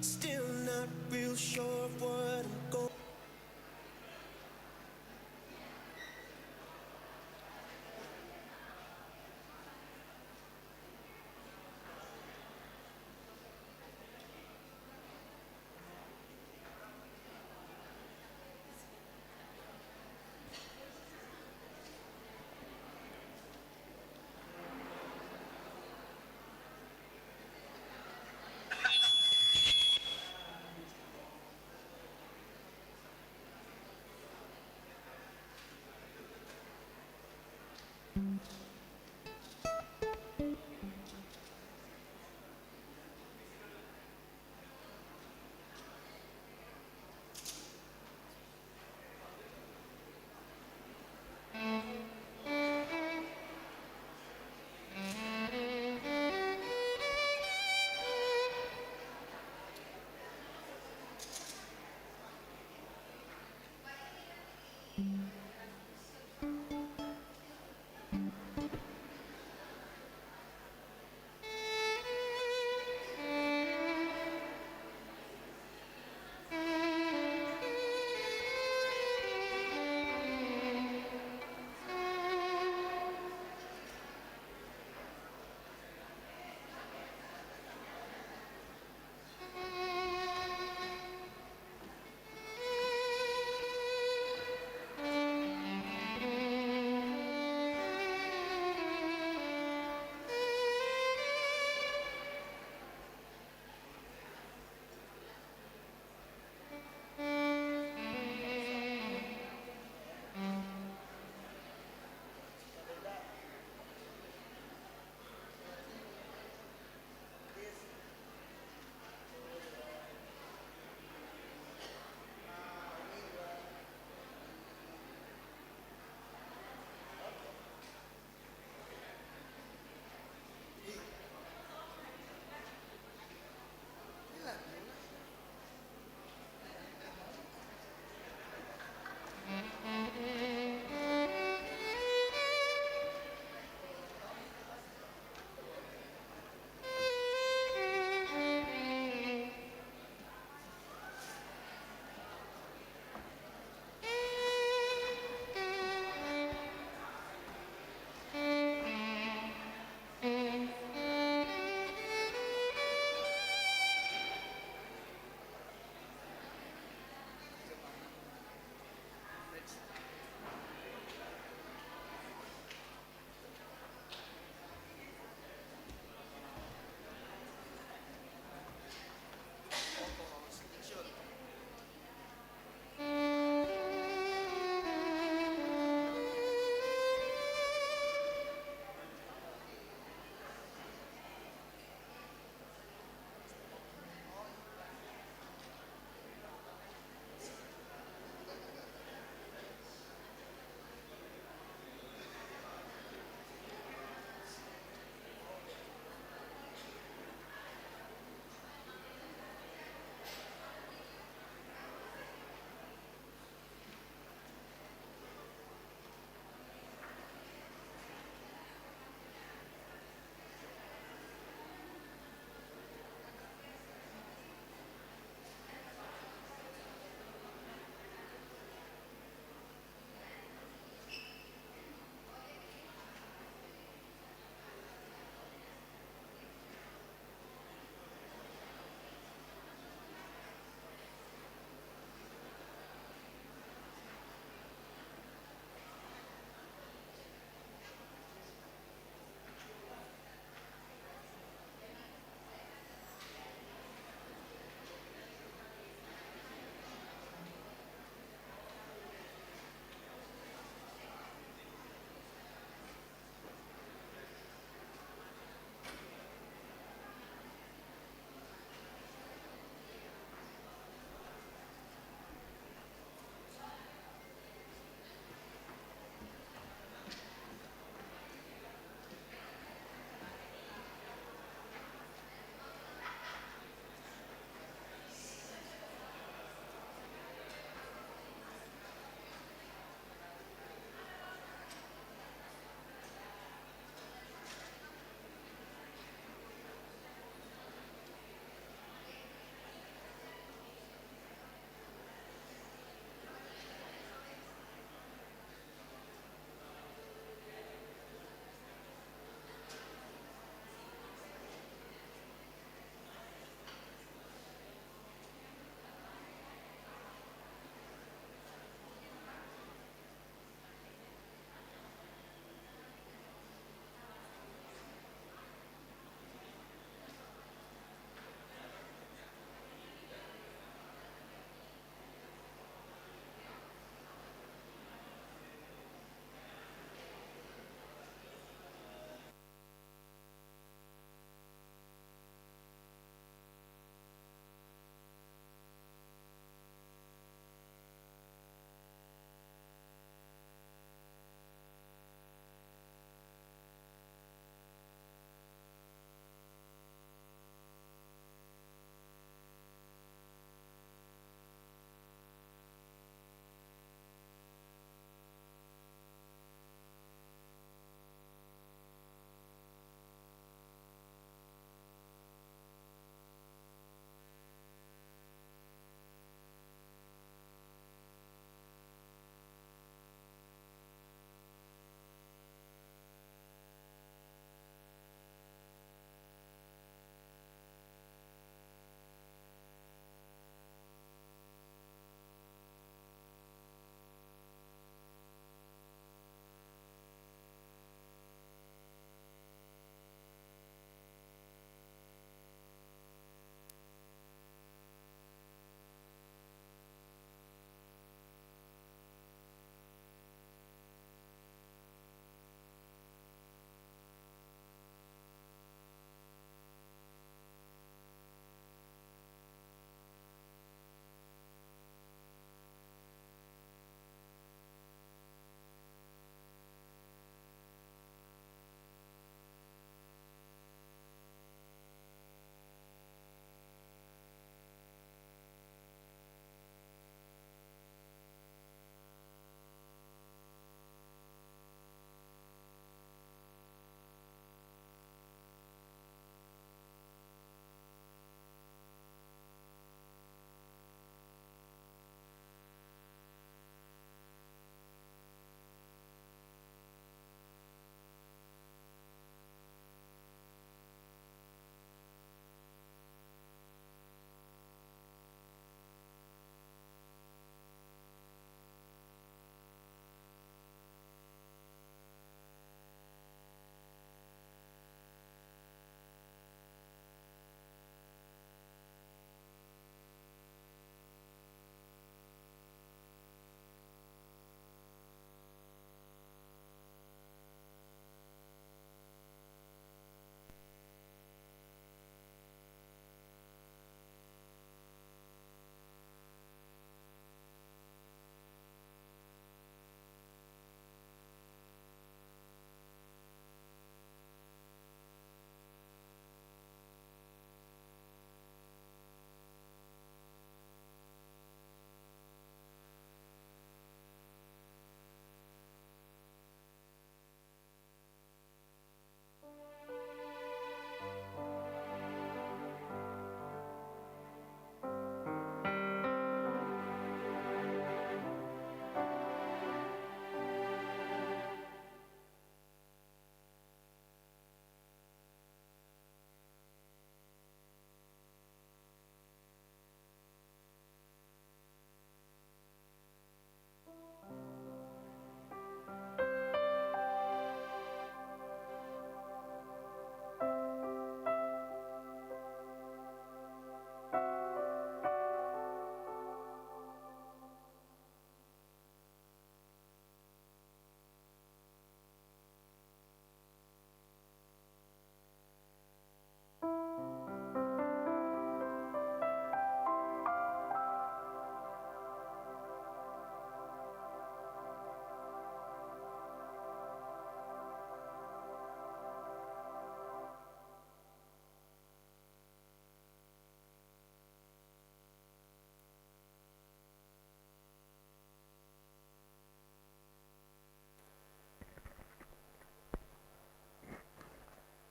Still not real sure of what I'm going.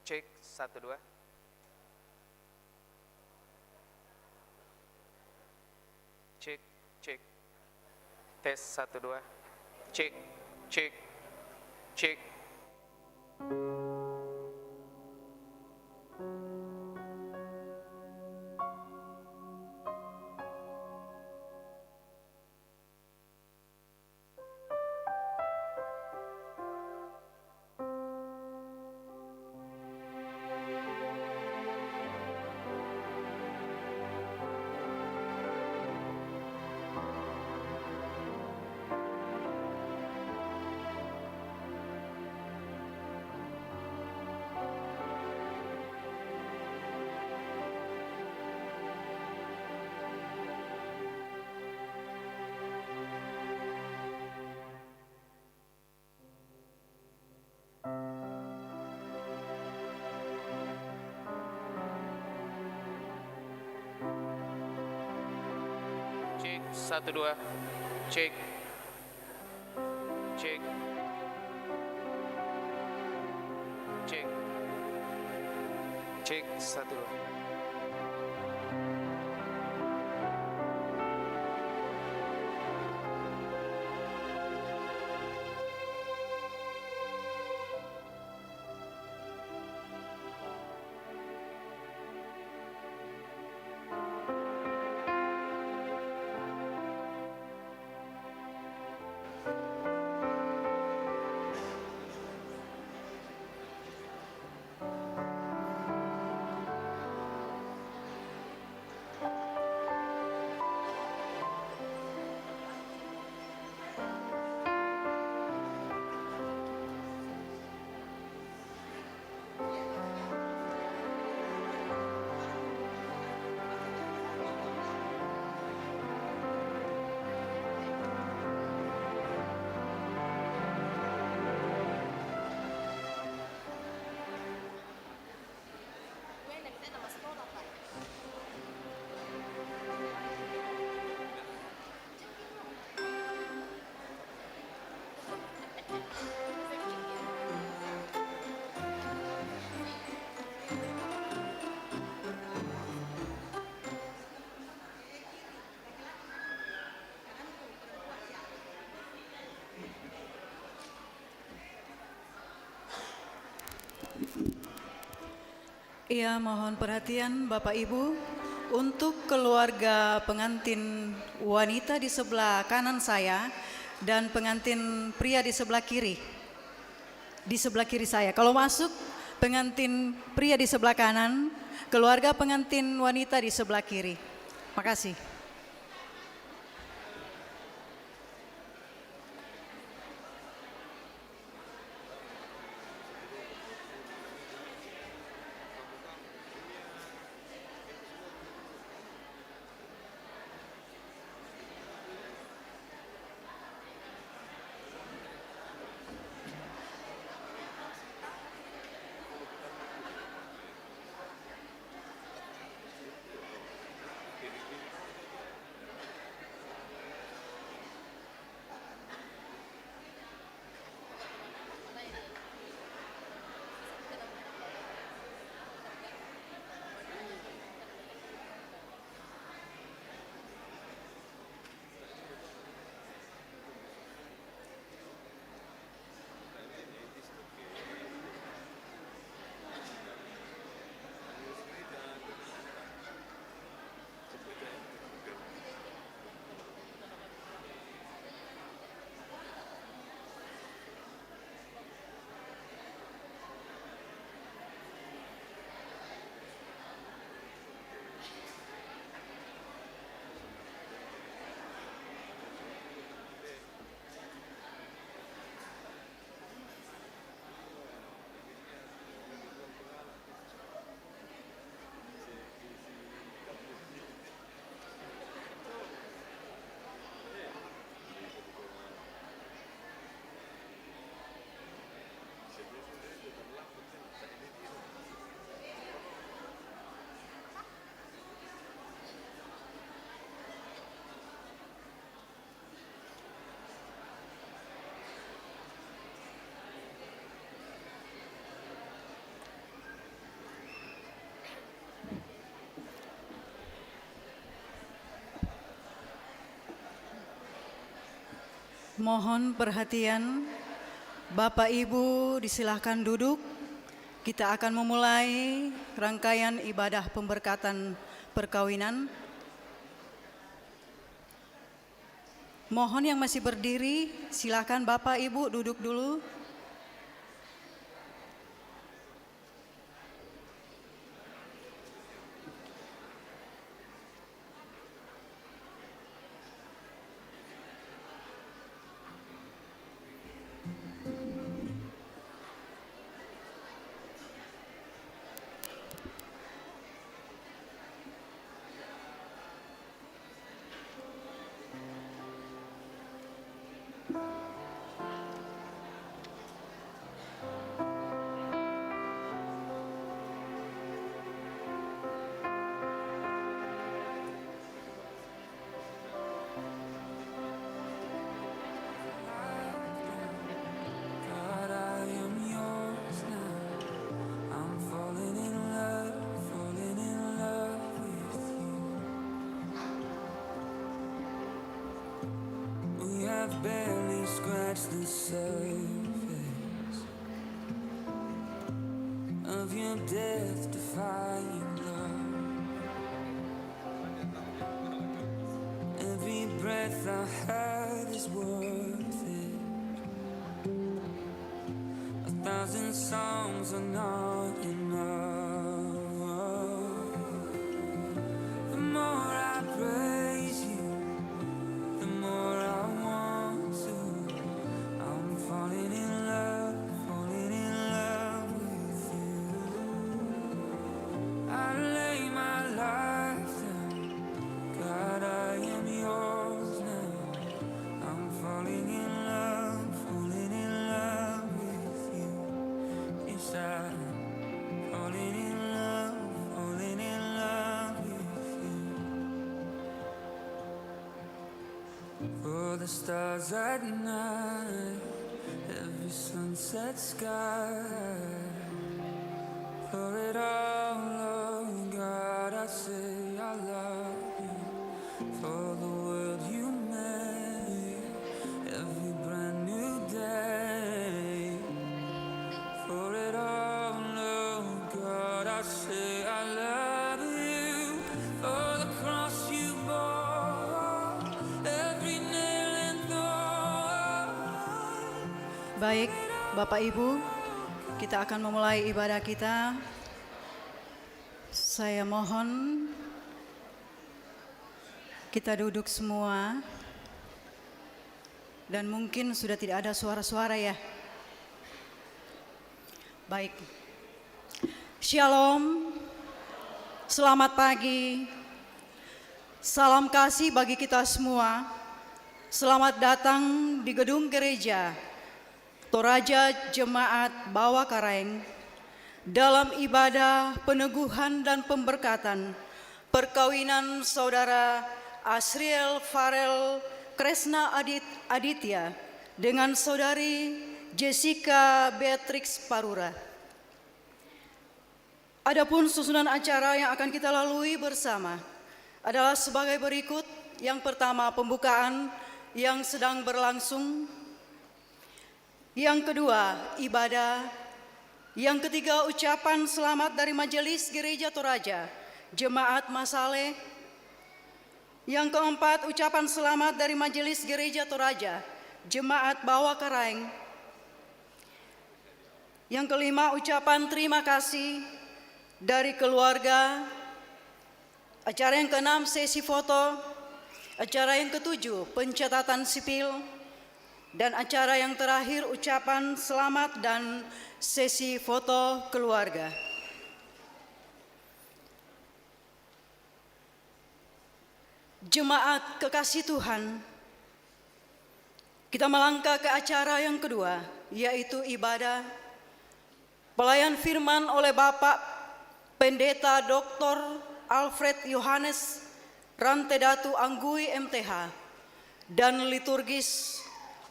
Cek 1 2. Cek cek. Tes 1 2. Cek cek cek. Cek 1 2. Cek cek cek cek 1 2. Iya, mohon perhatian Bapak Ibu untuk keluarga pengantin wanita di sebelah kanan saya dan pengantin pria di sebelah kiri. Di sebelah kiri saya. Kalau masuk pengantin pria di sebelah kanan, keluarga pengantin wanita di sebelah kiri. Makasih. Mohon perhatian, Bapak Ibu disilahkan duduk. Kita akan memulai rangkaian ibadah pemberkatan perkawinan. Mohon yang masih berdiri, silakan Bapak Ibu duduk dulu. God, I am yours now. I'm falling in love with you. We have barely scratched the surface of your death-defying love. Every breath I have is worth it. 1,000 songs are not enough. The more I praise you, the more I want to. I'm falling in love with you. I lay my life down. God, I am yours now. I'm falling in love with you. Yes, I'm falling in love with you. For the stars at night, every sunset sky. For it all, oh God, I say I love you. For the world you made, every brand new day. For it all, oh God, I say I love you. For the cross you bore, every nail and thorn. Baik, Bapak Ibu, kita akan memulai ibadah kita. Saya mohon kita duduk semua. Dan mungkin sudah tidak ada suara-suara ya. Baik. Shalom. Selamat pagi. Salam kasih bagi kita semua. Selamat datang di gedung gereja Toraja Jemaat Bawah Karaeng dalam ibadah peneguhan dan pemberkatan perkawinan Saudara Asriel Farel Kresna Aditya dengan Saudari Jessica Beatrix Parura. Adapun susunan acara yang akan kita lalui bersama adalah sebagai berikut. Yang pertama, pembukaan yang sedang berlangsung. Yang kedua, ibadah. Yang ketiga, ucapan selamat dari Majelis Gereja Toraja Jemaat Masale. Yang keempat, ucapan selamat dari Majelis Gereja Toraja Jemaat Bawah Karaeng. Yang kelima, ucapan terima kasih dari keluarga. Acara yang keenam, sesi foto. Acara yang ketujuh, pencatatan sipil. Dan acara yang terakhir, ucapan selamat dan sesi foto keluarga. Jemaat kekasih Tuhan, kita melangkah ke acara yang kedua, yaitu ibadah pelayan firman oleh Bapak Pendeta Dr. Alfred Yohanes Rantedatu Anggui MTH dan liturgis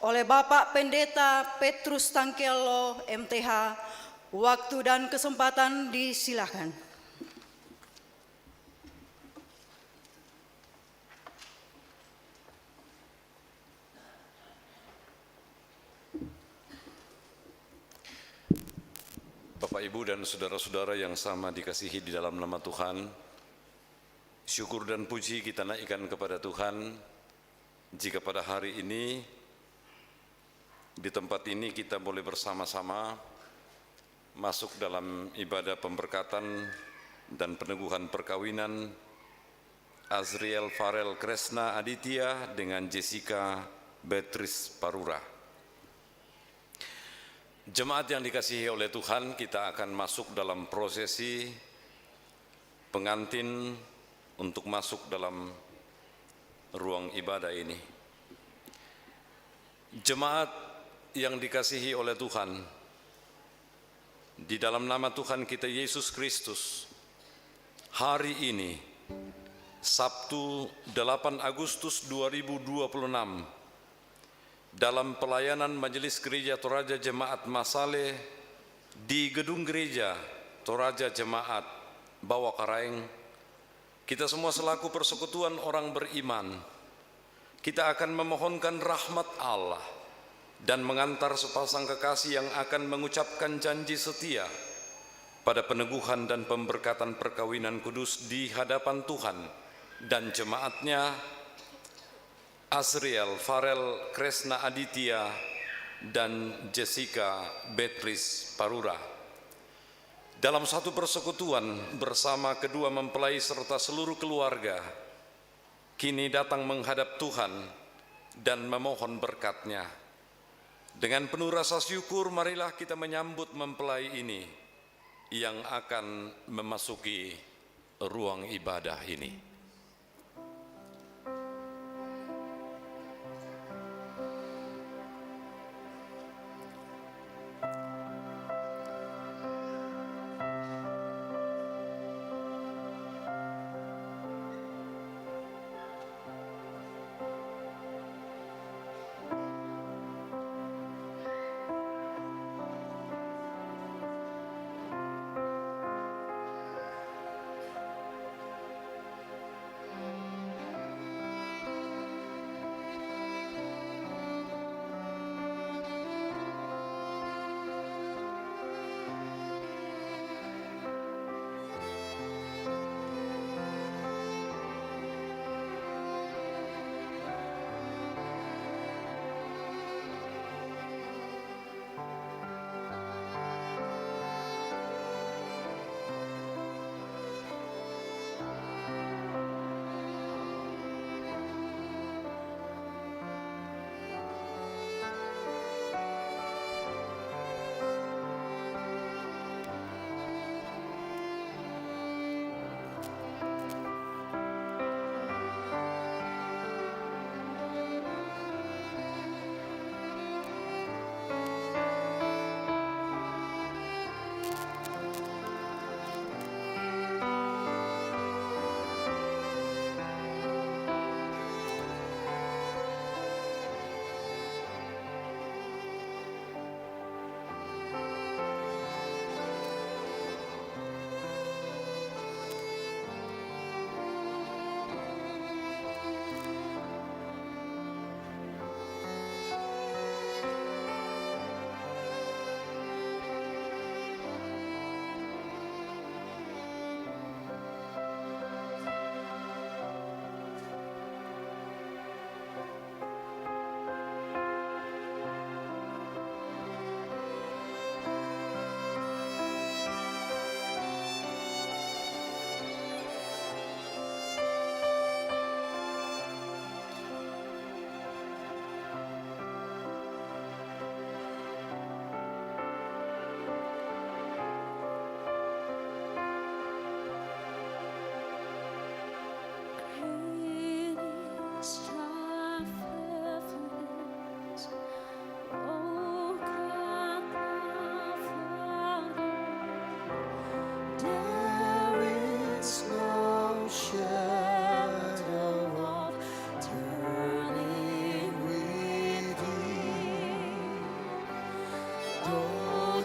oleh Bapak Pendeta Petrus Tangkello MTH. Waktu dan kesempatan disilakan. Bapak, Ibu, dan saudara-saudara yang sama dikasihi di dalam nama Tuhan, syukur dan puji kita naikkan kepada Tuhan jika pada hari ini di tempat ini kita boleh bersama-sama masuk dalam ibadah pemberkatan dan peneguhan perkawinan Azriel Farel Kresna Aditya dengan Jessica Beatrice Parura. Jemaat yang dikasihi oleh Tuhan, kita akan masuk dalam prosesi pengantin untuk masuk dalam ruang ibadah ini. Jemaat yang dikasihi oleh Tuhan, di dalam nama Tuhan kita Yesus Kristus, hari ini Sabtu 8 Agustus 2026, dalam pelayanan Majelis Gereja Toraja Jemaat Masale di Gedung Gereja Toraja Jemaat Bawakaraeng, kita semua selaku persekutuan orang beriman, kita akan memohonkan rahmat Allah dan mengantar sepasang kekasih yang akan mengucapkan janji setia pada peneguhan dan pemberkatan perkawinan kudus di hadapan Tuhan dan jemaatnya, Azriel Farel Kresna Aditya dan Jessica Beatrice Parura. Dalam satu persekutuan bersama kedua mempelai serta seluruh keluarga, kini datang menghadap Tuhan dan memohon berkat-Nya. Dengan penuh rasa syukur, marilah kita menyambut mempelai ini yang akan memasuki ruang ibadah ini.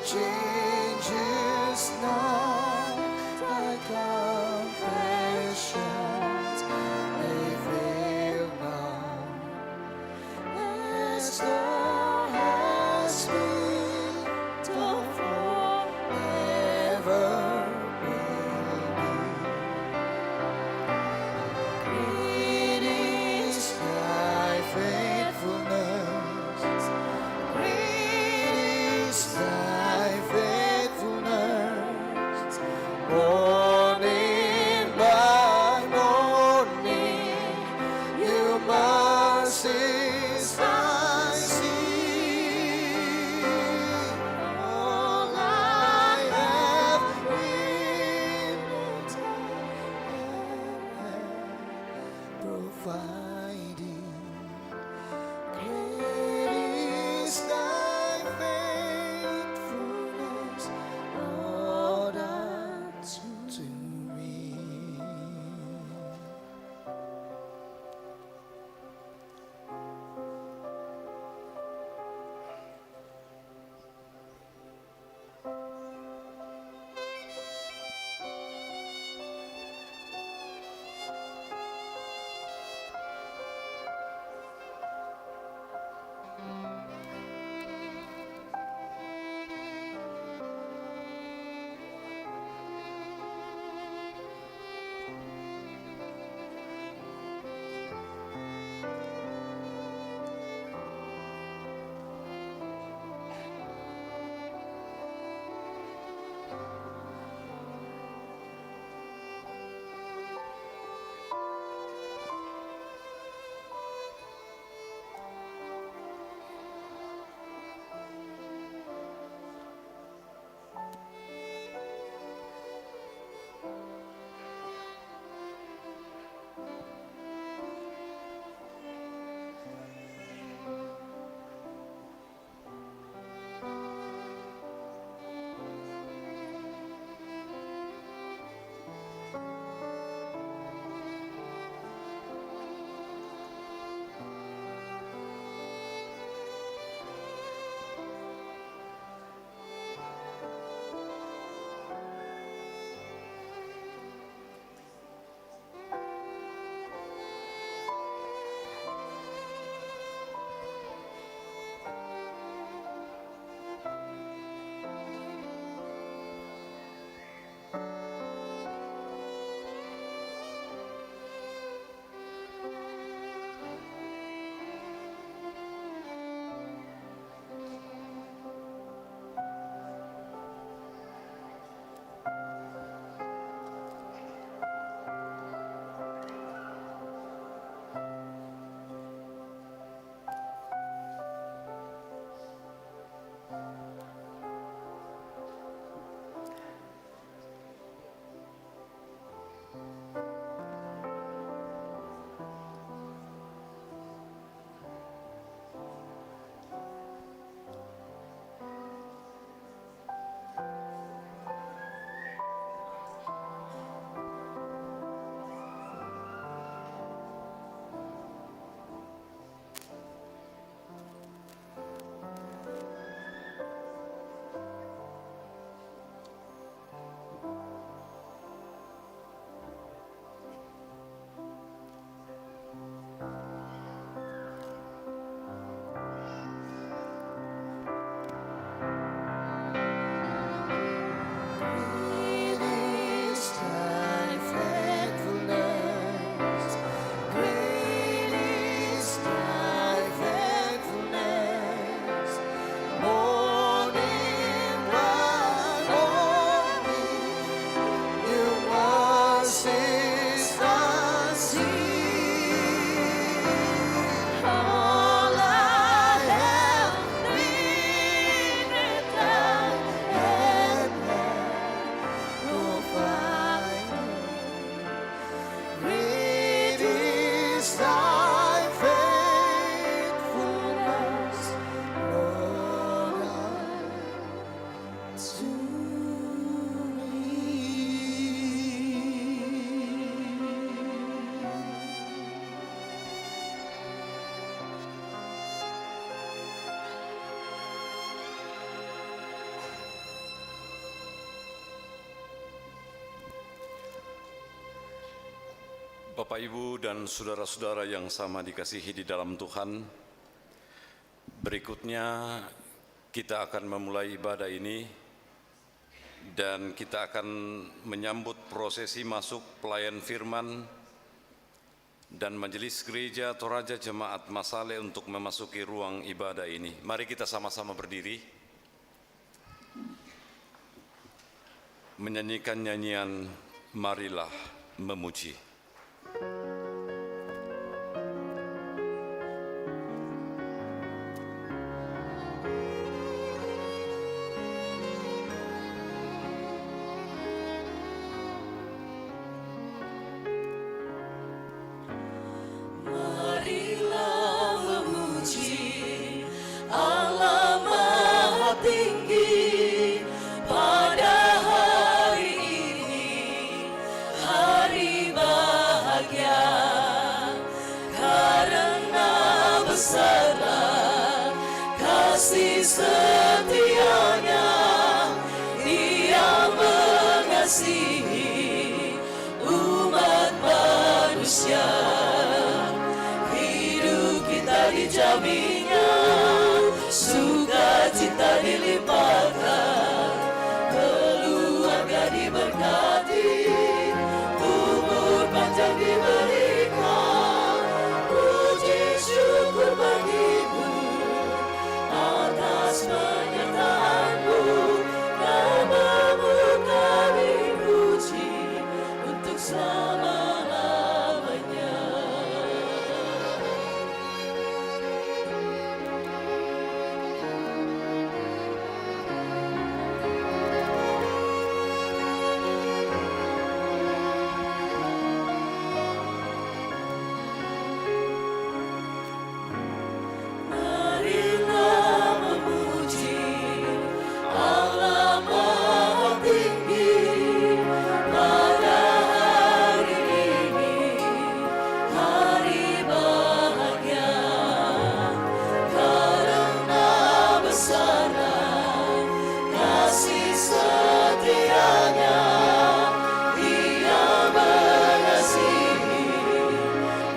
Changes not thy compassions, they fail not. As thou hast been, so forever. Great is thy faithfulness. Great is thy faithfulness. Morning by morning, your mercies I see. All I have needed providing. Great is thy faithfulness, Lord, unto me. Bapak, Ibu, dan saudara-saudara yang sama dikasihi di dalam Tuhan, berikutnya kita akan memulai ibadah ini dan kita akan menyambut prosesi masuk pelayan firman dan majelis gereja Toraja Jemaat Masale untuk memasuki ruang ibadah ini. Mari kita sama-sama berdiri menyanyikan nyanyian Marilah Memuji. Marilah memuji Allah Maha Tinggi pada hari ini, hari bahagia, karena besarlah kasih setianya. Dia mengasihi umat manusia. Dijaminnya, sukacita dilimpahkan, keluarga diberkati, umur panjang diberikan. Puji syukur bagimu atas penyertaanmu, namamu kami puji untuk selama-lamanya. Marilah memuji Allah Maha Tinggi pada hari ini, hari bahagia, karena besarlah kasih setianya. Dia mengasihi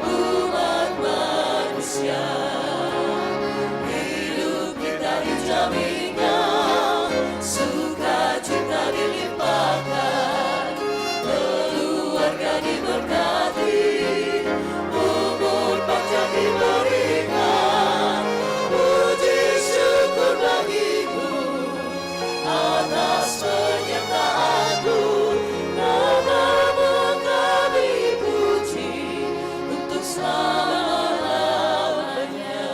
umat manusia. Hidup kita dijaminnya, sukacita dilimpahkan, keluarga diberkati, umur panjang diberikan. Puji syukur bagimu atas penyertaanmu, namamu kami puji untuk selama-lamanya.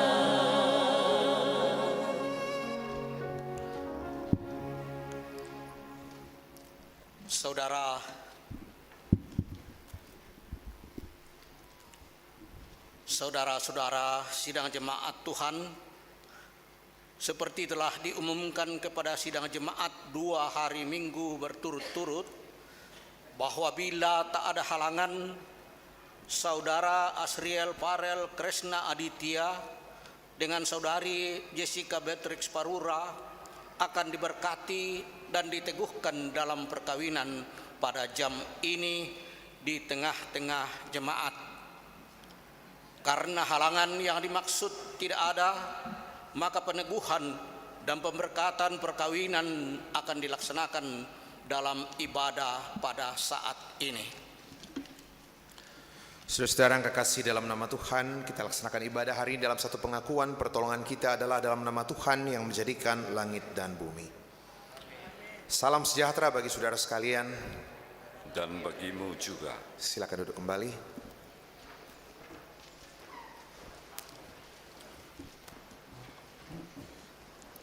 Saudara-saudara sidang jemaat Tuhan, seperti telah diumumkan kepada sidang jemaat 2 hari minggu berturut-turut, bahwa bila tak ada halangan, Saudara Asriel Farel Kresna Aditya dengan Saudari Jessica Beatrix Parura akan diberkati dan diteguhkan dalam perkawinan pada jam ini di tengah-tengah jemaat. Karena halangan yang dimaksud tidak ada, maka peneguhan dan pemberkatan perkawinan akan dilaksanakan dalam ibadah pada saat ini. Saudara-saudara yang kekasih dalam nama Tuhan, kita laksanakan ibadah hari ini dalam satu pengakuan pertolongan kita adalah dalam nama Tuhan yang menjadikan langit dan bumi. Salam sejahtera bagi saudara sekalian. Dan bagimu juga. Silakan duduk kembali.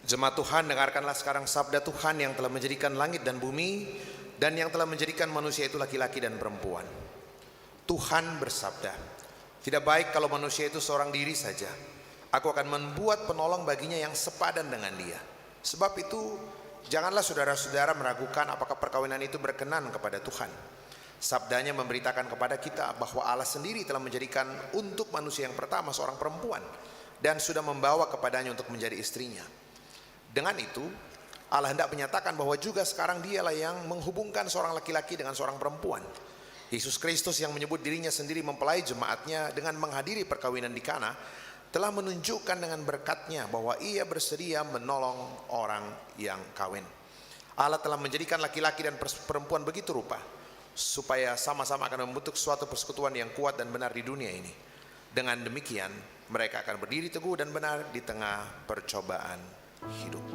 Jemaat Tuhan, dengarkanlah sekarang sabda Tuhan yang telah menjadikan langit dan bumi dan yang telah menjadikan manusia itu laki-laki dan perempuan. Tuhan bersabda, tidak baik kalau manusia itu seorang diri saja. Aku akan membuat penolong baginya yang sepadan dengan dia. Sebab itu, janganlah saudara-saudara meragukan apakah perkawinan itu berkenan kepada Tuhan. Sabdanya memberitakan kepada kita bahwa Allah sendiri telah menjadikan untuk manusia yang pertama seorang perempuan dan sudah membawa kepadanya untuk menjadi istrinya. Dengan itu, Allah hendak menyatakan bahwa juga sekarang dialah yang menghubungkan seorang laki-laki dengan seorang perempuan. Yesus Kristus yang menyebut dirinya sendiri mempelai jemaatnya dengan menghadiri perkawinan di Kana, telah menunjukkan dengan berkatnya bahwa ia bersedia menolong orang yang kawin. Allah telah menjadikan laki-laki dan perempuan begitu rupa, supaya sama-sama akan membentuk suatu persekutuan yang kuat dan benar di dunia ini. Dengan demikian, mereka akan berdiri teguh dan benar di tengah percobaan hidup.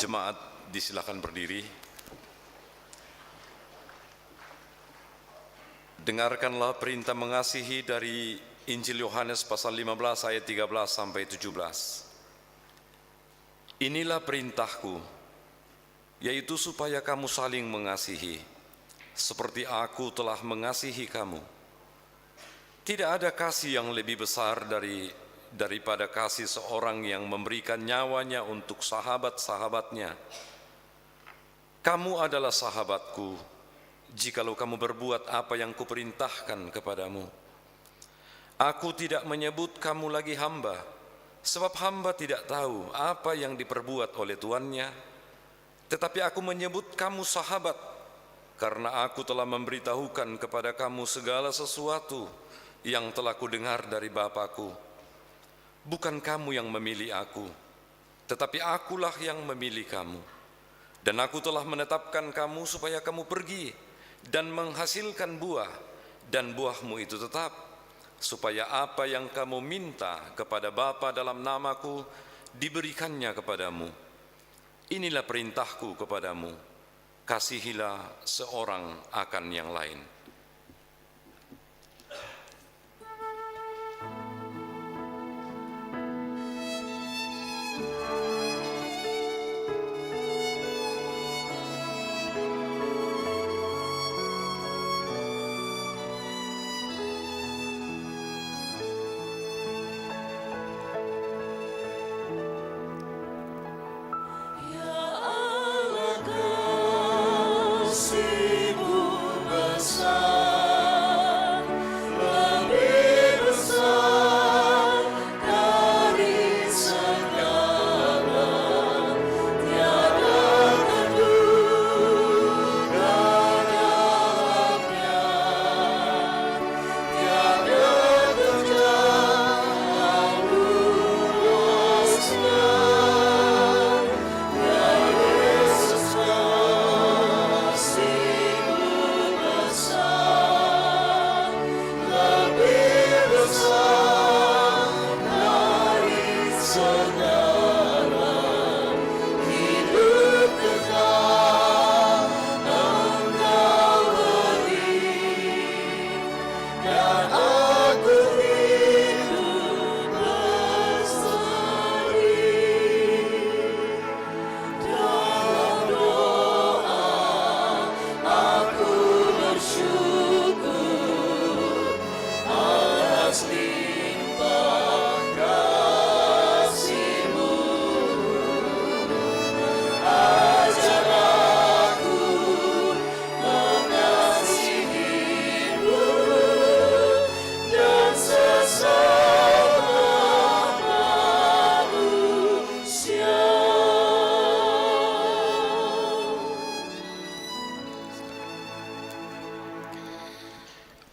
Jemaat disilakan berdiri. Dengarkanlah perintah mengasihi dari Injil Yohanes pasal 15 ayat 13 sampai 17. Inilah perintahku, yaitu supaya kamu saling mengasihi, seperti aku telah mengasihi kamu. Tidak ada kasih yang lebih besar daripada kasih seorang yang memberikan nyawanya untuk sahabat-sahabatnya. Kamu adalah sahabatku, jikalau kamu berbuat apa yang kuperintahkan kepadamu. Aku tidak menyebut kamu lagi hamba, sebab hamba tidak tahu apa yang diperbuat oleh tuannya, tetapi aku menyebut kamu sahabat, karena aku telah memberitahukan kepada kamu segala sesuatu yang telah kudengar dari Bapa-Ku. Bukan kamu yang memilih aku, tetapi akulah yang memilih kamu. Dan aku telah menetapkan kamu supaya kamu pergi dan menghasilkan buah, dan buahmu itu tetap, supaya apa yang kamu minta kepada Bapa dalam namaku diberikannya kepadamu. Inilah perintahku kepadamu, kasihilah seorang akan yang lain. Kasih-Mu besar.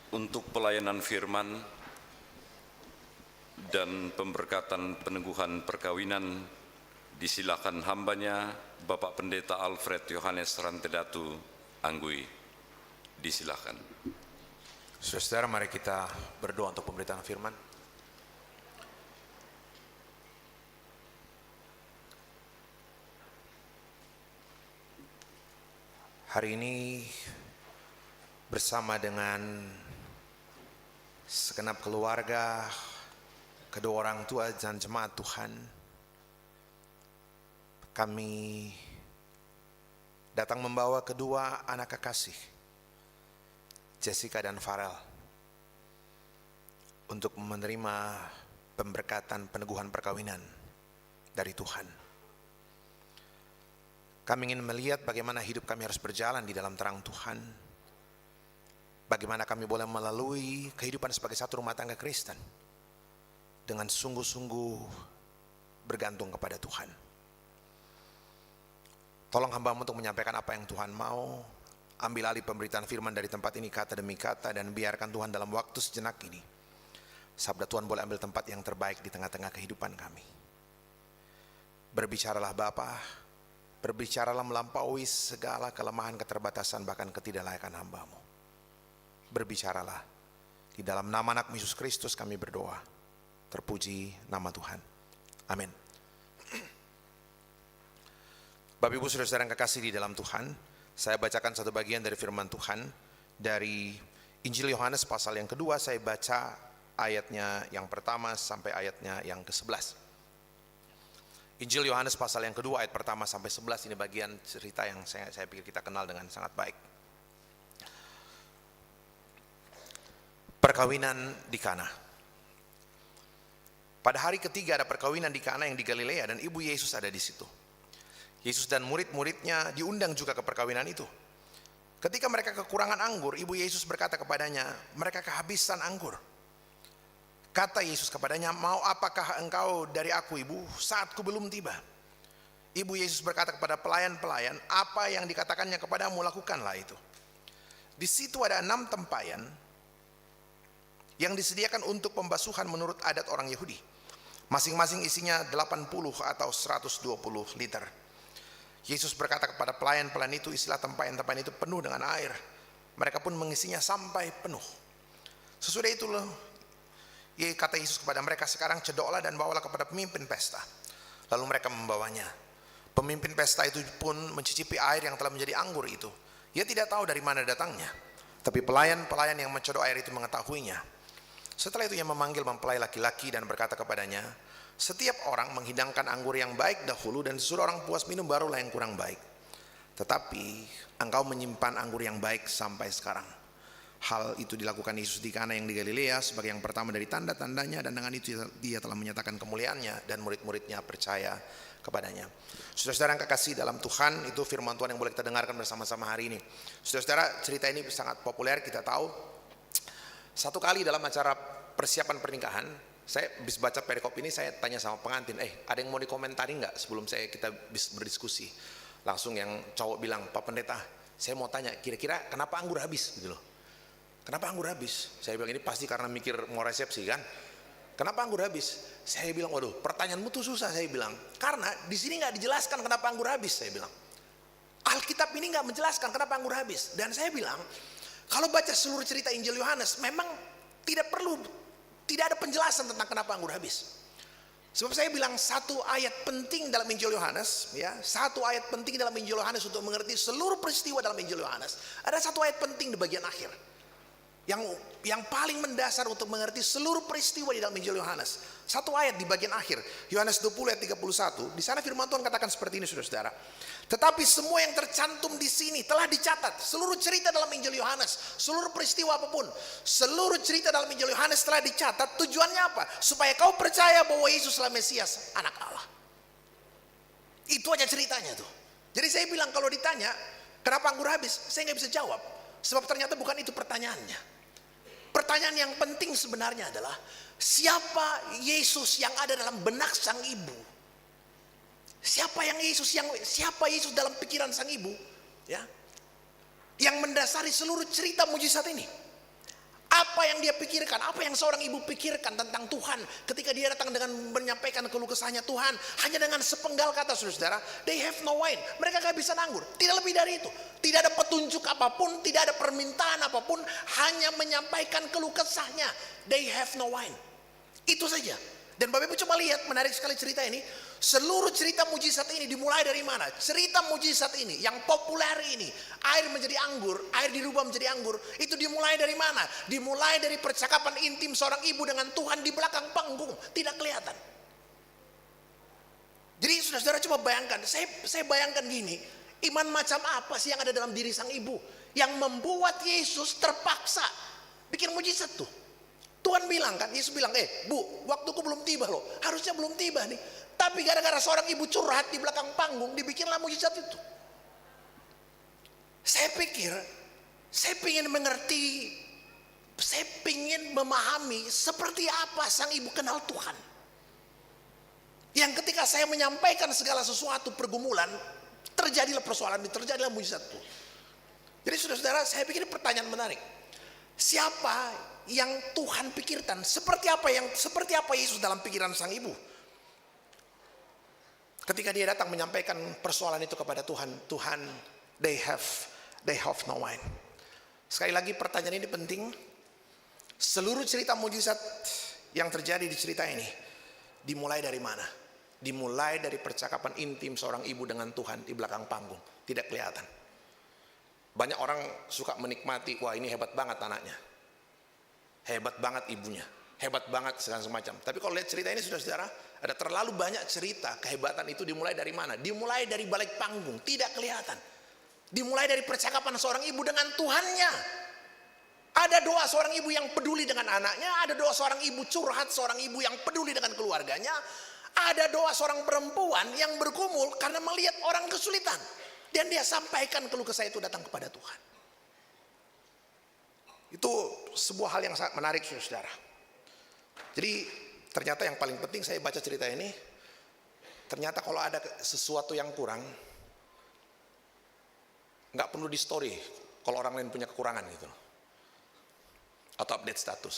untuk pelayanan firman dan pemberkatan peneguhan perkawinan, disilakan hambanya Bapak Pendeta Alfred Yohanes Rantedatu Anggui. Disilakan. Saudara, mari kita berdoa untuk pemberitaan firman. Hari ini bersama dengan segenap keluarga, kedua orang tua dan jemaat Tuhan, kami datang membawa kedua anak kekasih, Jessica dan Farel, untuk menerima pemberkatan peneguhan perkawinan dari Tuhan. Kami ingin melihat bagaimana hidup kami harus berjalan di dalam terang Tuhan. Bagaimana kami boleh melalui kehidupan sebagai satu rumah tangga Kristen dengan sungguh-sungguh bergantung kepada Tuhan. Tolong hamba-Mu untuk menyampaikan apa yang Tuhan mau. Ambil alih pemberitaan firman dari tempat ini kata demi kata, dan biarkan Tuhan dalam waktu sejenak ini, sabda Tuhan boleh ambil tempat yang terbaik di tengah-tengah kehidupan kami. Berbicaralah Bapa, berbicaralah melampaui segala kelemahan, keterbatasan, bahkan ketidaklayakan hamba-Mu. Berbicaralah. Di dalam nama anak Yesus Kristus kami berdoa. Terpuji nama Tuhan. Amin. Bapak Ibu saudara-saudara yang kekasih di dalam Tuhan, saya bacakan satu bagian dari firman Tuhan dari Injil Yohanes pasal yang kedua. Saya baca ayatnya yang pertama sampai ayatnya yang ke-11. Injil Yohanes pasal yang kedua ayat pertama sampai 11. Ini bagian cerita yang saya pikir kita kenal dengan sangat baik. Perkawinan di Kana. Pada hari ketiga ada perkawinan di Kana yang di Galilea, dan ibu Yesus ada di situ. Yesus dan murid-muridnya diundang juga ke perkawinan itu. Ketika mereka kekurangan anggur, ibu Yesus berkata kepadanya, mereka kehabisan anggur. Kata Yesus kepadanya, mau apakah engkau dari aku, ibu, saatku belum tiba? Ibu Yesus berkata kepada pelayan-pelayan, apa yang dikatakannya kepadamu, lakukanlah itu. Di situ ada 6 tempayan yang disediakan untuk pembasuhan menurut adat orang Yahudi. Masing-masing isinya 80 atau 120 liter. Yesus berkata kepada pelayan-pelayan itu, isilah tempayan-tempayan itu penuh dengan air. Mereka pun mengisinya sampai penuh. Sesudah itu kata Yesus kepada mereka, sekarang cedoklah dan bawalah kepada pemimpin pesta. Lalu mereka membawanya. Pemimpin pesta itu pun mencicipi air yang telah menjadi anggur itu. Ia tidak tahu dari mana datangnya, tapi pelayan-pelayan yang mencedok air itu mengetahuinya. Setelah itu ia memanggil mempelai laki-laki dan berkata kepadanya, setiap orang menghidangkan anggur yang baik dahulu, dan sesudah orang puas minum barulah yang kurang baik. Tetapi engkau menyimpan anggur yang baik sampai sekarang. Hal itu dilakukan Yesus di Kana yang di Galilea sebagai yang pertama dari tanda-tandanya, dan dengan itu dia telah menyatakan kemuliaannya, dan murid-muridnya percaya kepadanya. Saudara-saudara yang kekasih dalam Tuhan, itu firman Tuhan yang boleh kita dengarkan bersama-sama hari ini. Saudara-saudara, cerita ini sangat populer, kita tahu. Satu kali dalam acara persiapan pernikahan, saya habis baca perikop ini, saya tanya sama pengantin, ada yang mau dikomentari nggak sebelum kita berdiskusi? Langsung yang cowok bilang, Pak Pendeta, saya mau tanya, kira-kira kenapa anggur habis? Gitu loh. Kenapa anggur habis? Saya bilang, ini pasti karena mikir mau resepsi kan? Kenapa anggur habis? Saya bilang, waduh, pertanyaanmu tuh susah. Saya bilang, karena di sini nggak dijelaskan kenapa anggur habis. Saya bilang, Alkitab ini nggak menjelaskan kenapa anggur habis. Dan saya bilang, kalau baca seluruh cerita Injil Yohanes, memang tidak ada penjelasan tentang kenapa anggur habis. Sebab saya bilang satu ayat penting dalam Injil Yohanes, ya, satu ayat penting dalam Injil Yohanes untuk mengerti seluruh peristiwa dalam Injil Yohanes. Ada satu ayat penting di bagian akhir, yang paling mendasar untuk mengerti seluruh peristiwa di dalam Injil Yohanes. Satu ayat di bagian akhir, Yohanes 20 ayat 31. Di sana firman Tuhan katakan seperti ini, saudara-saudara. Tetapi semua yang tercantum di sini telah dicatat. Seluruh cerita dalam Injil Yohanes, seluruh peristiwa apapun, seluruh cerita dalam Injil Yohanes telah dicatat. Tujuannya apa? Supaya kau percaya bahwa Yesuslah Mesias, anak Allah. Itu aja ceritanya tuh. Jadi saya bilang, kalau ditanya kenapa anggur habis, saya nggak bisa jawab. Sebab ternyata bukan itu pertanyaannya. Pertanyaan yang penting sebenarnya adalah, siapa Yesus yang ada dalam benak sang ibu? Siapa Yesus dalam pikiran sang ibu, ya, yang mendasari seluruh cerita mujizat ini? Apa yang dia pikirkan, apa yang seorang ibu pikirkan tentang Tuhan ketika dia datang dengan menyampaikan keluh kesahnya Tuhan hanya dengan sepenggal kata, saudara, they have no wine. Mereka gak bisa anggur, tidak lebih dari itu. Tidak ada petunjuk apapun, tidak ada permintaan apapun, hanya menyampaikan keluh kesahnya. They have no wine. Itu saja. Dan Bapak Ibu coba lihat, menarik sekali cerita ini. Seluruh cerita mujizat ini dimulai dari mana? Cerita mujizat ini, yang populer ini, air menjadi anggur, air dirubah menjadi anggur, itu dimulai dari mana? Dimulai dari percakapan intim seorang ibu dengan Tuhan di belakang panggung, tidak kelihatan. Jadi saudara coba bayangkan, saya bayangkan gini, iman macam apa sih yang ada dalam diri sang ibu, yang membuat Yesus terpaksa bikin mujizat tuh. Tuhan bilang kan, Yesus bilang, Bu, waktuku belum tiba loh, harusnya belum tiba nih. Tapi gara-gara seorang ibu curhat di belakang panggung, dibikinlah mujizat itu. Saya pikir, saya ingin mengerti, saya ingin memahami seperti apa sang ibu kenal Tuhan. Yang ketika saya menyampaikan segala sesuatu pergumulan, terjadilah persoalan, terjadilah mujizat itu. Jadi saudara-saudara, saya pikir pertanyaan menarik. Siapa yang Tuhan pikirkan? Seperti apa Yesus dalam pikiran sang ibu? Ketika dia datang menyampaikan persoalan itu kepada Tuhan, they have no wine. Sekali lagi pertanyaan ini penting. Seluruh cerita mujizat yang terjadi di cerita ini dimulai dari mana? Dimulai dari percakapan intim seorang ibu dengan Tuhan di belakang panggung, tidak kelihatan. Banyak orang suka menikmati, wah ini hebat banget anaknya, hebat banget ibunya, hebat banget segala semacam. Tapi kalau lihat cerita ini saudara-saudara, ada terlalu banyak cerita kehebatan itu dimulai dari mana? Dimulai dari balik panggung, tidak kelihatan. Dimulai dari percakapan seorang ibu dengan Tuhannya. Ada doa seorang ibu yang peduli dengan anaknya, ada doa seorang ibu curhat, seorang ibu yang peduli dengan keluarganya, ada doa seorang perempuan yang bergumul karena melihat orang kesulitan. Dan dia sampaikan keluh kesah itu datang kepada Tuhan. Itu sebuah hal yang sangat menarik saudara. Jadi ternyata yang paling penting saya baca cerita ini, ternyata kalau ada sesuatu yang kurang, nggak perlu di story kalau orang lain punya kekurangan gitu, atau update status.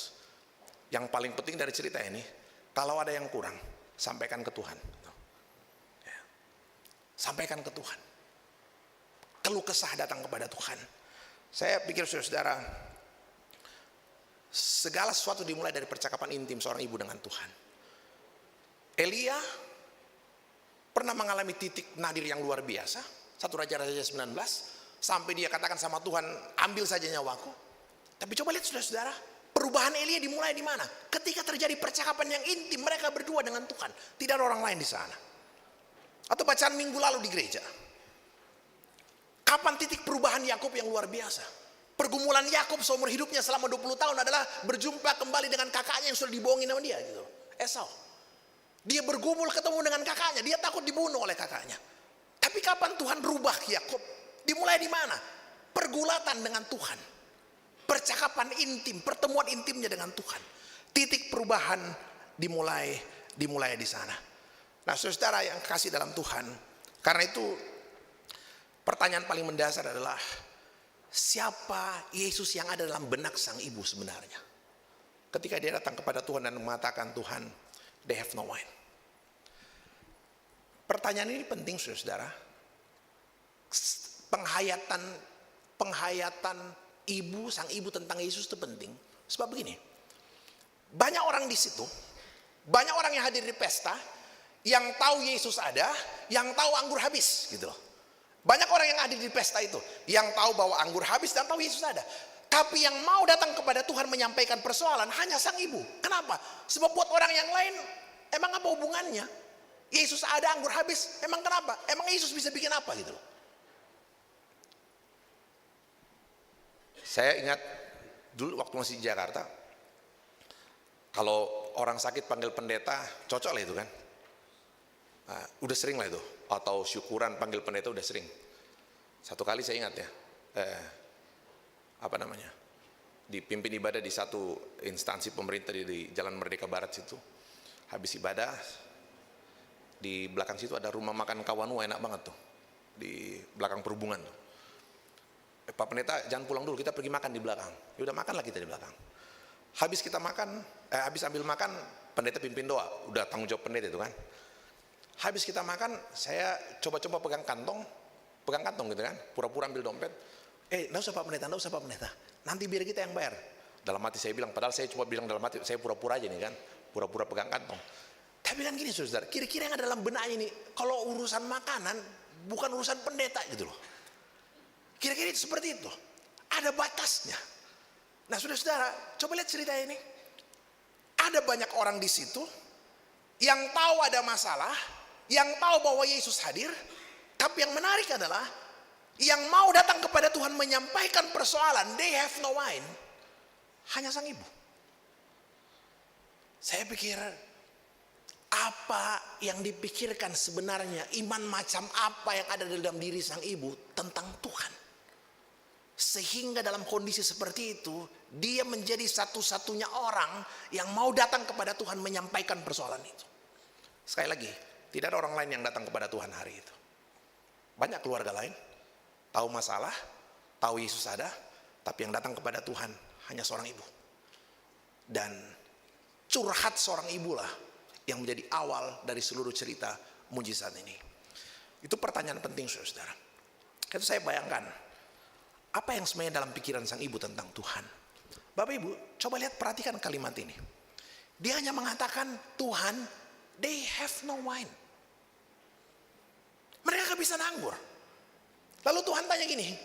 Yang paling penting dari cerita ini, kalau ada yang kurang, sampaikan ke Tuhan. Sampaikan ke Tuhan. Keluh kesah datang kepada Tuhan. Saya pikir saudara, segala sesuatu dimulai dari percakapan intim seorang ibu dengan Tuhan. Elia pernah mengalami titik nadir yang luar biasa. 1 Raja-Raja 19, sampai dia katakan sama Tuhan, ambil saja nyawaku. Tapi coba lihat saudara-saudara, perubahan Elia dimulai di mana? Ketika terjadi percakapan yang intim mereka berdua dengan Tuhan, tidak ada orang lain di sana. Atau bacaan minggu lalu di gereja. Kapan titik perubahan Yakub yang luar biasa? Pergumulan Yakub seumur hidupnya selama 20 tahun adalah berjumpa kembali dengan kakaknya yang sudah dibohongin sama dia gitu. Esau. Dia bergumul ketemu dengan kakaknya, dia takut dibunuh oleh kakaknya. Tapi kapan Tuhan rubah Yakub? Dimulai di mana? Pergulatan dengan Tuhan. Percakapan intim, pertemuan intimnya dengan Tuhan. Titik perubahan dimulai di sana. Nah, saudara yang kasih dalam Tuhan, karena itu pertanyaan paling mendasar adalah siapa Yesus yang ada dalam benak sang ibu sebenarnya? Ketika dia datang kepada Tuhan dan mengatakan, Tuhan, they have no wine. Pertanyaan ini penting saudara. Penghayatan sang ibu tentang Yesus itu penting. Sebab begini, banyak orang di situ, banyak orang yang hadir di pesta, yang tahu Yesus ada, yang tahu anggur habis gitu loh. Banyak orang yang hadir di pesta itu, yang tahu bahwa anggur habis dan tahu Yesus ada. Tapi yang mau datang kepada Tuhan menyampaikan persoalan hanya sang ibu. Kenapa? Sebab buat orang yang lain, emang apa hubungannya? Yesus ada, anggur habis, emang kenapa? Emang Yesus bisa bikin apa gitu loh. Saya ingat dulu waktu masih di Jakarta, kalau orang sakit panggil pendeta, cocok lah itu kan. Nah, udah sering lah itu, atau syukuran panggil pendeta udah sering. Satu kali saya ingat ya, dipimpin ibadah di satu instansi pemerintah di Jalan Merdeka Barat situ. Habis ibadah, di belakang situ ada rumah makan Kawanua, enak banget tuh, di belakang perhubungan tuh. Pak pendeta jangan pulang dulu, kita pergi makan di belakang. Ya udah makanlah kita di belakang. Habis kita makan, habis ambil makan, pendeta pimpin doa. Udah tanggung jawab pendeta itu kan. Habis kita makan, saya coba-coba pegang kantong gitu kan. Pura-pura ambil dompet. Nggak usah Pak Pendeta, nggak usah Pak Pendeta. Nanti biar kita yang bayar. Dalam hati saya bilang, padahal saya cuma bilang dalam hati, saya pura-pura aja nih kan. Pura-pura pegang kantong. Tapi kan gini saudara, kira-kira yang ada dalam benak ini, kalau urusan makanan, bukan urusan pendeta gitu loh. Kira-kira itu seperti itu. Ada batasnya. Nah saudara-saudara, coba lihat cerita ini. Ada banyak orang di situ yang tahu ada masalah, yang tahu bahwa Yesus hadir, tapi yang menarik adalah yang mau datang kepada Tuhan menyampaikan persoalan, they have no wine, hanya sang ibu. Saya pikir, apa yang dipikirkan sebenarnya, iman macam apa yang ada dalam diri sang ibu tentang Tuhan, sehingga dalam kondisi seperti itu dia menjadi satu-satunya orang yang mau datang kepada Tuhan menyampaikan persoalan itu. Sekali lagi, tidak ada orang lain yang datang kepada Tuhan hari itu. Banyak keluarga lain tahu masalah, tahu Yesus ada, tapi yang datang kepada Tuhan hanya seorang ibu. Dan curhat seorang ibu lah yang menjadi awal dari seluruh cerita mujizat ini. Itu pertanyaan penting saudara. Itu saya bayangkan, apa yang sebenarnya dalam pikiran sang ibu tentang Tuhan. Bapak Ibu, coba lihat, perhatikan kalimat ini. Dia hanya mengatakan, Tuhan, they have no wine. Mereka gak bisa nganggur. Lalu Tuhan tanya gini,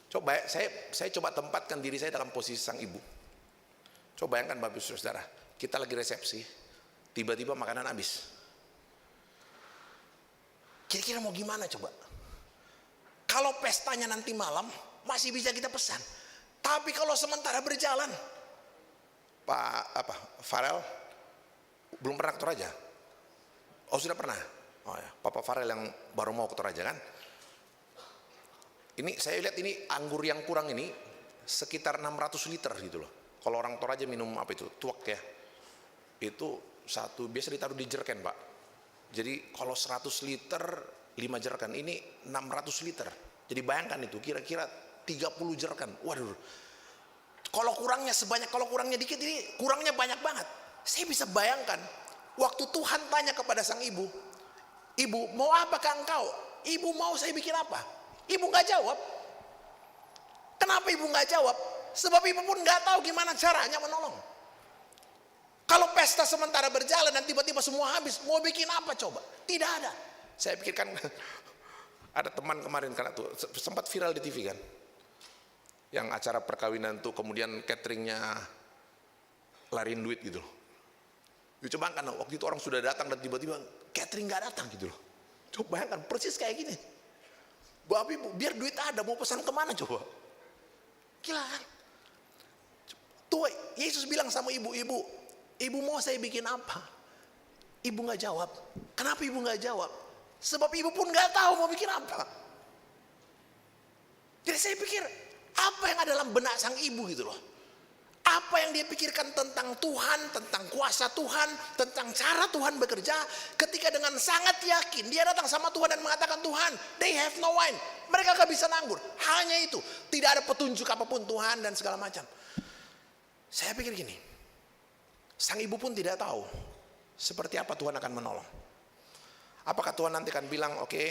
coba saya coba tempatkan diri saya dalam posisi sang ibu. Coba bayangkan Bapak Ibu Saudara, kita lagi resepsi, tiba-tiba makanan habis. Kira-kira mau gimana coba? Kalau pestanya nanti malam, masih bisa kita pesan. Tapi kalau sementara berjalan, Farel belum pernah ke Toraja? Oh sudah pernah? Oh ya, Papa Farel yang baru mau ke Toraja kan? Ini saya lihat ini anggur yang kurang ini sekitar 600 liter gitu loh. Kalau orang Toraja minum apa itu? Tuak ya. Itu satu biasa ditaruh di jerken Pak. Jadi kalau 100 liter 5 jerken, ini 600 liter. Jadi bayangkan itu kira-kira 30 jerken. Waduh. Kalau kurangnya sebanyak, kalau kurangnya dikit, ini kurangnya banyak banget. Saya bisa bayangkan waktu Tuhan tanya kepada sang ibu, Ibu mau apakah engkau? Ibu mau saya bikin apa? Ibu gak jawab. Kenapa ibu gak jawab? Sebab ibu pun gak tahu gimana caranya menolong. Kalau pesta sementara berjalan dan tiba-tiba semua habis, mau bikin apa coba? Tidak ada. Saya pikirkan ada teman kemarin karena tuh sempat viral di TV kan, yang acara perkawinan tuh kemudian cateringnya lariin duit gitu loh. Coba kan waktu itu orang sudah datang dan tiba-tiba catering nggak datang gitu loh. Coba bayangkan persis kayak gini. Bapak Ibu, biar duit ada mau pesan kemana coba? Gila kan? Tuh Yesus bilang sama ibu mau saya bikin apa? Ibu nggak jawab. Kenapa ibu nggak jawab? Sebab ibu pun nggak tahu mau bikin apa. Jadi saya pikir apa yang ada dalam benak sang ibu gitu loh. Apa yang dia pikirkan tentang Tuhan, tentang kuasa Tuhan, tentang cara Tuhan bekerja, ketika dengan sangat yakin dia datang sama Tuhan dan mengatakan, Tuhan, they have no wine. Mereka gak bisa nganggur. Hanya itu. Tidak ada petunjuk apapun Tuhan dan segala macam. Saya pikir gini, sang ibu pun tidak tahu seperti apa Tuhan akan menolong. Apakah Tuhan nanti akan bilang, oke,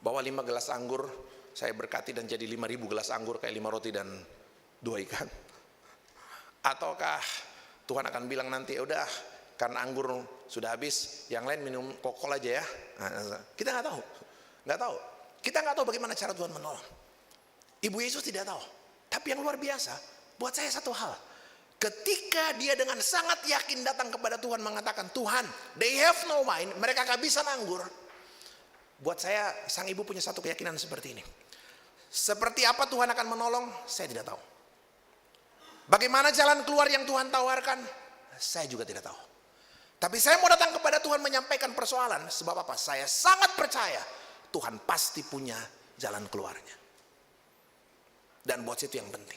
bawa 5 gelas anggur, saya berkati dan jadi 5.000 gelas anggur kayak 5 roti dan 2 ikan. Ataukah Tuhan akan bilang nanti, udah karena anggur sudah habis, yang lain minum kokol aja ya. Kita nggak tahu. Kita nggak tahu bagaimana cara Tuhan menolong. Ibu Yesus tidak tahu. Tapi yang luar biasa, buat saya satu hal. Ketika dia dengan sangat yakin datang kepada Tuhan mengatakan, Tuhan, they have no wine, mereka nggak bisa nganggur. Buat saya, sang ibu punya satu keyakinan seperti ini. Seperti apa Tuhan akan menolong, saya tidak tahu. Bagaimana jalan keluar yang Tuhan tawarkan, saya juga tidak tahu. Tapi saya mau datang kepada Tuhan menyampaikan persoalan. Sebab apa? Saya sangat percaya Tuhan pasti punya jalan keluarnya. Dan buat itu yang penting.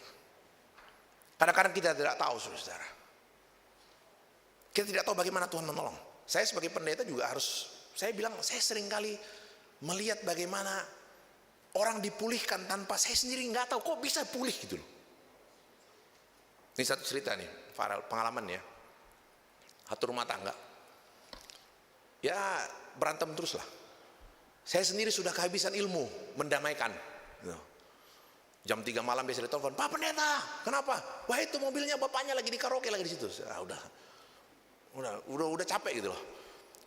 Kadang-kadang kita tidak tahu, saudara. Kita tidak tahu bagaimana Tuhan menolong. Saya sebagai pendeta juga harus, saya bilang, saya sering kali melihat bagaimana orang dipulihkan tanpa saya sendiri nggak tahu kok bisa pulih gitu loh. Ini satu cerita nih, Farel, pengalaman ya. Satu rumah tangga. Ya berantem terus lah. Saya sendiri sudah kehabisan ilmu mendamaikan. Gitu. Jam 3 malam biasa ditelepon, Pak Pendeta, kenapa? Wah itu mobilnya bapaknya lagi di karaoke lagi di situ. Udah capek gitu loh.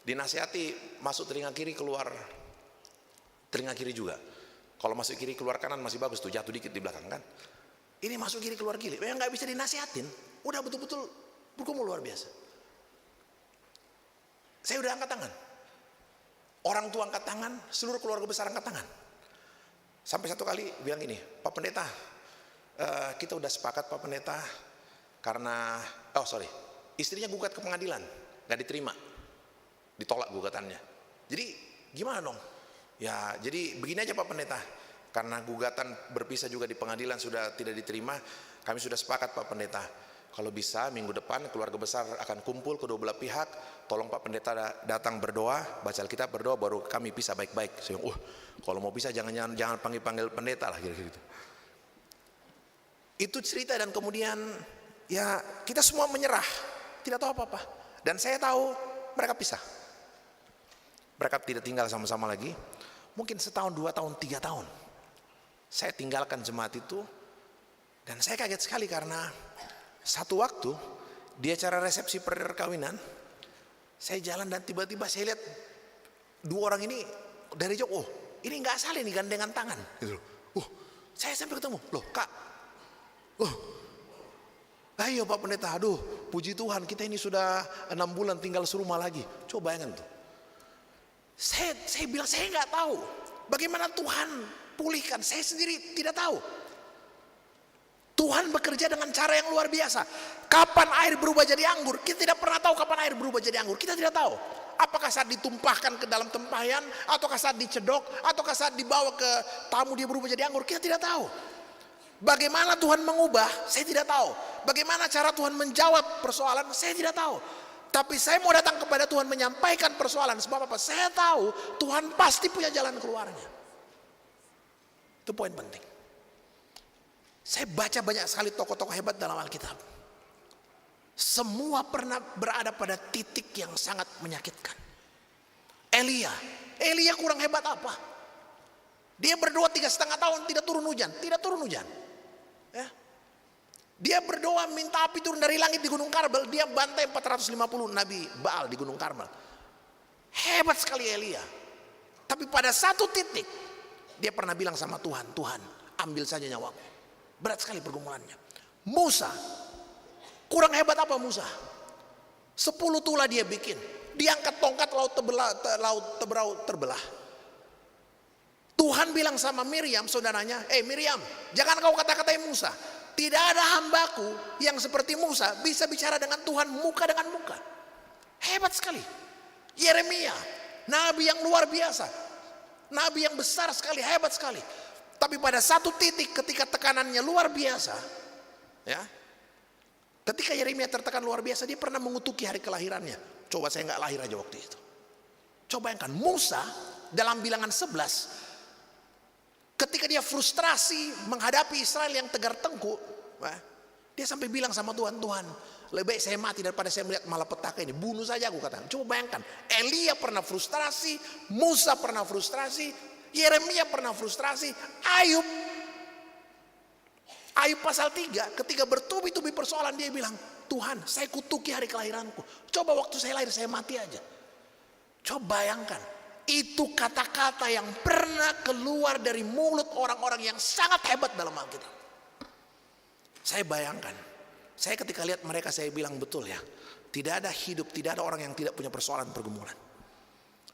Dinasihati masuk telinga kiri keluar telinga kiri juga. Kalau masuk kiri keluar kanan masih bagus tuh, jatuh dikit di belakang kan. Ini masuk kiri keluar kiri, yang nggak bisa dinasihatin, udah betul-betul bergumul luar biasa. Saya udah angkat tangan. Orang tua angkat tangan, seluruh keluarga besar angkat tangan. Sampai satu kali bilang ini, Pak Pendeta, kita udah sepakat Pak Pendeta, karena, istrinya gugat ke pengadilan, nggak diterima, ditolak gugatannya. Jadi gimana dong? Ya, jadi begini aja Pak Pendeta, karena gugatan berpisah juga di pengadilan sudah tidak diterima, kami sudah sepakat Pak Pendeta. Kalau bisa minggu depan keluarga besar akan kumpul kedua belah pihak, tolong Pak Pendeta datang berdoa, baca Alkitab berdoa, baru kami pisah baik-baik. Saya bilang, kalau mau pisah jangan panggil pendeta lah kira-kira gitu. Itu cerita dan kemudian ya kita semua menyerah, tidak tahu apa-apa. Dan saya tahu mereka pisah. Mereka tidak tinggal sama-sama lagi. Mungkin setahun, 2 tahun, 3 tahun. Saya tinggalkan jemaat itu dan saya kaget sekali karena satu waktu di acara resepsi perkawinan, saya jalan dan tiba-tiba saya lihat 2 orang ini dari jauh, ini nggak saling nih gandengan tangan. Gitu. Saya sampai ketemu, loh Kak, ayo Pak Pendeta, aduh puji Tuhan kita ini sudah 6 bulan tinggal serumah lagi. Coba bayangkan tuh. Saya bilang saya nggak tahu bagaimana Tuhan pulihkan. Saya sendiri tidak tahu. Tuhan bekerja dengan cara yang luar biasa. Kapan air berubah jadi anggur? Kita tidak pernah tahu kapan air berubah jadi anggur. Kita tidak tahu. Apakah saat ditumpahkan ke dalam tempayan, ataukah saat dicedok, ataukah saat dibawa ke tamu dia berubah jadi anggur? Kita tidak tahu. Bagaimana Tuhan mengubah? Saya tidak tahu. Bagaimana cara Tuhan menjawab persoalan? Saya tidak tahu. Tapi saya mau datang kepada Tuhan menyampaikan persoalan. Sebab apa? Saya tahu Tuhan pasti punya jalan keluarnya. Itu poin penting. Saya baca banyak sekali tokoh-tokoh hebat dalam Alkitab. Semua pernah berada pada titik yang sangat menyakitkan. Elia kurang hebat apa? Dia berdoa 3,5 tahun tidak turun hujan. Ya. Dia berdoa minta api turun dari langit di Gunung Karmel. Dia bantai 450 Nabi Baal di Gunung Karmel. Hebat sekali Elia. Tapi pada satu titik dia pernah bilang sama Tuhan, Tuhan ambil saja nyawaku. Berat sekali pergumulannya. Musa, kurang hebat apa Musa? 10 tulah dia bikin. Diangkat tongkat laut terbelah. Tuhan bilang sama Miriam saudaranya, Miriam, jangan kau kata-katain Musa. Tidak ada hambaku yang seperti Musa bisa bicara dengan Tuhan muka dengan muka. Hebat sekali. Yeremia, nabi yang luar biasa. Nabi yang besar sekali, hebat sekali. Tapi pada satu titik ketika tekanannya luar biasa, ya, ketika Yeremia tertekan luar biasa, dia pernah mengutuki hari kelahirannya. Coba saya nggak lahir aja waktu itu. Coba bayangkan Musa dalam bilangan 11, ketika dia frustrasi menghadapi Israel yang tegar tengkuk, dia sampai bilang sama Tuhan, Tuhan, lebih baik saya mati daripada saya melihat malapetaka ini. Bunuh saja aku katakan. Coba bayangkan, Elia pernah frustrasi, Musa pernah frustrasi, Yeremia pernah frustrasi, Ayub pasal 3 ketika bertubi-tubi persoalan dia bilang, Tuhan saya kutuki hari kelahiranku, coba waktu saya lahir saya mati aja. Coba bayangkan, itu kata-kata yang pernah keluar dari mulut orang-orang yang sangat hebat dalam Alkitab. Saya bayangkan, saya ketika lihat mereka saya bilang betul ya, tidak ada hidup, tidak ada orang yang tidak punya persoalan pergumulan.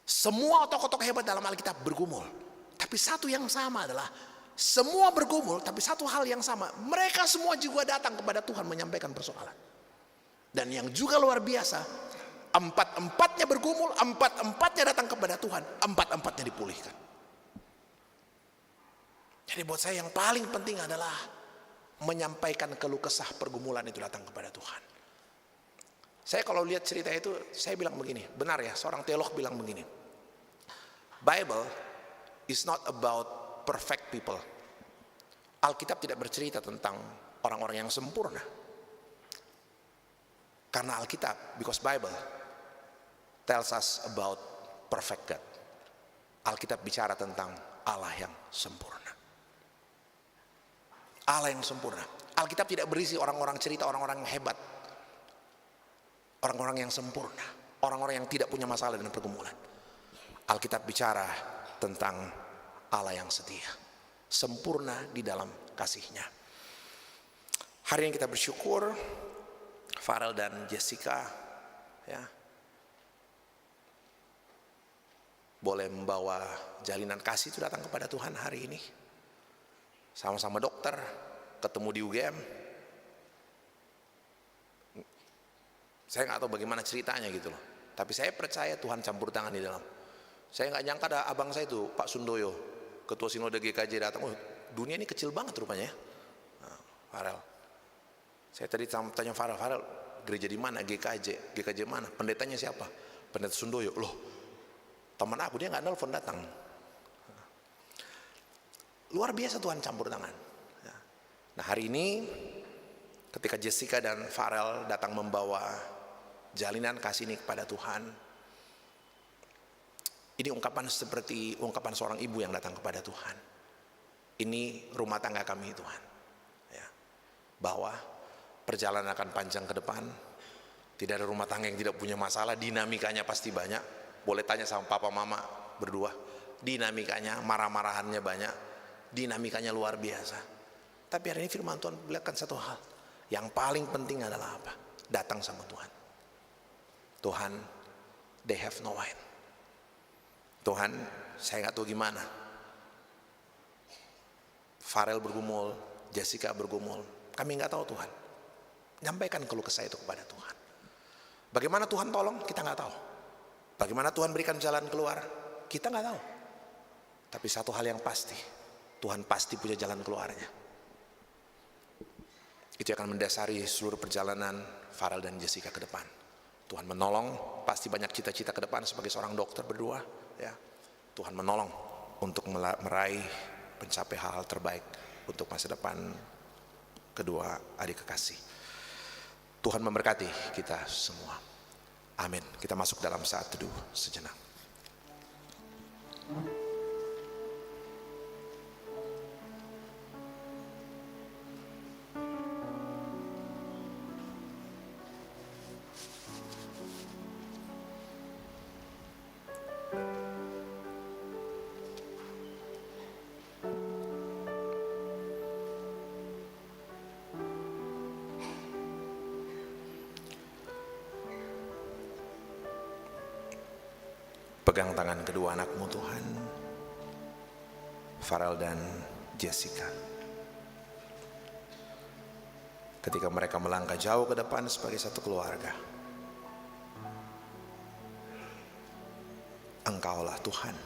Semua tokoh-tokoh hebat dalam Alkitab bergumul. Tapi satu yang sama adalah semua bergumul, tapi satu hal yang sama, mereka semua juga datang kepada Tuhan menyampaikan persoalan. Dan yang juga luar biasa, 4-4-nya bergumul, 4-4-nya datang kepada Tuhan, 4-4-nya dipulihkan. Jadi buat saya yang paling penting adalah menyampaikan keluh kesah pergumulan itu datang kepada Tuhan. Saya kalau lihat cerita itu, saya bilang begini, benar ya, seorang teolog bilang begini, Bible is not about perfect people. Alkitab tidak bercerita tentang orang-orang yang sempurna. Karena Alkitab, because Bible tells us about perfect God. Alkitab bicara tentang Allah yang sempurna. Allah yang sempurna. Alkitab tidak berisi orang-orang cerita orang-orang yang hebat. Orang-orang yang sempurna. Orang-orang yang tidak punya masalah dan pergumulan. Alkitab bicara tentang Allah yang setia. Sempurna di dalam kasih-Nya. Hari ini kita bersyukur Farel dan Jessica ya boleh membawa jalinan kasih itu datang kepada Tuhan hari ini. Sama-sama dokter, ketemu di UGM. Saya nggak tahu bagaimana ceritanya gitu loh. Tapi saya percaya Tuhan campur tangan di dalam. Saya nggak nyangka ada abang saya itu, Pak Sundoyo, Ketua Sinode GKJ datang. Oh, dunia ini kecil banget rupanya ya. Nah, Farel. Saya tadi tanya Farel, gereja di mana? GKJ. GKJ mana? Pendetanya siapa? Pendeta Sundoyo. Loh, teman aku, dia nggak nelfon datang. Luar biasa Tuhan campur tangan. Nah hari ini ketika Jessica dan Farel datang membawa jalinan kasih ini kepada Tuhan, ini ungkapan seperti ungkapan seorang ibu yang datang kepada Tuhan. Ini rumah tangga kami Tuhan, ya, bahwa perjalanan akan panjang ke depan. Tidak ada rumah tangga yang tidak punya masalah. Dinamikanya pasti banyak. Boleh tanya sama papa mama berdua. Dinamikanya, marah-marahannya banyak. Dinamikanya luar biasa. Tapi hari ini firman Tuhan melihatkan satu hal. Yang paling penting adalah apa? Datang sama Tuhan. Tuhan, they have no wine. Tuhan, saya nggak tahu gimana. Farel bergumul, Jessica bergumul. Kami nggak tahu Tuhan. Nyampaikan keluh kesah itu kepada Tuhan. Bagaimana Tuhan tolong? Kita nggak tahu. Bagaimana Tuhan berikan jalan keluar? Kita nggak tahu. Tapi satu hal yang pasti, Tuhan pasti punya jalan keluarnya. Itu akan mendasari seluruh perjalanan Farel dan Jessica ke depan. Tuhan menolong, pasti banyak cita-cita ke depan sebagai seorang dokter berdua. Ya, Tuhan menolong untuk meraih mencapai hal-hal terbaik untuk masa depan kedua adik kekasih. Tuhan memberkati kita semua. Amin. Kita masuk dalam saat teduh sejenak. Pegang tangan kedua anakmu Tuhan, Farel dan Jessica. Ketika mereka melangkah jauh ke depan sebagai satu keluarga, Engkaulah Tuhan,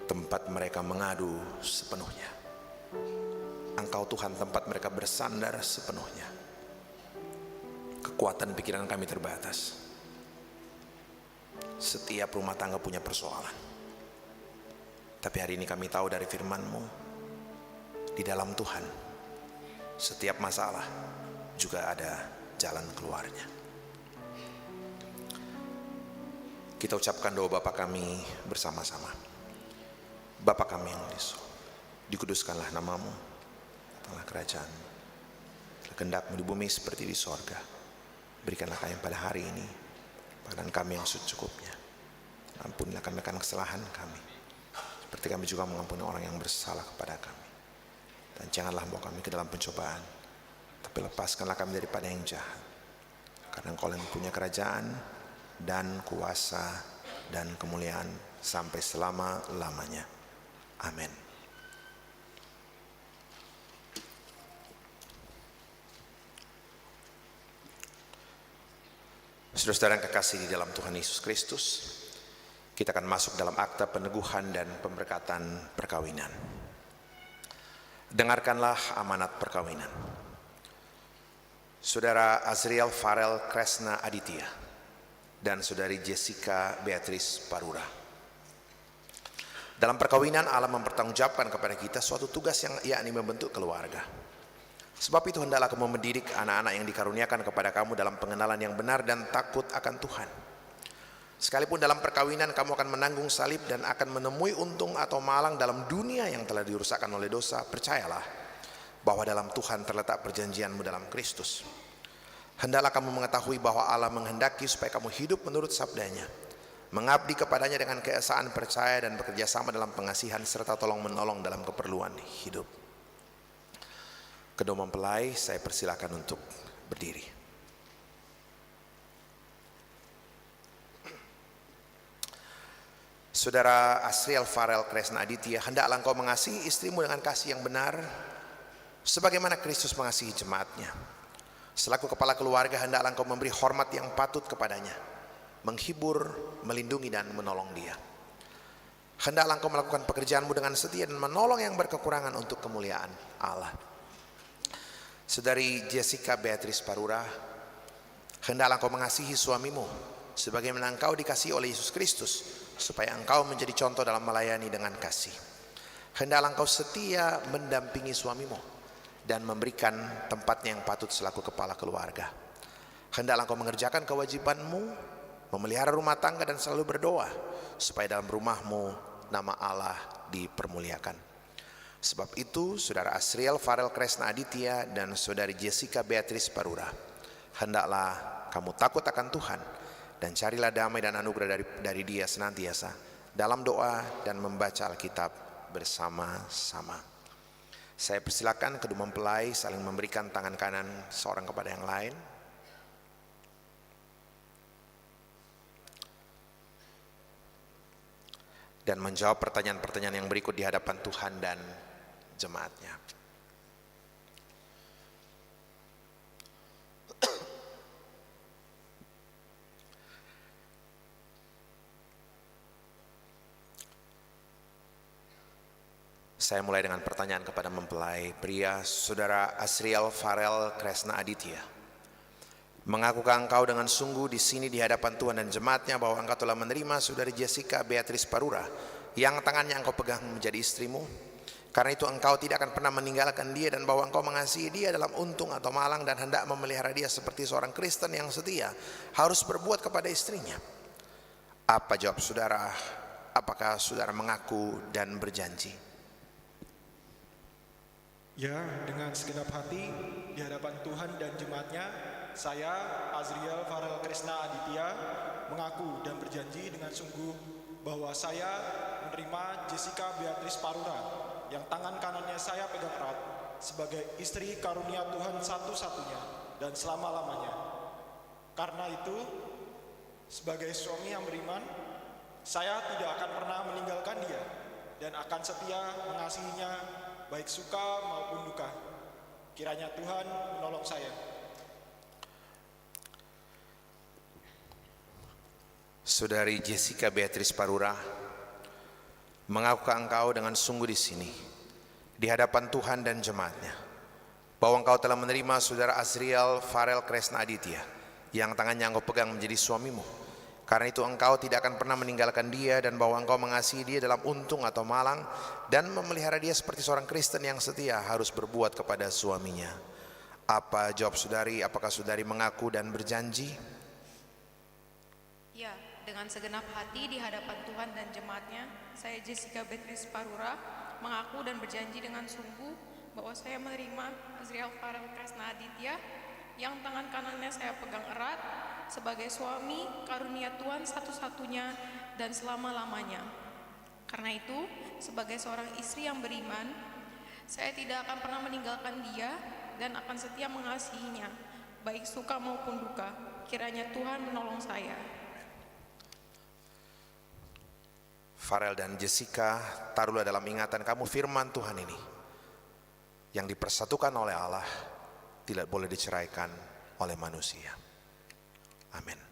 tempat mereka mengadu sepenuhnya. Engkau Tuhan tempat mereka bersandar sepenuhnya. Kekuatan pikiran kami terbatas. Setiap rumah tangga punya persoalan. Tapi hari ini kami tahu dari firman-Mu, di dalam Tuhan, setiap masalah juga ada jalan keluarnya. Kita ucapkan doa Bapa kami bersama-sama. Bapa kami yang di surga, dikuduskanlah nama-Mu, datanglah kerajaan-Mu, kehendak-Mu di bumi seperti di sorga. Berikanlah kami pada hari ini makanan kami yang secukupnya. Ampunilah kami akan kesalahan kami, seperti kami juga mengampuni orang yang bersalah kepada kami. Dan janganlah membawa kami ke dalam pencobaan, tapi lepaskanlah kami daripada yang jahat. Karena Engkau yang punya kerajaan dan kuasa dan kemuliaan sampai selama-lamanya. Amin. Saudara-saudara yang kekasih di dalam Tuhan Yesus Kristus, kita akan masuk dalam akta peneguhan dan pemberkatan perkawinan. Dengarkanlah amanat perkawinan. Saudara Azriel Farel Kresna Aditya dan saudari Jessica Beatrice Parura. Dalam perkawinan Allah mempertanggungjawabkan kepada kita suatu tugas yang yakni membentuk keluarga. Sebab itu hendaklah kamu mendidik anak-anak yang dikaruniakan kepada kamu dalam pengenalan yang benar dan takut akan Tuhan. Sekalipun dalam perkawinan kamu akan menanggung salib dan akan menemui untung atau malang dalam dunia yang telah dirusakkan oleh dosa, percayalah bahwa dalam Tuhan terletak perjanjianmu dalam Kristus. Hendaklah kamu mengetahui bahwa Allah menghendaki supaya kamu hidup menurut sabdanya, mengabdi kepadanya dengan keesaan percaya dan bekerja sama dalam pengasihan serta tolong menolong dalam keperluan hidup. Kedua mempelai, saya persilakan untuk berdiri. Saudara Asriel Farel Kresna Aditya, hendaklah engkau mengasihi istrimu dengan kasih yang benar, sebagaimana Kristus mengasihi jemaatnya. Selaku kepala keluarga, hendaklah engkau memberi hormat yang patut kepadanya, menghibur, melindungi dan menolong dia. Hendaklah engkau melakukan pekerjaanmu dengan setia dan menolong yang berkekurangan untuk kemuliaan Allah. Saudari Jessica Beatrice Parura, hendaklah engkau mengasihi suamimu sebagaimana engkau dikasihi oleh Yesus Kristus, supaya engkau menjadi contoh dalam melayani dengan kasih. Hendaklah engkau setia mendampingi suamimu dan memberikan tempatnya yang patut selaku kepala keluarga. Hendaklah engkau mengerjakan kewajibanmu, memelihara rumah tangga dan selalu berdoa supaya dalam rumahmu nama Allah dipermuliakan. Sebab itu, saudara Asriel Farel Kresna Aditya dan saudari Jessica Beatrice Parura, hendaklah kamu takut akan Tuhan dan carilah damai dan anugerah dari Dia senantiasa dalam doa dan membaca Alkitab bersama-sama. Saya persilakan kedua mempelai saling memberikan tangan kanan seorang kepada yang lain. Dan menjawab pertanyaan-pertanyaan yang berikut di hadapan Tuhan dan jemaatnya. Saya mulai dengan pertanyaan kepada mempelai pria, saudara Asriel Farel Kresna Aditya. Mengakukah engkau dengan sungguh di sini di hadapan Tuhan dan jemaatnya bahwa engkau telah menerima saudari Jessica Beatrice Parura yang tangannya engkau pegang menjadi istrimu? Karena itu engkau tidak akan pernah meninggalkan dia dan bahwa engkau mengasihi dia dalam untung atau malang dan hendak memelihara dia seperti seorang Kristen yang setia harus berbuat kepada istrinya. Apa jawab saudara? Apakah saudara mengaku dan berjanji? Ya, dengan segenap hati di hadapan Tuhan dan jemaatnya, saya, Azriel Farel Kresna Aditya, mengaku dan berjanji dengan sungguh bahwa saya menerima Jessica Beatrice Parura yang tangan kanannya saya pegang erat sebagai istri karunia Tuhan satu-satunya dan selama-lamanya. Karena itu, sebagai suami yang beriman, saya tidak akan pernah meninggalkan dia dan akan setia mengasihinya baik suka maupun duka. Kiranya Tuhan menolong saya. Saudari Jessica Beatrice Parura, mengakukah engkau dengan sungguh di sini di hadapan Tuhan dan jemaatnya bahwa engkau telah menerima saudara Azriel Farel Kresna Aditya yang tangannya engkau pegang menjadi suamimu? Karena itu engkau tidak akan pernah meninggalkan dia dan bahwa engkau mengasihi dia dalam untung atau malang dan memelihara dia seperti seorang Kristen yang setia harus berbuat kepada suaminya. Apa jawab saudari? Apakah saudari mengaku dan berjanji? Ya, dengan segenap hati di hadapan Tuhan dan jemaatnya, saya Jessica Beatrice Parura mengaku dan berjanji dengan sungguh bahwa saya menerima Azriel Farel Kresna Aditya yang tangan kanannya saya pegang erat sebagai suami karunia Tuhan satu-satunya dan selama-lamanya. Karena itu, sebagai seorang istri yang beriman, saya tidak akan pernah meninggalkan dia dan akan setia mengasihinya, baik suka maupun duka. Kiranya Tuhan menolong saya. Farel dan Jessica, taruhlah dalam ingatan kamu firman Tuhan ini. Yang dipersatukan oleh Allah tidak boleh diceraikan oleh manusia. Amin.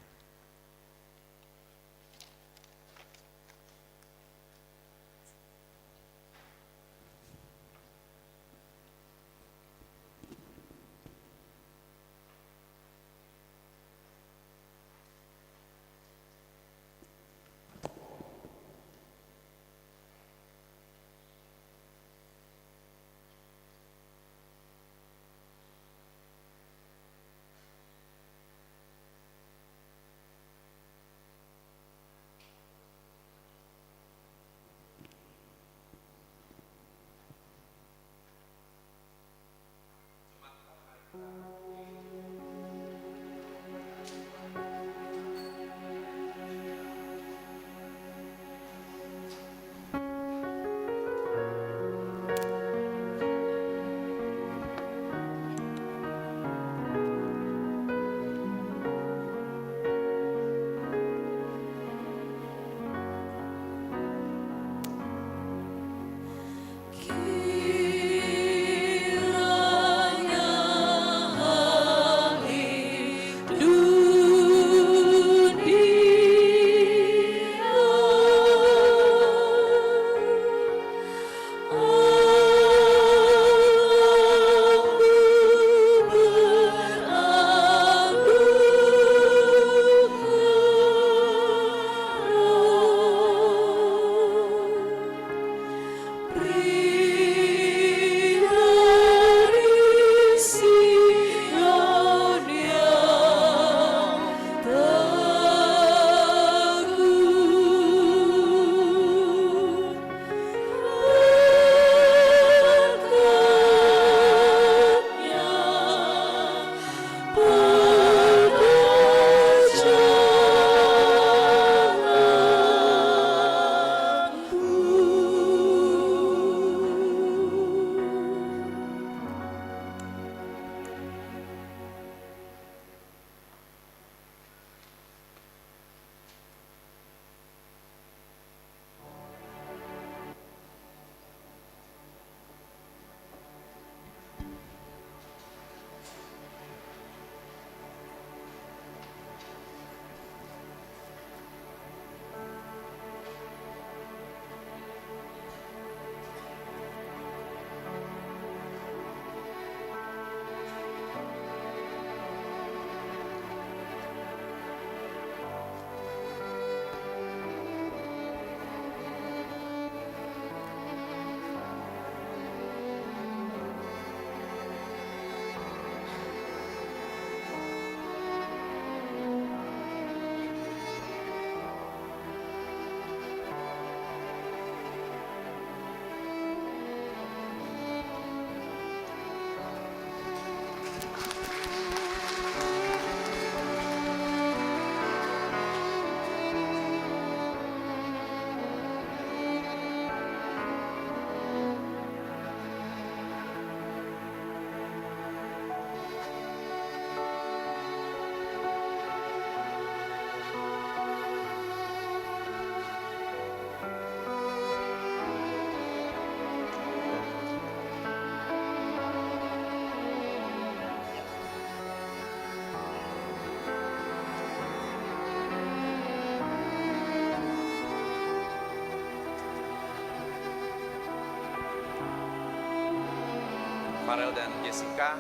Farel dan Jessica,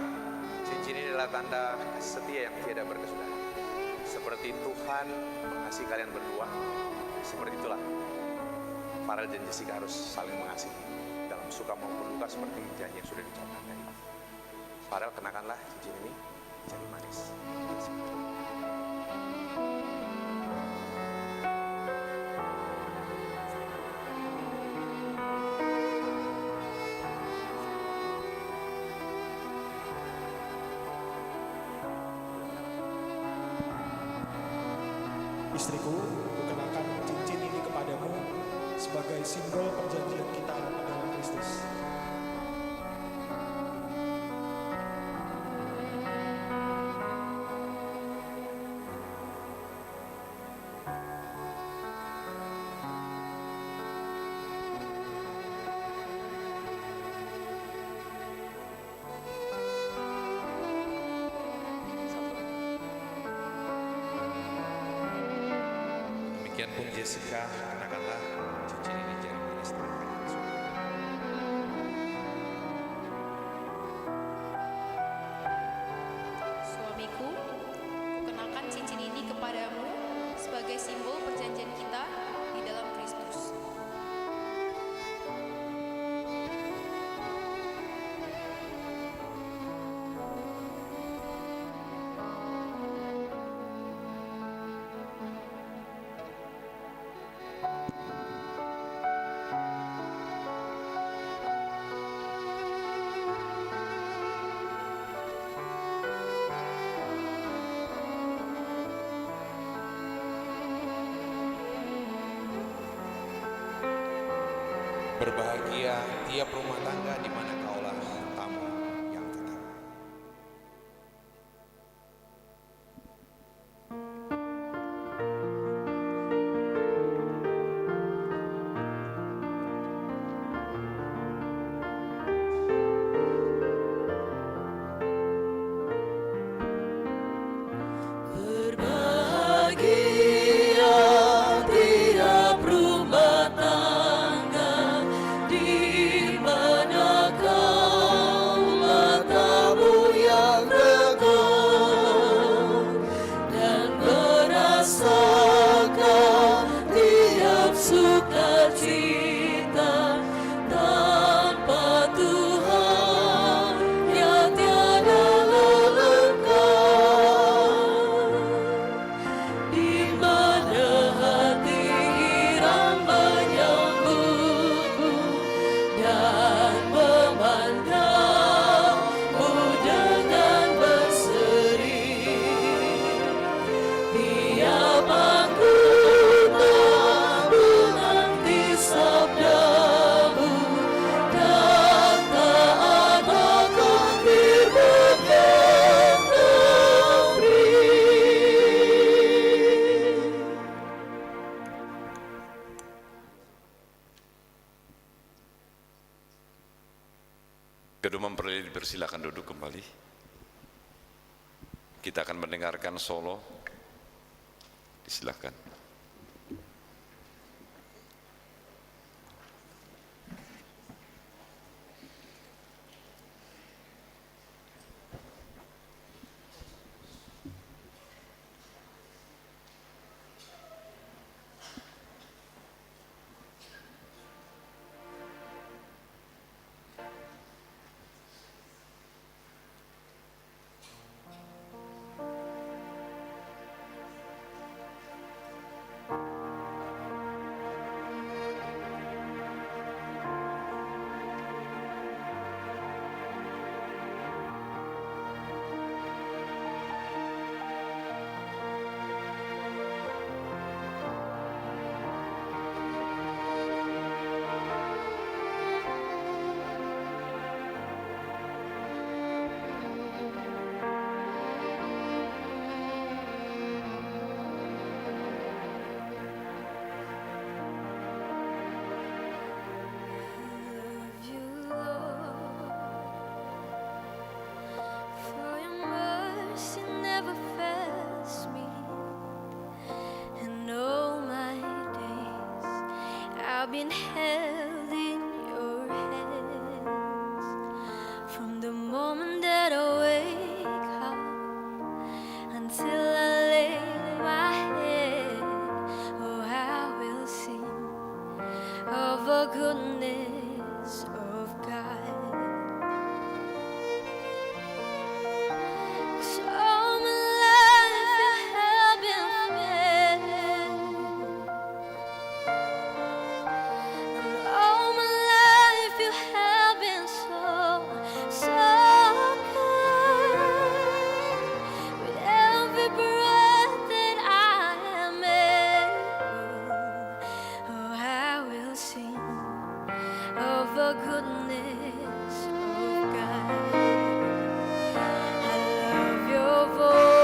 cincin ini adalah tanda kasih setia yang tiada berkesudahan. Seperti Tuhan mengasihi kalian berdua, seperti itulah Farel dan Jessica harus saling mengasihi dalam suka maupun duka seperti janji yang sudah diucapkan tadi. Farel, kenakanlah cincin ini, jadi manis. Istriku, kukenakan cincin ini kepadamu sebagai simbol perjanjian kita di dalam Kristus. Demikian pun Jessica, kenakanlah cincin ini jadi manis dalam hati Yesus. Suamiku, kukenakan cincin ini kepadamu sebagai simbol perjanjian kita di dalam Kristus. Berbahagia tiap rumah tangga di mana kaulah tamu yang tetap. Berbahagia tiap rumah tangga di mana kaulah tamu yang teguh dan merasakan tiap sukacita tanpa Tuhan yang tiada lelengkap, di mana hati irang menyambutmu dan memandangmu dengan berseri. Tiap aku menanti sabdamu dan tak ada firman yang memberi. Kedua mempelai dipersilakan duduk kembali. Kita akan mendengarkan solo. Silakan. For your mercy never fails me, and all my days I've been held in your hands. From the moment that I wake up until I lay my head, oh, I will sing of the goodness of God. 'Cause all my life you have been faithful, and all my life you have been so, so good. With every breath that I am able, oh, I will sing of the goodness of God. I love your voice.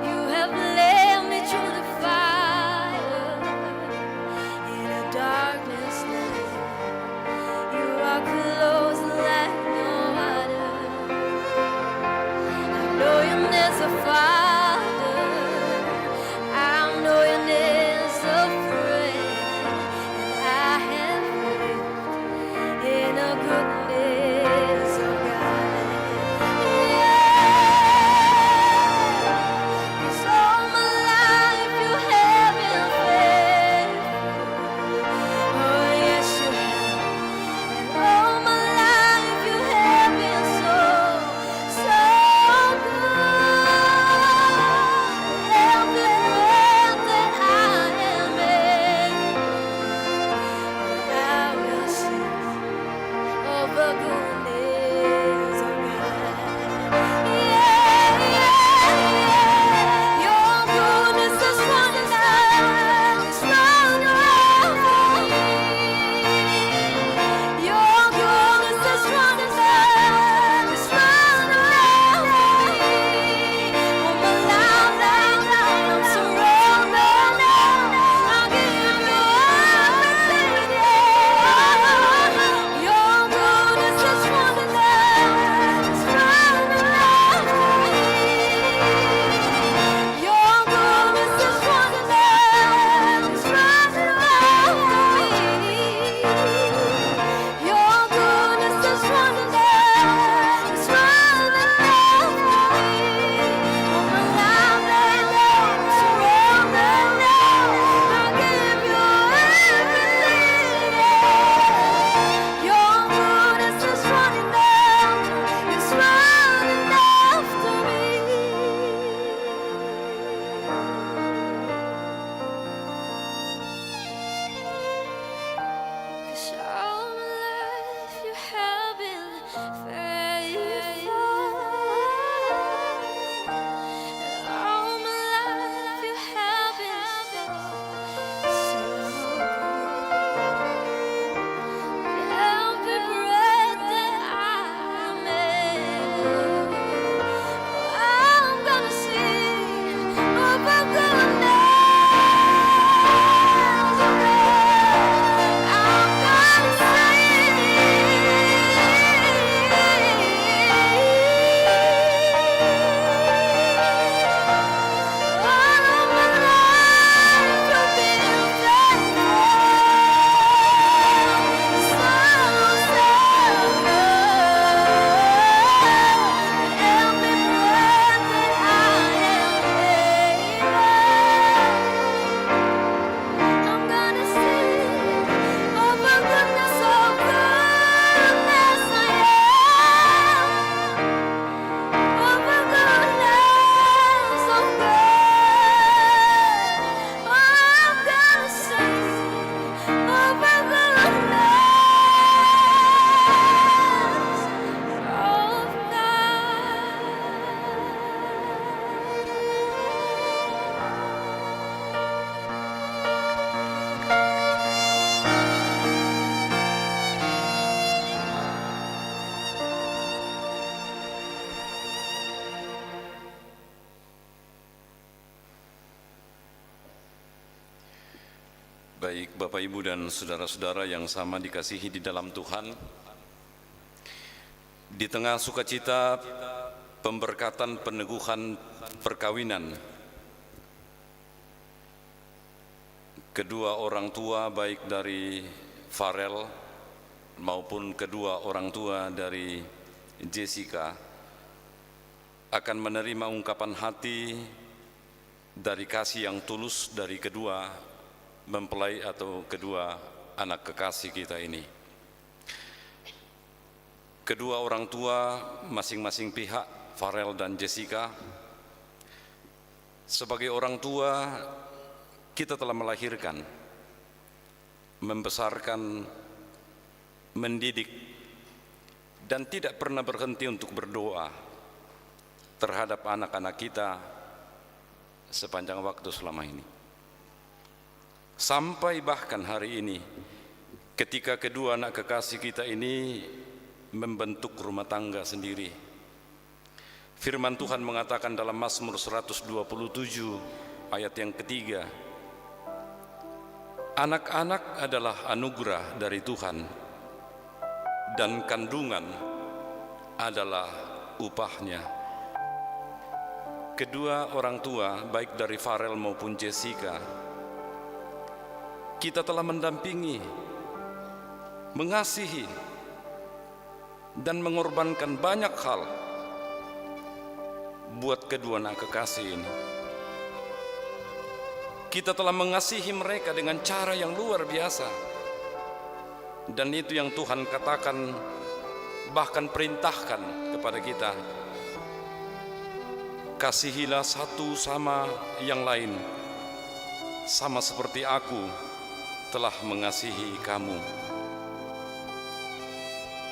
You have led me through the fire in a darkness night. You are close like no other. I know your name's a father. I know your name's a friend, and I have lived in a goodness of God. Yeah. 'Cause all my life you have been faithful. Oh, yes, you have. And all my life you have been so, so good. All my life you have been so good. Every breath that I'm able, I'm gonna sing of the goodness of God. I'm gonna Baik Bapak Ibu dan saudara-saudara yang sama dikasihi di dalam Tuhan, di tengah sukacita pemberkatan peneguhan perkawinan kedua orang tua, baik dari Farel maupun kedua orang tua dari Jessica, akan menerima ungkapan hati dari kasih yang tulus dari kedua mempelai atau kedua anak kekasih kita ini. Kedua orang tua masing-masing pihak, Farel dan Jessica, sebagai orang tua kita telah melahirkan, membesarkan, mendidik, dan tidak pernah berhenti untuk berdoa terhadap anak-anak kita sepanjang waktu selama ini. Sampai bahkan hari ini, ketika kedua anak kekasih kita ini membentuk rumah tangga sendiri. Firman Tuhan mengatakan dalam Mazmur 127 ayat yang ketiga, anak-anak adalah anugerah dari Tuhan dan kandungan adalah upahnya. Kedua orang tua, baik dari Farel maupun Jessica, kita telah mendampingi, mengasihi, dan mengorbankan banyak hal buat kedua anak kekasih ini. Kita telah mengasihi mereka dengan cara yang luar biasa, dan itu yang Tuhan katakan, bahkan perintahkan kepada kita, kasihilah satu sama yang lain sama seperti aku telah mengasihi kamu.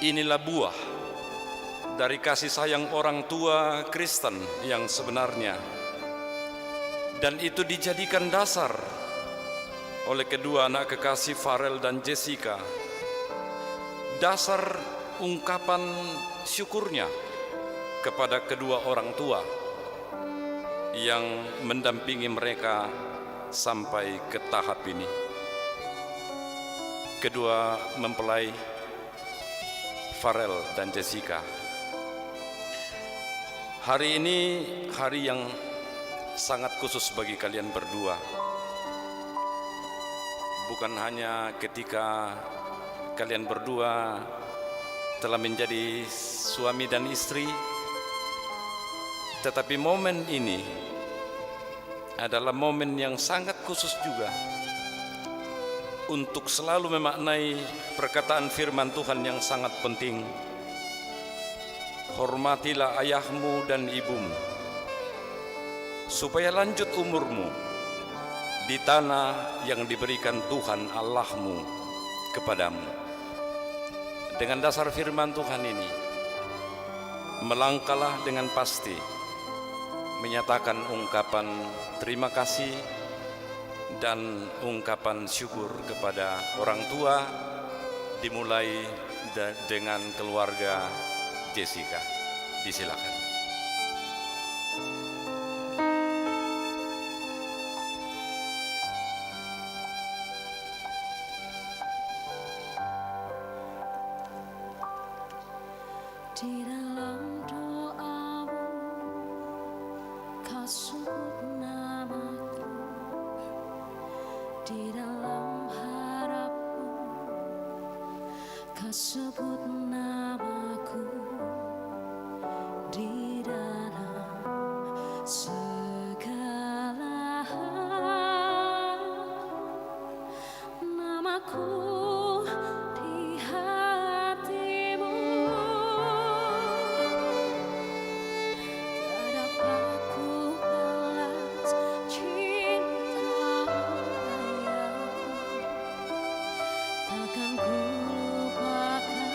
Inilah buah dari kasih sayang orang tua Kristen yang sebenarnya, dan itu dijadikan dasar oleh kedua anak kekasih Farel dan Jessica, dasar ungkapan syukurnya kepada kedua orang tua yang mendampingi mereka sampai ke tahap ini. Kedua mempelai Farel dan Jessica, hari ini hari yang sangat khusus bagi kalian berdua. Bukan hanya ketika kalian berdua telah menjadi suami dan istri, tetapi momen ini adalah momen yang sangat khusus juga untuk selalu memaknai perkataan firman Tuhan yang sangat penting. Hormatilah ayahmu dan ibumu, supaya lanjut umurmu di tanah yang diberikan Tuhan Allahmu kepadamu. Dengan dasar firman Tuhan ini, melangkahlah dengan pasti, menyatakan ungkapan terima kasih dan ungkapan syukur kepada orang tua, dimulai dengan keluarga Jessica. Disilakan. Di dalam doamu kau sebut namaku, di dalam harapmu kau sebut namaku, di dalam segala hal namaku di hatimu. Tak dapat ku balas cinta ayahku, takkan ku lupakan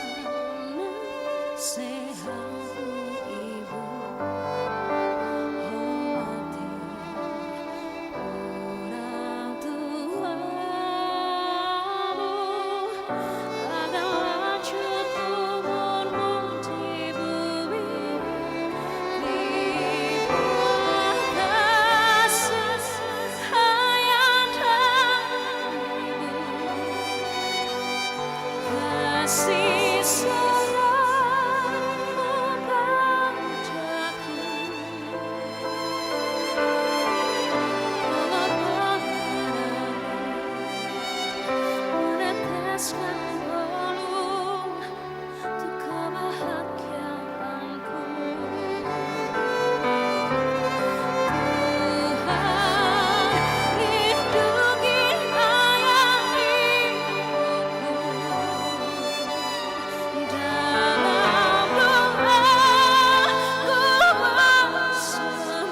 nasihatmu ibu. Hormati orang tuamu, agar lanjut umurmu di bumi. Limpah kasih ayah dan ibu, kasih sayangmu padaku, meneteskan peluk untuk kebahagiaanku. Tuhan, lindungi ayah ibuku, dalam doa ku bersama.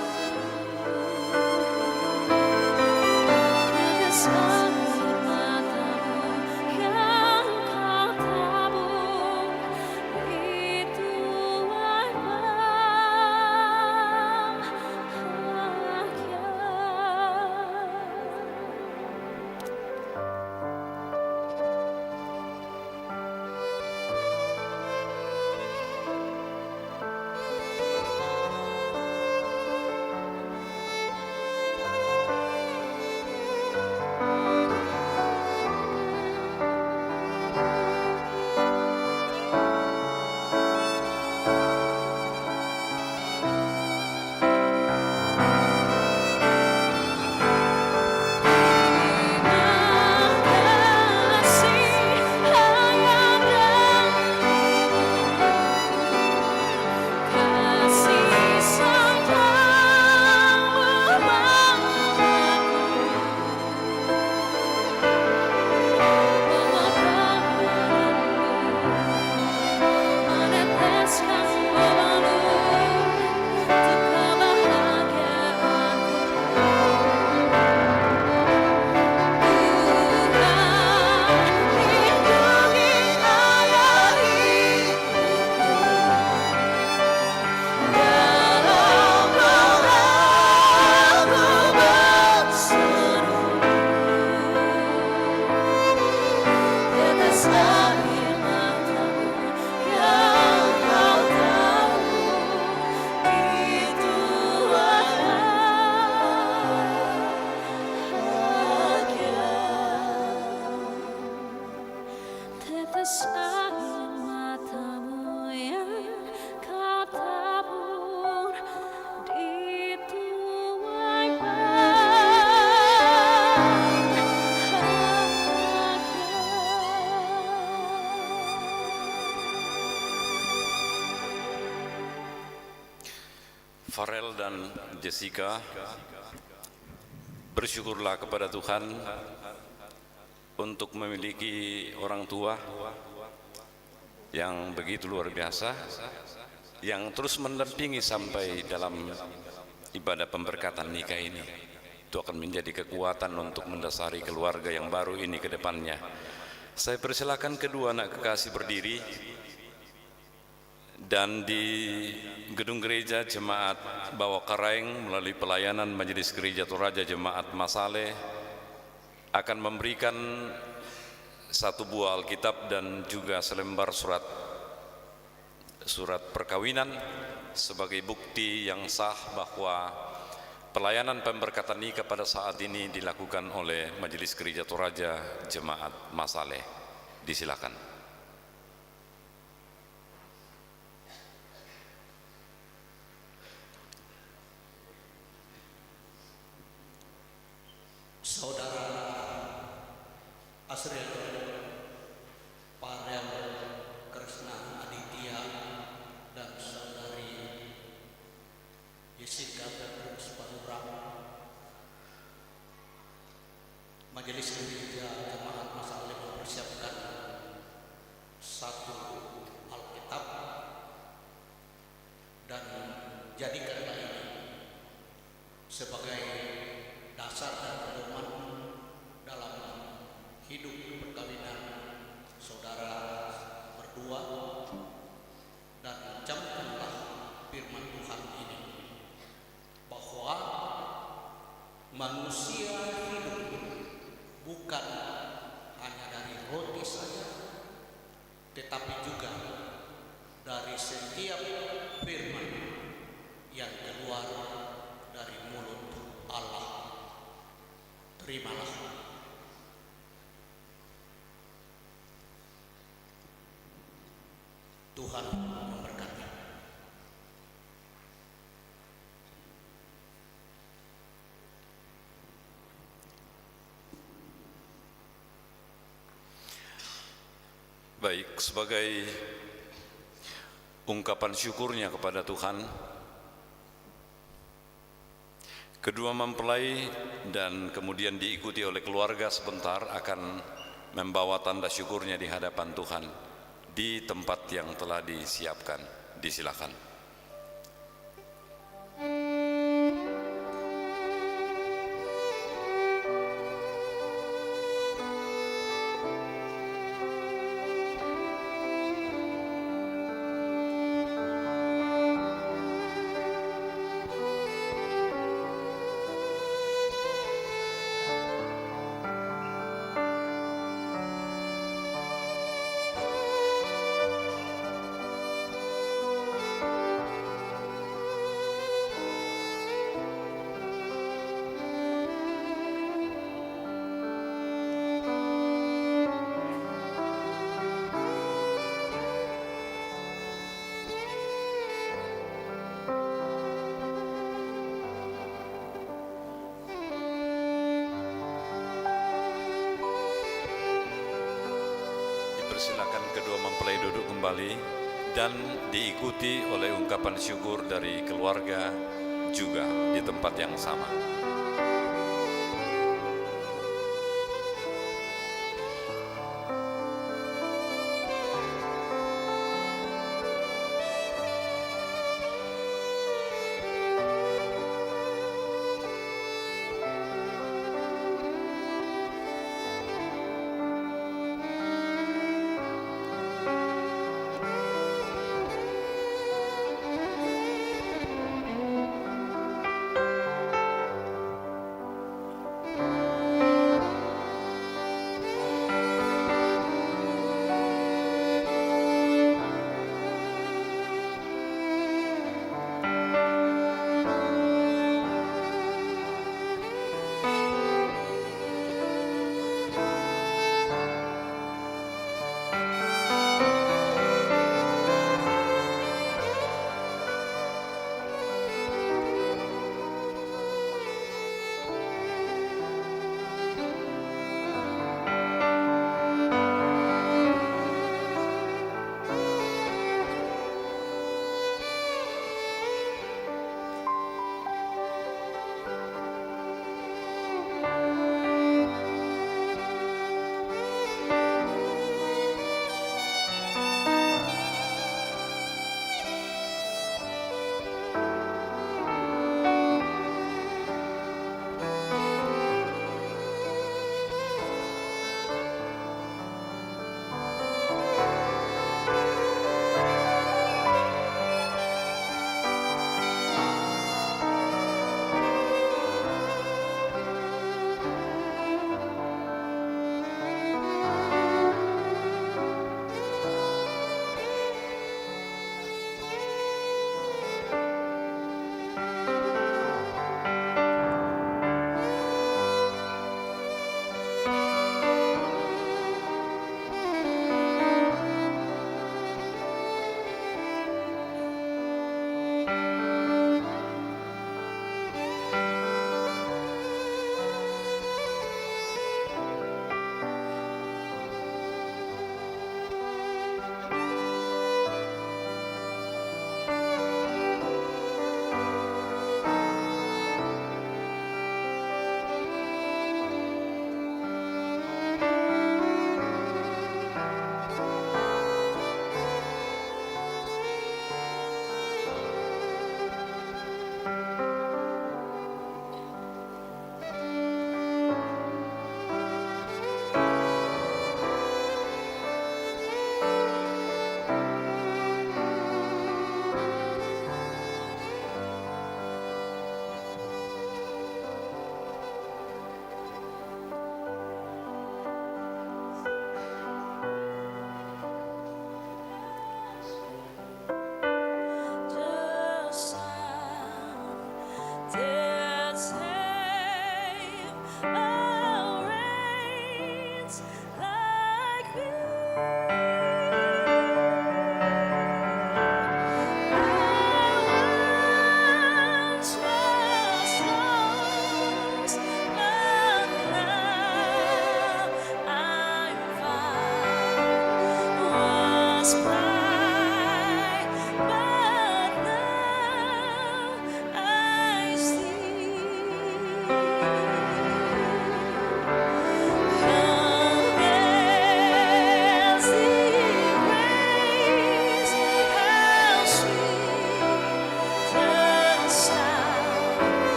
Tetes air matamu yang kau tabur, itu air bahagia. Tetes air matamu yang kau tabur di tuai Farel dan Jessica, bersyukurlah kepada Tuhan untuk memiliki orang tua yang begitu luar biasa, yang terus mendampingi sampai dalam ibadah pemberkatan nikah ini. Itu akan menjadi kekuatan untuk mendasari keluarga yang baru ini ke depannya. Saya persilakan kedua anak kekasih berdiri dan di Gedung Gereja Jemaat Bawah Karaeng melalui pelayanan Majelis Gereja Toraja Jemaat Masale akan memberikan satu buah Alkitab dan juga selembar surat perkawinan sebagai bukti yang sah bahwa pelayanan pemberkatan nikah pada saat ini dilakukan oleh Majelis Gereja Toraja Jemaat Masale. Disilakan. Saudara Azriel Farel Kresna Aditya dan saudari Jessica Beatrice Parura, Majelis Gereja Jemaat Masale mempersiapkan satu Alkitab dan jadikanlah ini sebagai dasar dan pedoman dalam hidup perkawinan saudara berdua, dan camkanlah firman Tuhan ini bahwa manusia hidup bukan hanya dari roti saja, tetapi juga dari setiap firman yang keluar dari mulut Allah. Terimalah. Tuhan memberkati. Baik, sebagai ungkapan syukurnya kepada Tuhan, kedua mempelai dan kemudian diikuti oleh keluarga sebentar akan membawa tanda syukurnya di hadapan Tuhan di tempat yang telah disiapkan. Disilakan. Silakan kedua mempelai duduk kembali dan diikuti oleh ungkapan syukur dari keluarga juga di tempat yang sama.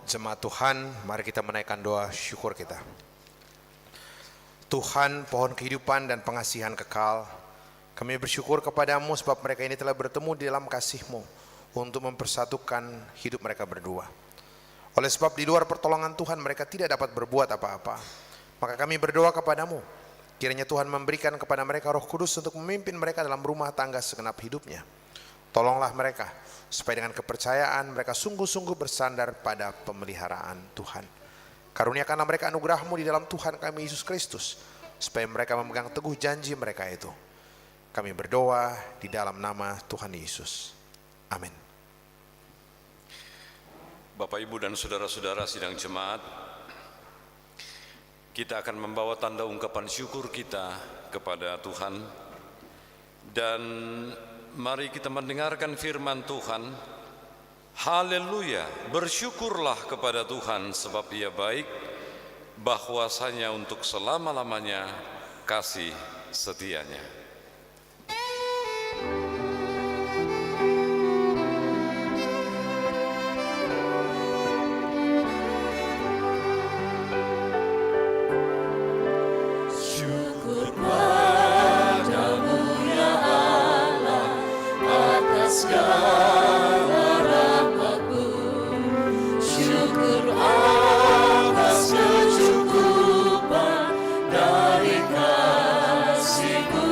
Jemaat Tuhan, mari kita menaikkan doa syukur kita. Tuhan, pohon kehidupan dan pengasihan kekal, kami bersyukur kepadamu sebab mereka ini telah bertemu di dalam kasih-Mu untuk mempersatukan hidup mereka berdua. Oleh sebab di luar pertolongan Tuhan mereka tidak dapat berbuat apa-apa, maka kami berdoa kepadamu, kiranya Tuhan memberikan kepada mereka Roh Kudus untuk memimpin mereka dalam rumah tangga segenap hidupnya. Tolonglah mereka, supaya dengan kepercayaan mereka sungguh-sungguh bersandar pada pemeliharaan Tuhan. Karuniakanlah mereka anugerah-Mu di dalam Tuhan kami Yesus Kristus, supaya mereka memegang teguh janji mereka itu. Kami berdoa di dalam nama Tuhan Yesus. Amin. Bapak, Ibu, dan saudara-saudara sidang jemaat, kita akan membawa tanda ungkapan syukur kita kepada Tuhan. Dan mari kita mendengarkan firman Tuhan. Haleluya, bersyukurlah kepada Tuhan sebab Ia baik, bahwasanya untuk selama-lamanya kasih setianya. Syukur padamu ya Allah atas segala rahmat-Mu. Syukur atas kecukupan dari kasih-Mu.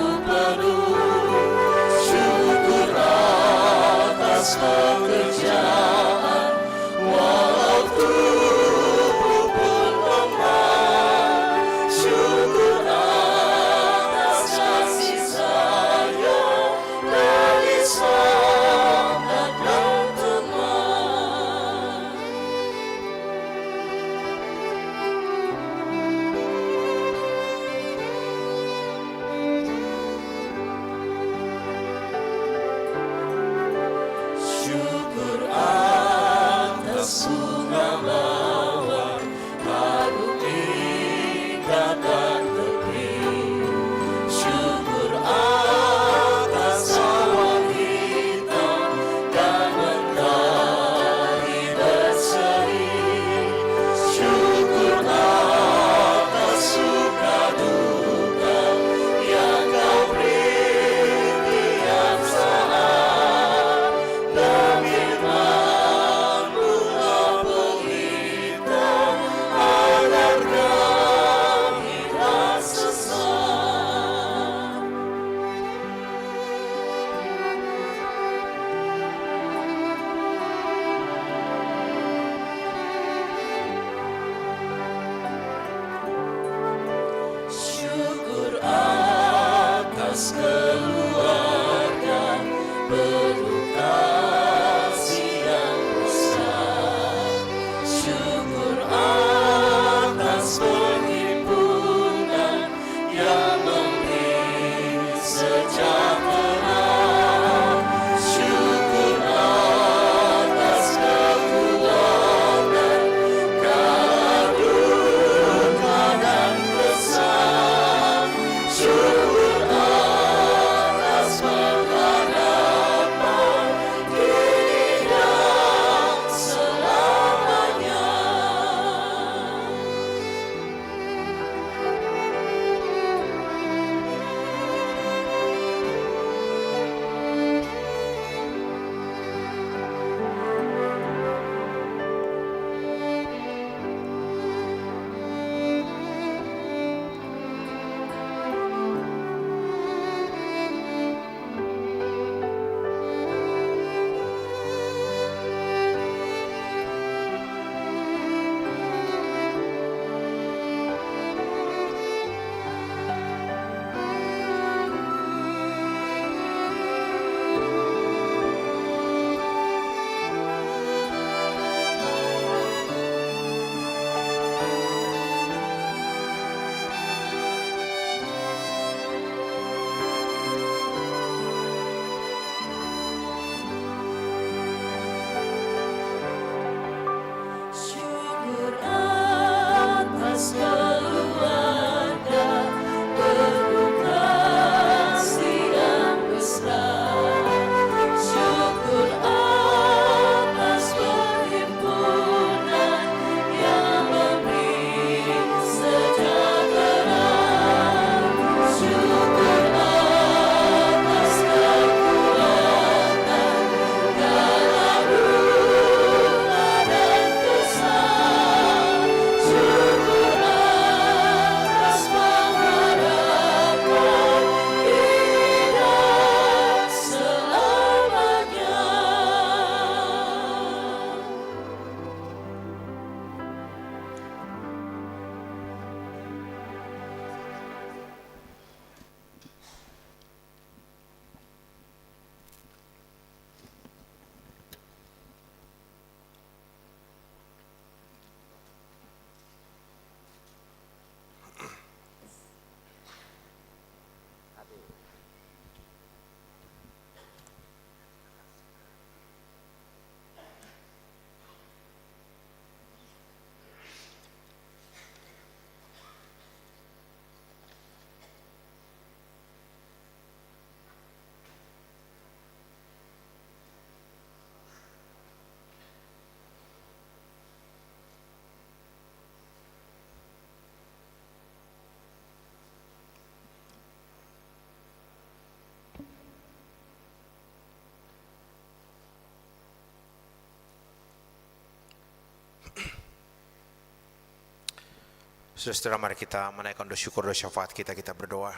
Saudara-saudara, mari kita menaikkan doa syukur, doa syafaat kita berdoa.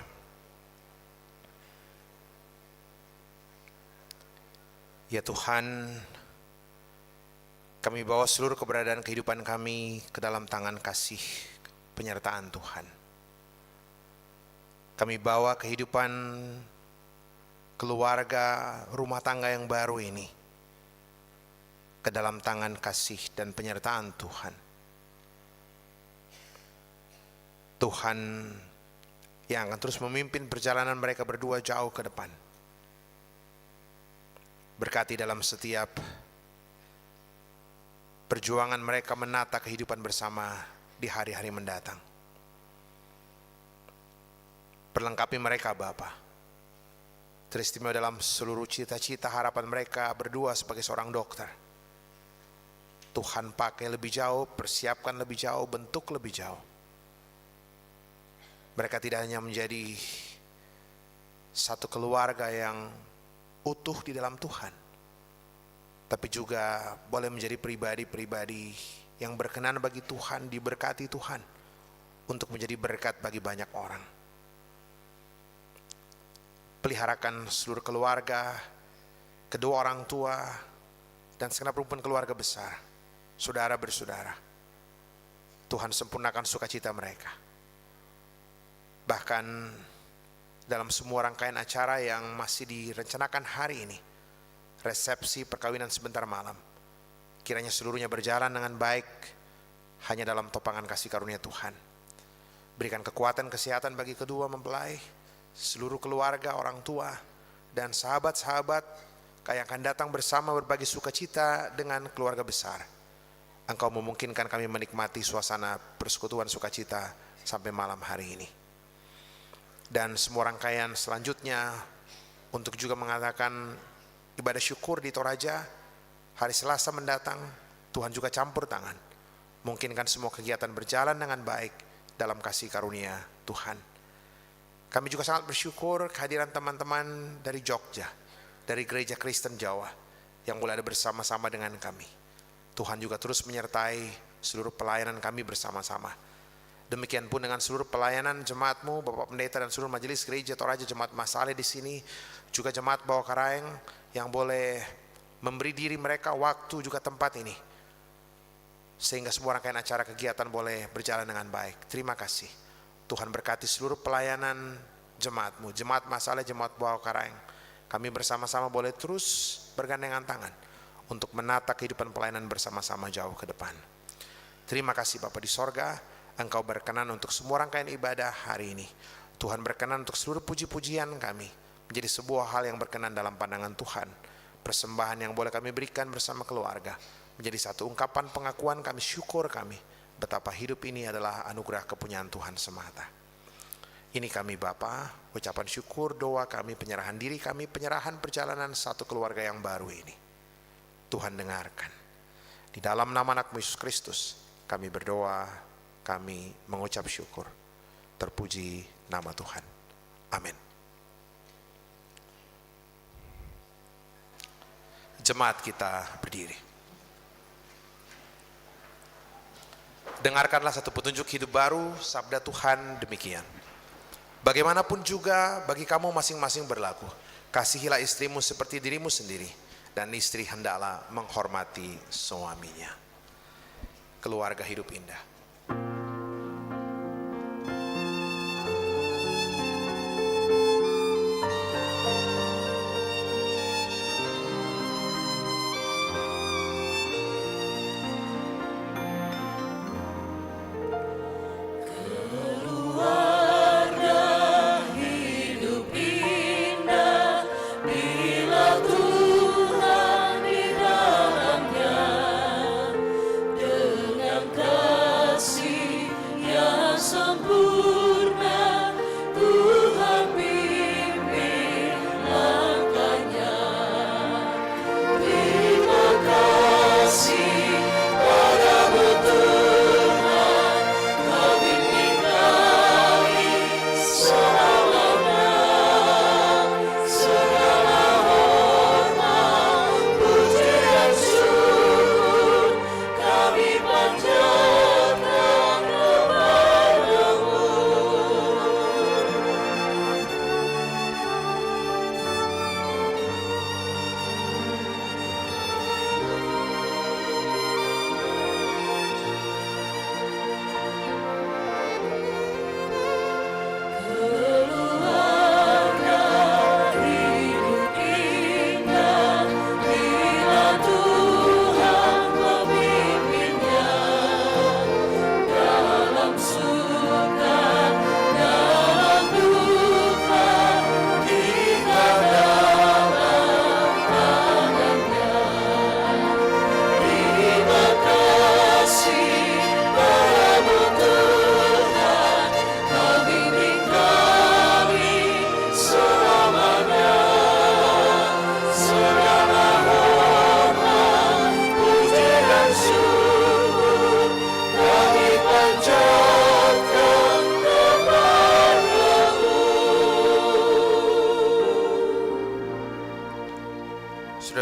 Ya Tuhan, kami bawa seluruh keberadaan kehidupan kami ke dalam tangan kasih penyertaan Tuhan. Kami bawa kehidupan keluarga, rumah tangga yang baru ini ke dalam tangan kasih dan penyertaan Tuhan. Tuhan yang akan terus memimpin perjalanan mereka berdua jauh ke depan. Berkati dalam setiap perjuangan mereka menata kehidupan bersama di hari-hari mendatang. Perlengkapi mereka Bapa. Teristimewa dalam seluruh cita-cita harapan mereka berdua sebagai seorang dokter. Tuhan pakai lebih jauh, persiapkan lebih jauh, bentuk lebih jauh. Mereka tidak hanya menjadi satu keluarga yang utuh di dalam Tuhan, tapi juga boleh menjadi pribadi-pribadi yang berkenan bagi Tuhan, diberkati Tuhan untuk menjadi berkat bagi banyak orang. Peliharakan seluruh keluarga, kedua orang tua, dan segenap rumpun keluarga besar, saudara bersaudara. Tuhan sempurnakan sukacita mereka. Bahkan dalam semua rangkaian acara yang masih direncanakan hari ini, resepsi perkawinan sebentar malam, kiranya seluruhnya berjalan dengan baik hanya dalam topangan kasih karunia Tuhan. Berikan kekuatan kesehatan bagi kedua mempelai, seluruh keluarga, orang tua, dan sahabat-sahabat yang akan datang bersama berbagi sukacita dengan keluarga besar. Engkau memungkinkan kami menikmati suasana persekutuan sukacita sampai malam hari ini. Dan semua rangkaian selanjutnya untuk juga mengadakan ibadah syukur di Toraja hari Selasa mendatang, Tuhan juga campur tangan, mungkinkan semua kegiatan berjalan dengan baik dalam kasih karunia Tuhan. Kami juga sangat bersyukur kehadiran teman-teman dari Jogja, dari Gereja Kristen Jawa yang boleh ada bersama-sama dengan kami. Tuhan juga terus menyertai seluruh pelayanan kami bersama-sama. Demikian pun dengan seluruh pelayanan jemaatmu, Bapak Pendeta dan seluruh majelis gereja Toraja, jemaat Masale di sini, juga jemaat Bawah Karaeng yang boleh memberi diri mereka waktu juga tempat ini, sehingga semua rangkaian acara kegiatan boleh berjalan dengan baik. Terima kasih. Tuhan berkati seluruh pelayanan jemaatmu, jemaat Masale, jemaat Bawah Karaeng. Kami bersama-sama boleh terus bergandengan tangan untuk menata kehidupan pelayanan bersama-sama jauh ke depan. Terima kasih Bapa di sorga. Engkau berkenan untuk semua rangkaian ibadah hari ini. Tuhan berkenan untuk seluruh puji-pujian kami menjadi sebuah hal yang berkenan dalam pandangan Tuhan. Persembahan yang boleh kami berikan bersama keluarga menjadi satu ungkapan pengakuan kami, syukur kami betapa hidup ini adalah anugerah kepunyaan Tuhan semata. Ini kami Bapa, ucapan syukur, doa kami, penyerahan diri kami, penyerahan perjalanan satu keluarga yang baru ini. Tuhan dengarkan. Di dalam nama anak Yesus Kristus kami berdoa, kami mengucap syukur. Terpuji nama Tuhan. Amin. Jemaat kita berdiri. Dengarkanlah satu petunjuk hidup baru, sabda Tuhan demikian. Bagaimanapun juga bagi kamu masing-masing berlaku, kasihilah istrimu seperti dirimu sendiri, dan istri hendaklah menghormati suaminya. Keluarga hidup indah.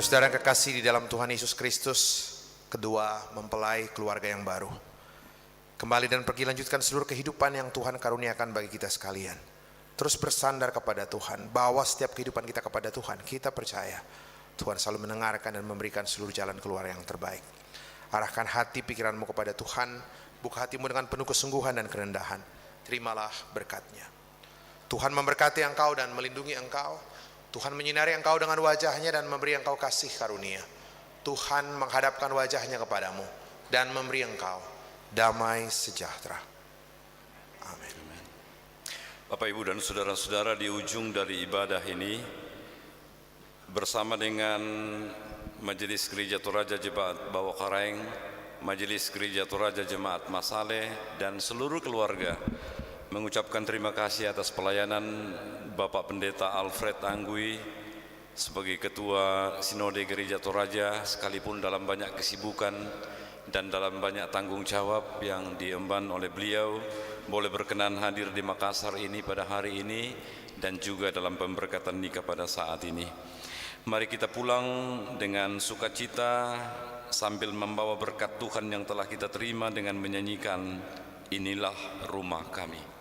Saudara-saudara yang kekasih di dalam Tuhan Yesus Kristus, kedua mempelai keluarga yang baru. Kembali dan pergi lanjutkan seluruh kehidupan yang Tuhan karuniakan bagi kita sekalian. Terus bersandar kepada Tuhan, bawa setiap kehidupan kita kepada Tuhan. Kita percaya Tuhan selalu mendengarkan dan memberikan seluruh jalan keluar yang terbaik. Arahkan hati pikiranmu kepada Tuhan, buka hatimu dengan penuh kesungguhan dan kerendahan. Terimalah berkat-Nya. Tuhan memberkati engkau dan melindungi engkau. Tuhan menyinari engkau dengan wajah-Nya dan memberi engkau kasih karunia. Tuhan menghadapkan wajah-Nya kepadamu dan memberi engkau damai sejahtera. Amin. Bapak, Ibu, dan saudara-saudara, di ujung dari ibadah ini, bersama dengan Majelis Gereja Toraja Jemaat Bawakaraeng, Majelis Gereja Toraja Jemaat Masale, dan seluruh keluarga, mengucapkan terima kasih atas pelayanan Bapak Pendeta Alfred Anggui sebagai Ketua Sinode Gereja Toraja, sekalipun dalam banyak kesibukan dan dalam banyak tanggung jawab yang diemban oleh beliau, boleh berkenan hadir di Makassar ini pada hari ini dan juga dalam pemberkatan nikah pada saat ini. Mari kita pulang dengan sukacita sambil membawa berkat Tuhan yang telah kita terima dengan menyanyikan "Inilah Rumah Kami".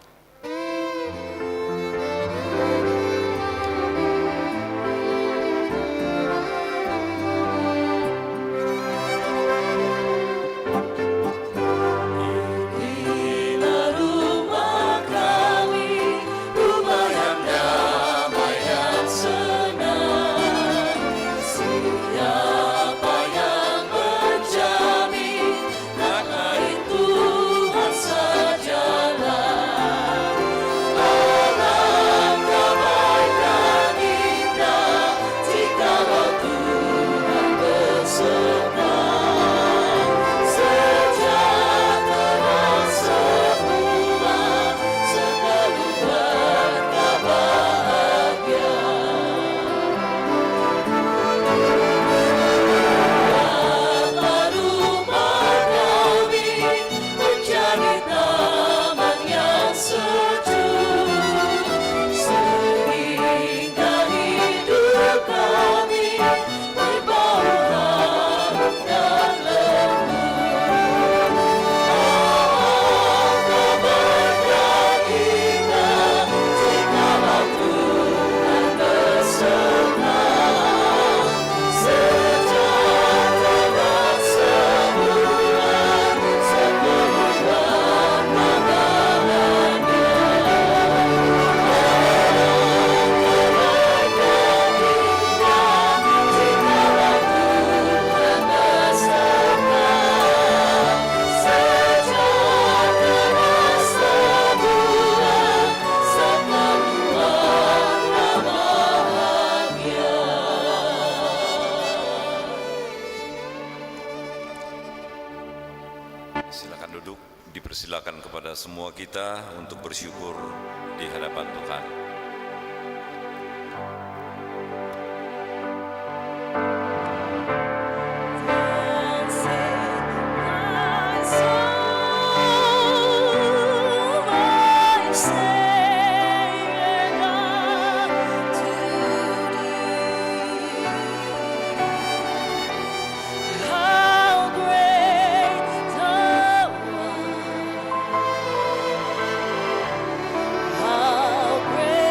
Silakan duduk, dipersilakan kepada semua kita untuk bersyukur di hadapan Tuhan. How great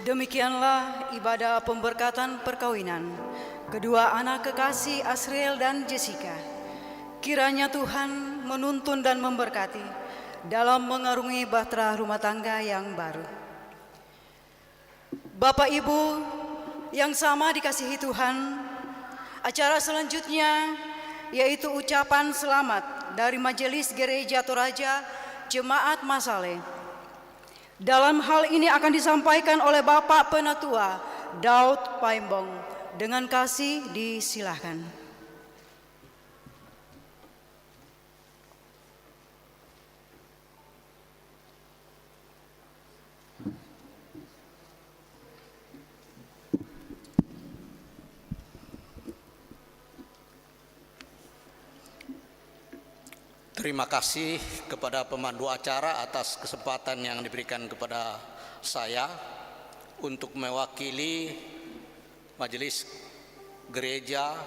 Demikianlah ibadah pemberkatan perkawinan kedua anak kekasih Azriel dan Jessica. Kiranya Tuhan menuntun dan memberkati dalam mengarungi bahtera rumah tangga yang baru. Bapak Ibu yang sama dikasihi Tuhan, acara selanjutnya yaitu ucapan selamat dari Majelis Gereja Toraja Jemaat Masale. Dalam hal ini akan disampaikan oleh Bapak Penatua Daud Paimbong. Dengan kasih disilahkan. Terima kasih kepada pemandu acara atas kesempatan yang diberikan kepada saya untuk mewakili Majelis Gereja,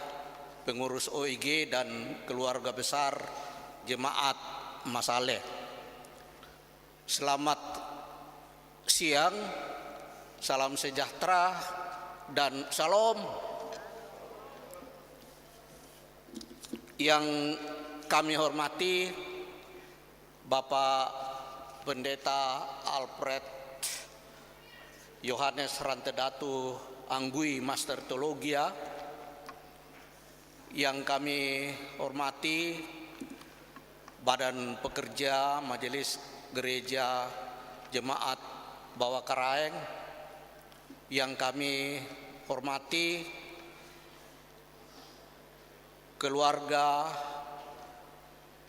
pengurus OIG dan keluarga besar Jemaat Masale. Selamat siang, salam sejahtera dan shalom. Yang kami hormati Bapak Pendeta Alfred Yohanes Rantedatu Anggui Master Teologia, yang kami hormati Badan Pekerja Majelis Gereja Jemaat Bawah Karaeng, yang kami hormati keluarga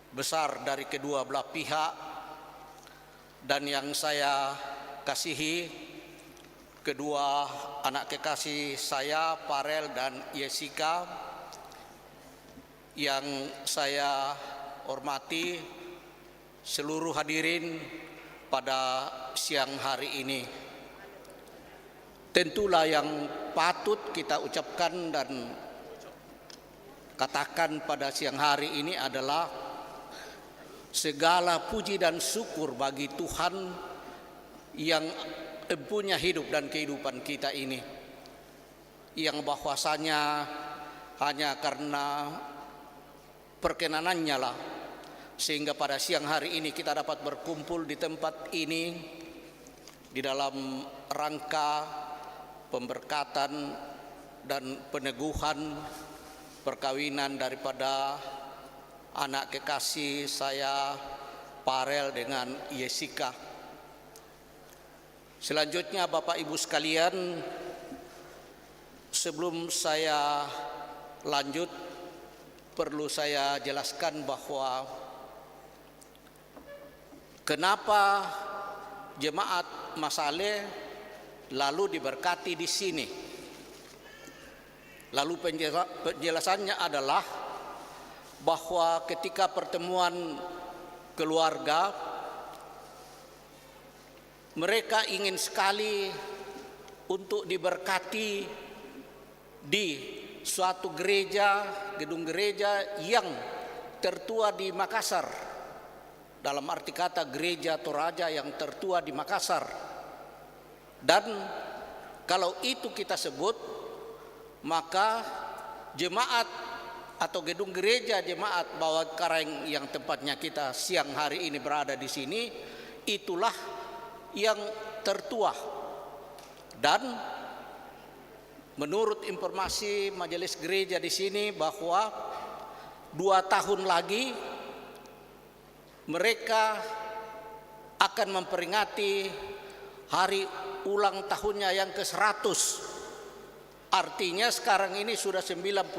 besar dari kedua belah pihak, dan yang saya kasihi kedua anak kekasih saya, Farel dan Jessica, yang saya hormati seluruh hadirin pada siang hari ini. Tentulah yang patut kita ucapkan dan katakan pada siang hari ini adalah segala puji dan syukur bagi Tuhan yang empunya hidup dan kehidupan kita ini, yang bahwasanya hanya karena perkenanannya lah sehingga pada siang hari ini kita dapat berkumpul di tempat ini di dalam rangka pemberkatan dan peneguhan perkawinan daripada anak kekasih saya Farel dengan Jessica. Selanjutnya Bapak Ibu sekalian, sebelum saya lanjut perlu saya jelaskan bahwa kenapa Jemaat Masale lalu diberkati di sini. Lalu penjelasannya adalah bahwa ketika pertemuan keluarga, mereka ingin sekali untuk diberkati di suatu gereja, gedung gereja yang tertua di Makassar. Dalam arti kata gereja Toraja yang tertua di Makassar. Dan kalau itu kita sebut, maka jemaat atau gedung gereja Jemaat Bawah Karaeng yang tempatnya kita siang hari ini berada di sini, itulah yang tertua. Dan menurut informasi majelis gereja di sini bahwa 2 tahun lagi mereka akan memperingati hari ulang tahunnya yang ke-100. Artinya sekarang ini sudah 98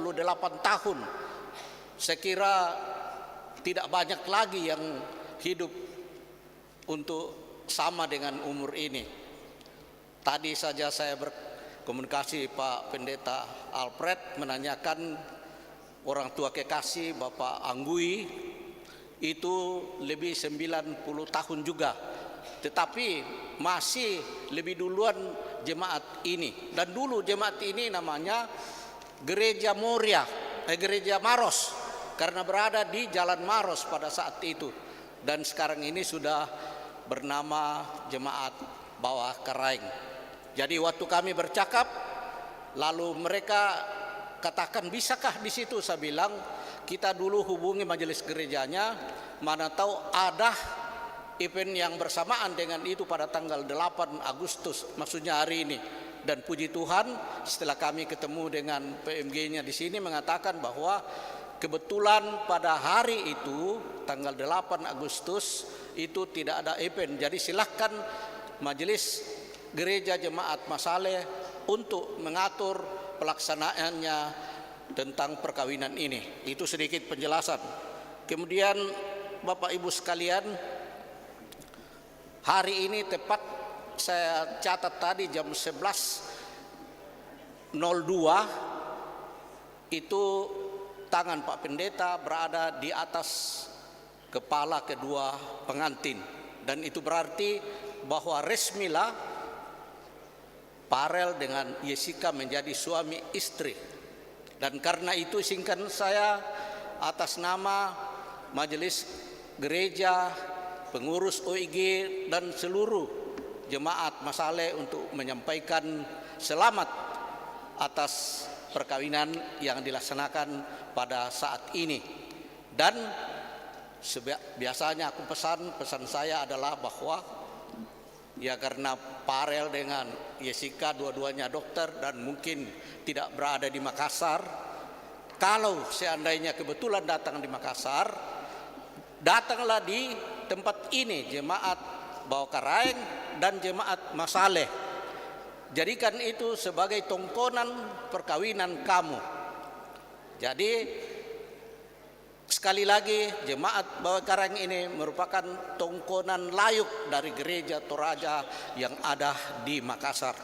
tahun. Saya kira tidak banyak lagi yang hidup untuk sama dengan umur ini. Tadi saja saya berkomunikasi Pak Pendeta Alfred menanyakan orang tua kekasih Bapak Anggui itu lebih 90 tahun juga, tetapi masih lebih duluan jemaat ini. Dan dulu jemaat ini namanya Gereja Moria, Gereja Maros, karena berada di Jalan Maros pada saat itu. Dan sekarang ini sudah bernama Jemaat Bawah Karaeng. Jadi waktu kami bercakap, lalu mereka katakan, bisakah di situ? Saya bilang, kita dulu hubungi majelis gerejanya, mana tahu ada event yang bersamaan dengan itu pada tanggal 8 Agustus, maksudnya hari ini. Dan puji Tuhan, setelah kami ketemu dengan PMG-nya di sini mengatakan bahwa kebetulan pada hari itu, tanggal 8 Agustus, itu tidak ada event. Jadi silahkan majelis gereja jemaat Masaleh untuk mengatur pelaksanaannya tentang perkawinan ini. Itu sedikit penjelasan. Kemudian Bapak Ibu sekalian, hari ini tepat saya catat tadi jam 11.02 itu tangan Pak Pendeta berada di atas kepala kedua pengantin, dan itu berarti bahwa resmilah Farel dengan Jessica menjadi suami istri. Dan karena itu izinkan saya atas nama majelis gereja, pengurus OIG dan seluruh jemaat Masaleh untuk menyampaikan selamat atas perkawinan yang dilaksanakan pada saat ini. Dan biasanya aku pesan saya adalah bahwa ya karena Farel dengan Jessica dua-duanya dokter dan mungkin tidak berada di Makassar, kalau seandainya kebetulan datang di Makassar, datanglah di tempat ini jemaat Bawakaraeng dan jemaat Masaleh. Jadikan itu sebagai tongkonan perkawinan kamu. Jadi sekali lagi, jemaat Bawakaraeng ini merupakan tongkonan layuk dari gereja Toraja yang ada di Makassar.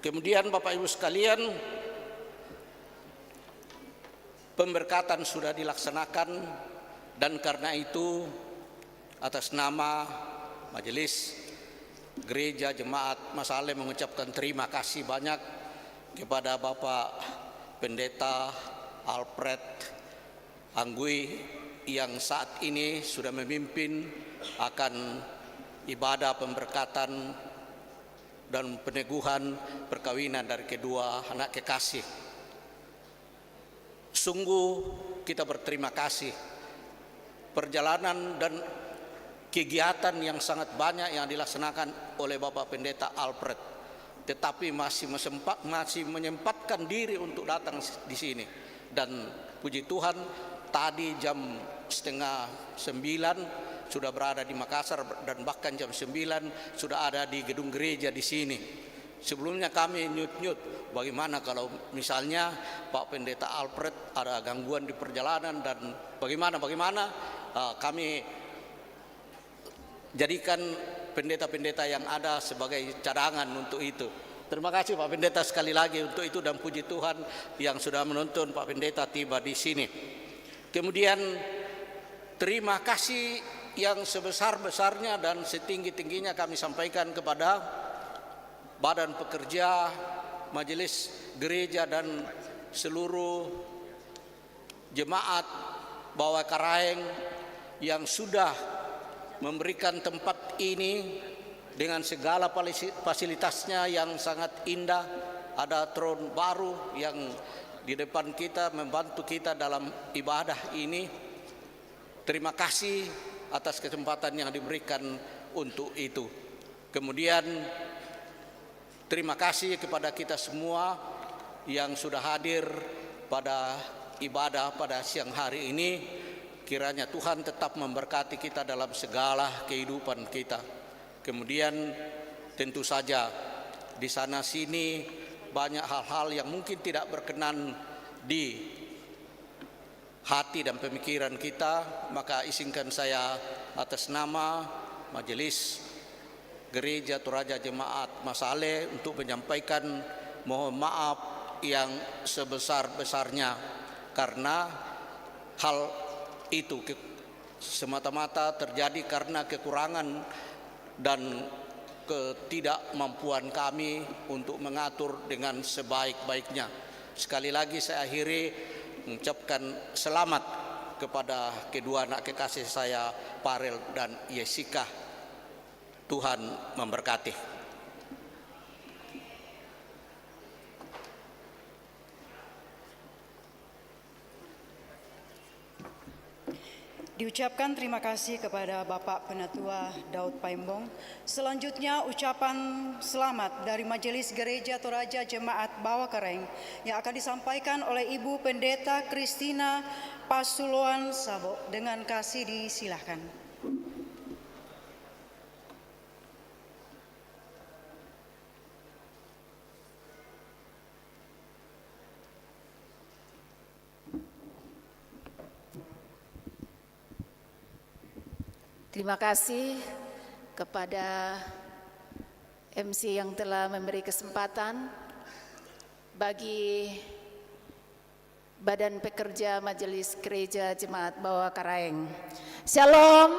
Kemudian Bapak Ibu sekalian, pemberkatan sudah dilaksanakan, dan karena itu atas nama Majelis Gereja Jemaat Masaleh mengucapkan terima kasih banyak kepada Bapak Pendeta Alfred Anggui yang saat ini sudah memimpin akan ibadah pemberkatan dan peneguhan perkawinan dari kedua anak kekasih. Sungguh kita berterima kasih. Perjalanan dan kegiatan yang sangat banyak yang dilaksanakan oleh Bapak Pendeta Alfred, tetapi masih menyempatkan diri untuk datang di sini. Dan puji Tuhan, tadi jam 8:30 sudah berada di Makassar, dan bahkan jam 9 sudah ada di gedung gereja di sini. Sebelumnya kami nyut-nyut, bagaimana kalau misalnya Pak Pendeta Alfred ada gangguan di perjalanan, dan bagaimana kami jadikan pendeta-pendeta yang ada sebagai cadangan untuk itu. Terima kasih Pak Pendeta sekali lagi untuk itu, dan puji Tuhan yang sudah menuntun Pak Pendeta tiba di sini. Kemudian terima kasih yang sebesar-besarnya dan setinggi-tingginya kami sampaikan kepada Badan Pekerja, Majelis Gereja dan seluruh jemaat Bawakaraeng yang sudah memberikan tempat ini dengan segala fasilitasnya yang sangat indah. Ada throne baru yang di depan kita membantu kita dalam ibadah ini. Terima kasih atas kesempatan yang diberikan untuk itu. Kemudian terima kasih kepada kita semua yang sudah hadir pada ibadah pada siang hari ini. Kiranya Tuhan tetap memberkati kita dalam segala kehidupan kita. Kemudian tentu saja di sana sini banyak hal-hal yang mungkin tidak berkenan di hati dan pemikiran kita, maka izinkan saya atas nama Majelis Gereja Toraja Jemaat Masaleh untuk menyampaikan mohon maaf yang sebesar-besarnya, karena hal itu semata-mata terjadi karena kekurangan dan ketidakmampuan kami untuk mengatur dengan sebaik-baiknya. Sekali lagi saya akhiri mengucapkan selamat kepada kedua anak kekasih saya, Farel dan Jessica. Tuhan memberkati. Diucapkan terima kasih kepada Bapak Penatua Daud Paimbong. Selanjutnya ucapan selamat dari Majelis Gereja Toraja Jemaat Bawah-Kareng yang akan disampaikan oleh Ibu Pendeta Kristina Pasuloan Sabo. Dengan kasih disilahkan. Terima kasih kepada MC yang telah memberi kesempatan bagi Badan Pekerja Majelis Gereja Jemaat Bawah-Kareng. Shalom.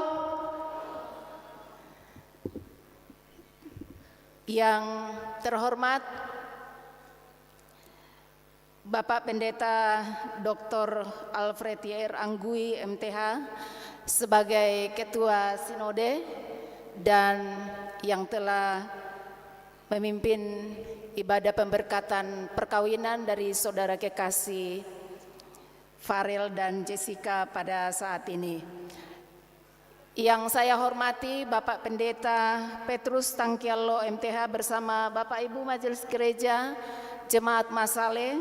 Yang terhormat Bapak Pendeta Dr. Alfred Yair Anggui MTH sebagai Ketua Sinode dan yang telah memimpin ibadah pemberkatan perkawinan dari saudara kekasih Farel dan Jessica pada saat ini. Yang saya hormati Bapak Pendeta Petrus Tangkialo MTH bersama Bapak Ibu Majelis Gereja Jemaat Masale,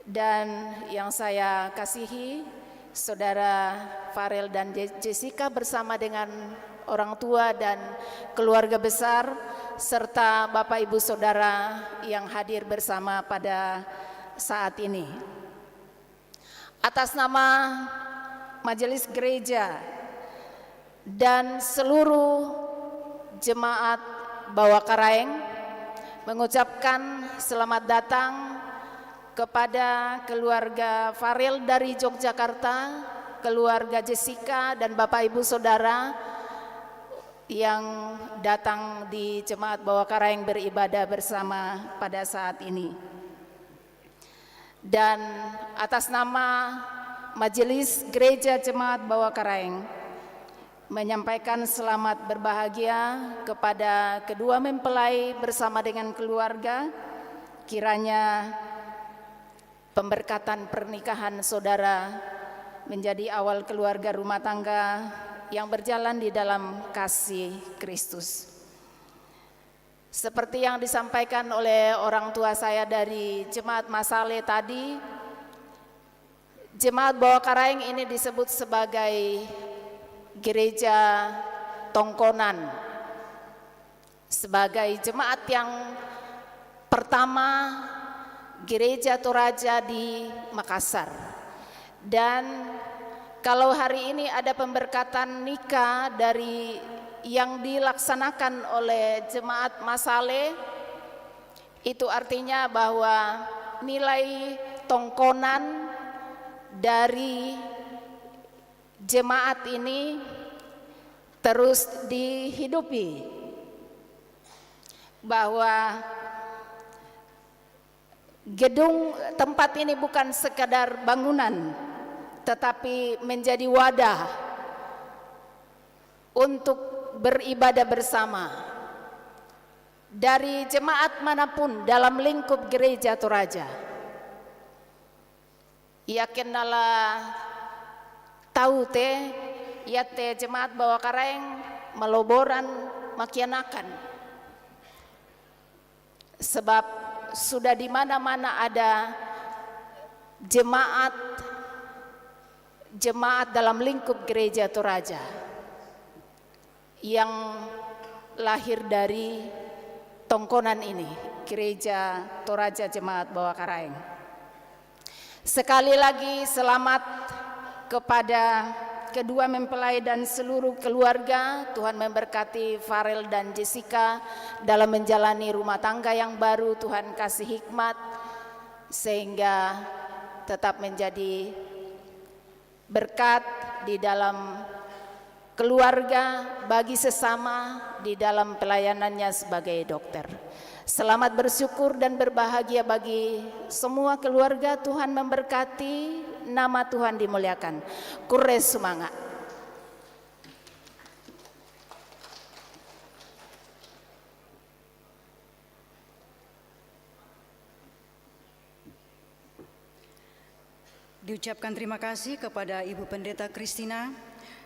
dan yang saya kasihi Saudara Farel dan Jessica bersama dengan orang tua dan keluarga besar serta Bapak Ibu Saudara yang hadir bersama pada saat ini. Atas nama Majelis Gereja dan seluruh jemaat Bawah-Kareng mengucapkan selamat datang kepada keluarga Farel dari Yogyakarta, keluarga Jessica dan Bapak Ibu Saudara yang datang di Jemaat Bawah-Kareng beribadah bersama pada saat ini. Dan atas nama Majelis Gereja Jemaat Bawah-Kareng menyampaikan selamat berbahagia kepada kedua mempelai bersama dengan keluarga. Kiranya pemberkatan pernikahan saudara menjadi awal keluarga rumah tangga yang berjalan di dalam kasih Kristus. Seperti yang disampaikan oleh orang tua saya dari Jemaat Masale tadi, Jemaat Bawah-Kareng ini disebut sebagai gereja tongkonan, sebagai jemaat yang pertama Gereja Toraja di Makassar. Dan kalau hari ini ada pemberkatan nikah dari yang dilaksanakan oleh Jemaat Masale, itu artinya bahwa nilai tongkonan dari jemaat ini terus dihidupi, bahwa gedung tempat ini bukan sekadar bangunan, tetapi menjadi wadah untuk beribadah bersama dari jemaat manapun dalam lingkup Gereja Toraja. Yakin nala tahu teh, ya teh Jemaat Bawah-Kareng meloboran makianakan, sebab sudah di mana-mana ada jemaat dalam lingkup Gereja Toraja yang lahir dari tongkonan ini, Gereja Toraja Jemaat Bawah-Kareng. Sekali lagi selamat kepada kedua mempelai dan seluruh keluarga. Tuhan memberkati Farel dan Jessica dalam menjalani rumah tangga yang baru. Tuhan kasih hikmat sehingga tetap menjadi berkat di dalam keluarga, bagi sesama di dalam pelayanannya sebagai dokter. Selamat bersyukur dan berbahagia bagi semua keluarga. Tuhan memberkati, nama Tuhan dimuliakan. Kure semangat. Diucapkan terima kasih kepada Ibu Pendeta Christina.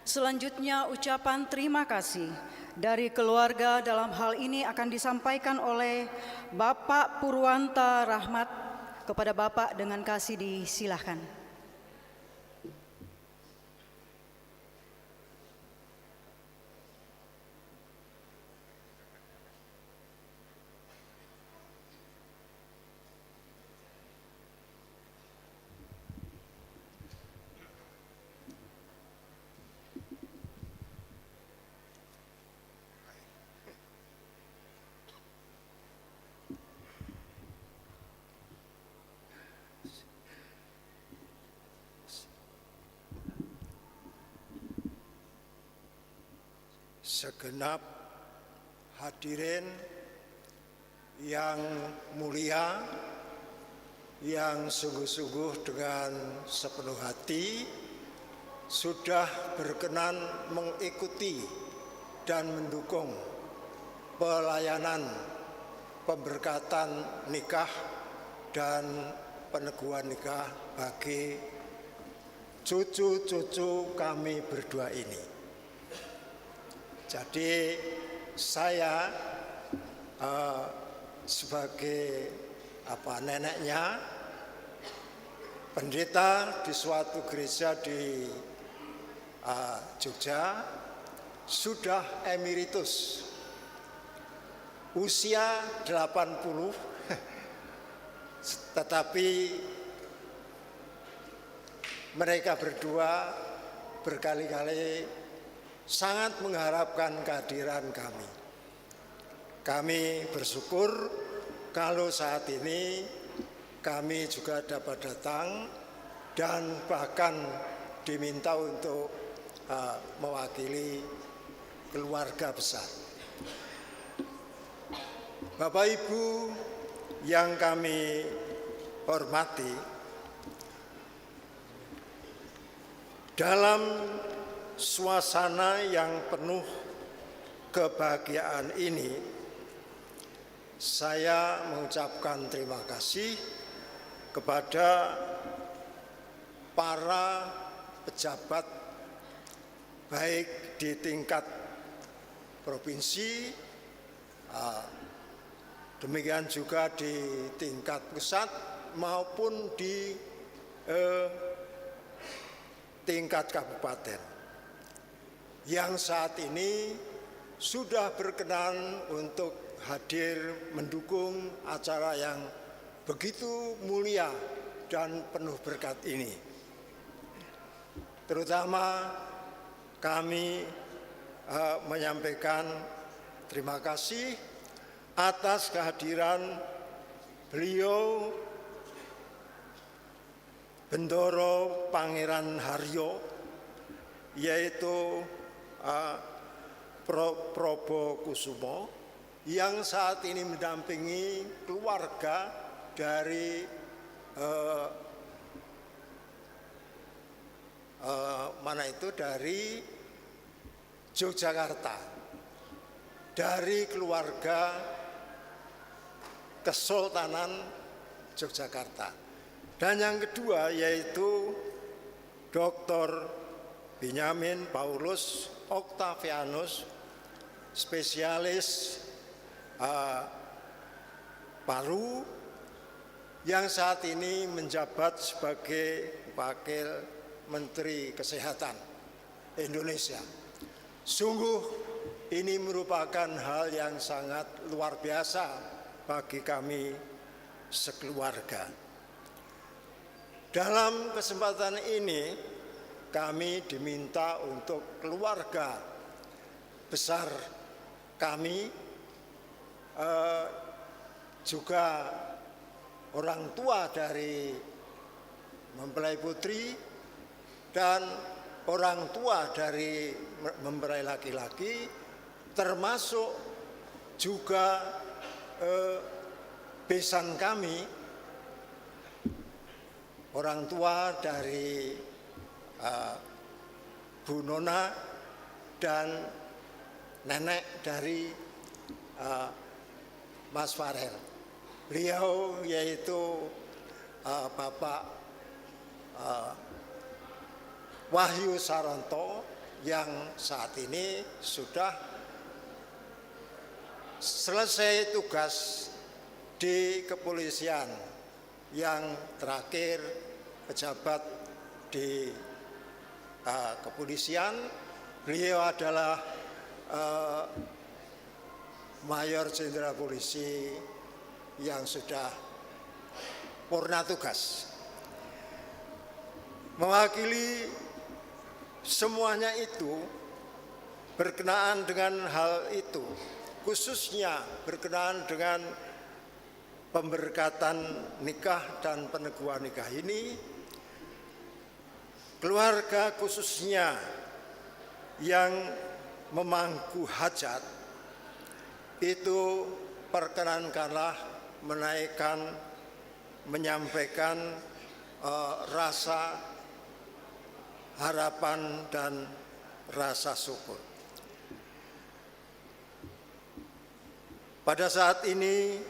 Selanjutnya ucapan terima kasih dari keluarga dalam hal ini akan disampaikan oleh Bapak Purwanta Rahmat. Kepada Bapak dengan kasih disilahkan. Segenap hadirin yang mulia, yang sungguh-sungguh dengan sepenuh hati sudah berkenan mengikuti dan mendukung pelayanan pemberkatan nikah dan peneguhan nikah bagi cucu-cucu kami berdua ini. Jadi saya sebagai neneknya, pendeta di suatu gereja di Jogja, sudah emeritus, usia 80, tetapi mereka berdua berkali-kali sangat mengharapkan kehadiran kami. Kami bersyukur kalau saat ini kami juga dapat datang dan bahkan diminta untuk mewakili keluarga besar. Bapak Ibu yang kami hormati, dalam suasana yang penuh kebahagiaan ini, saya mengucapkan terima kasih kepada para pejabat baik di tingkat provinsi, demikian juga di tingkat pusat maupun di tingkat kabupaten, yang saat ini sudah berkenan untuk hadir mendukung acara yang begitu mulia dan penuh berkat ini. Terutama kami menyampaikan terima kasih atas kehadiran beliau Bendoro Pangeran Haryo, yaitu Probo Kusumo, yang saat ini mendampingi keluarga dari dari Yogyakarta, dari keluarga Kesultanan Yogyakarta. Dan yang kedua yaitu Dr. Benyamin Paulus Octavianus, spesialis paru, yang saat ini menjabat sebagai Wakil Menteri Kesehatan Indonesia. Sungguh ini merupakan hal yang sangat luar biasa bagi kami sekeluarga. Dalam kesempatan ini kami diminta untuk keluarga besar kami, juga orang tua dari mempelai putri dan orang tua dari mempelai laki-laki, termasuk juga besan kami, orang tua dari Bu Nona dan nenek dari Mas Farel. Beliau yaitu Bapak Wahyu Saranto yang saat ini sudah selesai tugas di kepolisian, yang terakhir pejabat di kepolisian. Beliau adalah Mayor Jenderal Polisi yang sudah purna tugas. Mewakili semuanya itu berkenaan dengan hal itu, khususnya berkenaan dengan pemberkatan nikah dan peneguhan nikah ini, keluarga khususnya yang memangku hajat itu perkenankanlah menyampaikan rasa harapan dan rasa syukur. Pada saat ini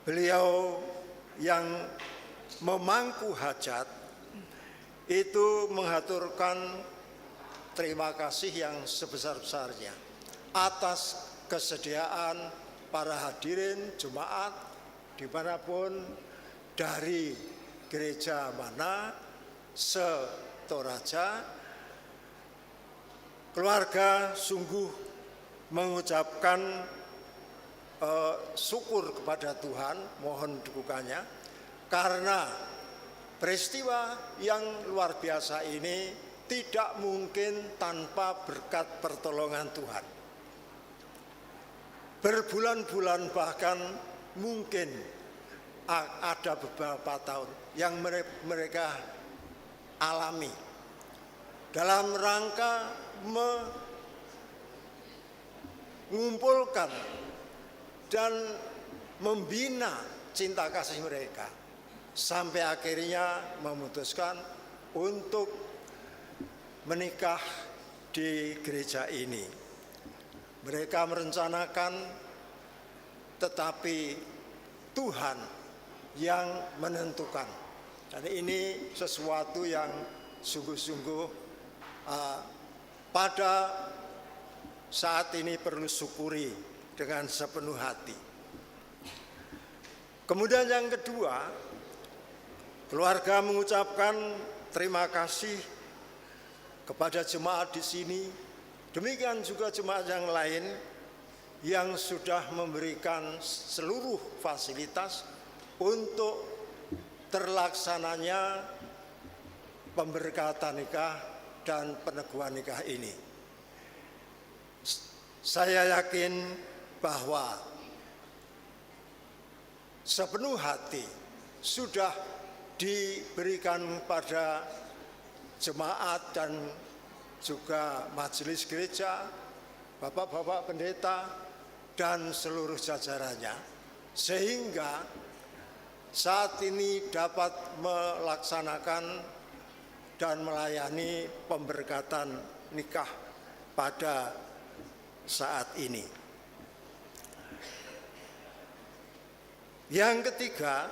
beliau yang memangku hajat itu menghaturkan terima kasih yang sebesar-besarnya atas kesediaan para hadirin jemaat dimanapun, dari gereja mana, se-Toraja. Keluarga sungguh mengucapkan syukur kepada Tuhan, mohon dukungannya, karena peristiwa yang luar biasa ini tidak mungkin tanpa berkat pertolongan Tuhan. Berbulan-bulan, bahkan mungkin ada beberapa tahun yang mereka alami dalam rangka mengumpulkan dan membina cinta kasih mereka, sampai akhirnya memutuskan untuk menikah di gereja ini. Mereka merencanakan, tetapi Tuhan yang menentukan. Dan ini sesuatu yang sungguh-sungguh pada saat ini perlu syukuri dengan sepenuh hati. Kemudian yang kedua, keluarga mengucapkan terima kasih kepada jemaat di sini, demikian juga jemaat yang lain yang sudah memberikan seluruh fasilitas untuk terlaksananya pemberkatan nikah dan peneguhan nikah ini. Saya yakin bahwa sepenuh hati sudah diberikan pada jemaat dan juga majelis gereja, bapak-bapak pendeta dan seluruh jajarannya, sehingga saat ini dapat melaksanakan dan melayani pemberkatan nikah pada saat ini. Yang ketiga,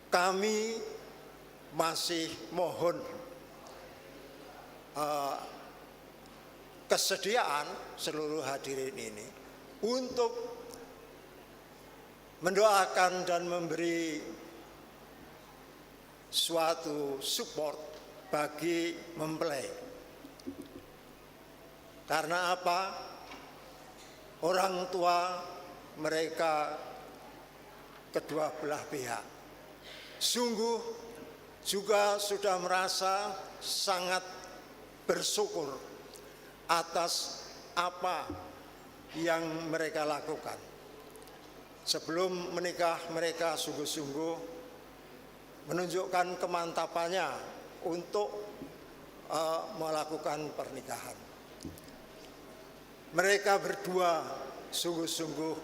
kami masih mohon kesediaan seluruh hadirin ini untuk mendoakan dan memberi suatu support bagi mempelai. Karena apa? Orang tua mereka kedua belah pihak sungguh juga sudah merasa sangat bersyukur atas apa yang mereka lakukan. Sebelum menikah mereka sungguh-sungguh menunjukkan kemantapannya untuk melakukan pernikahan. Mereka berdua sungguh-sungguh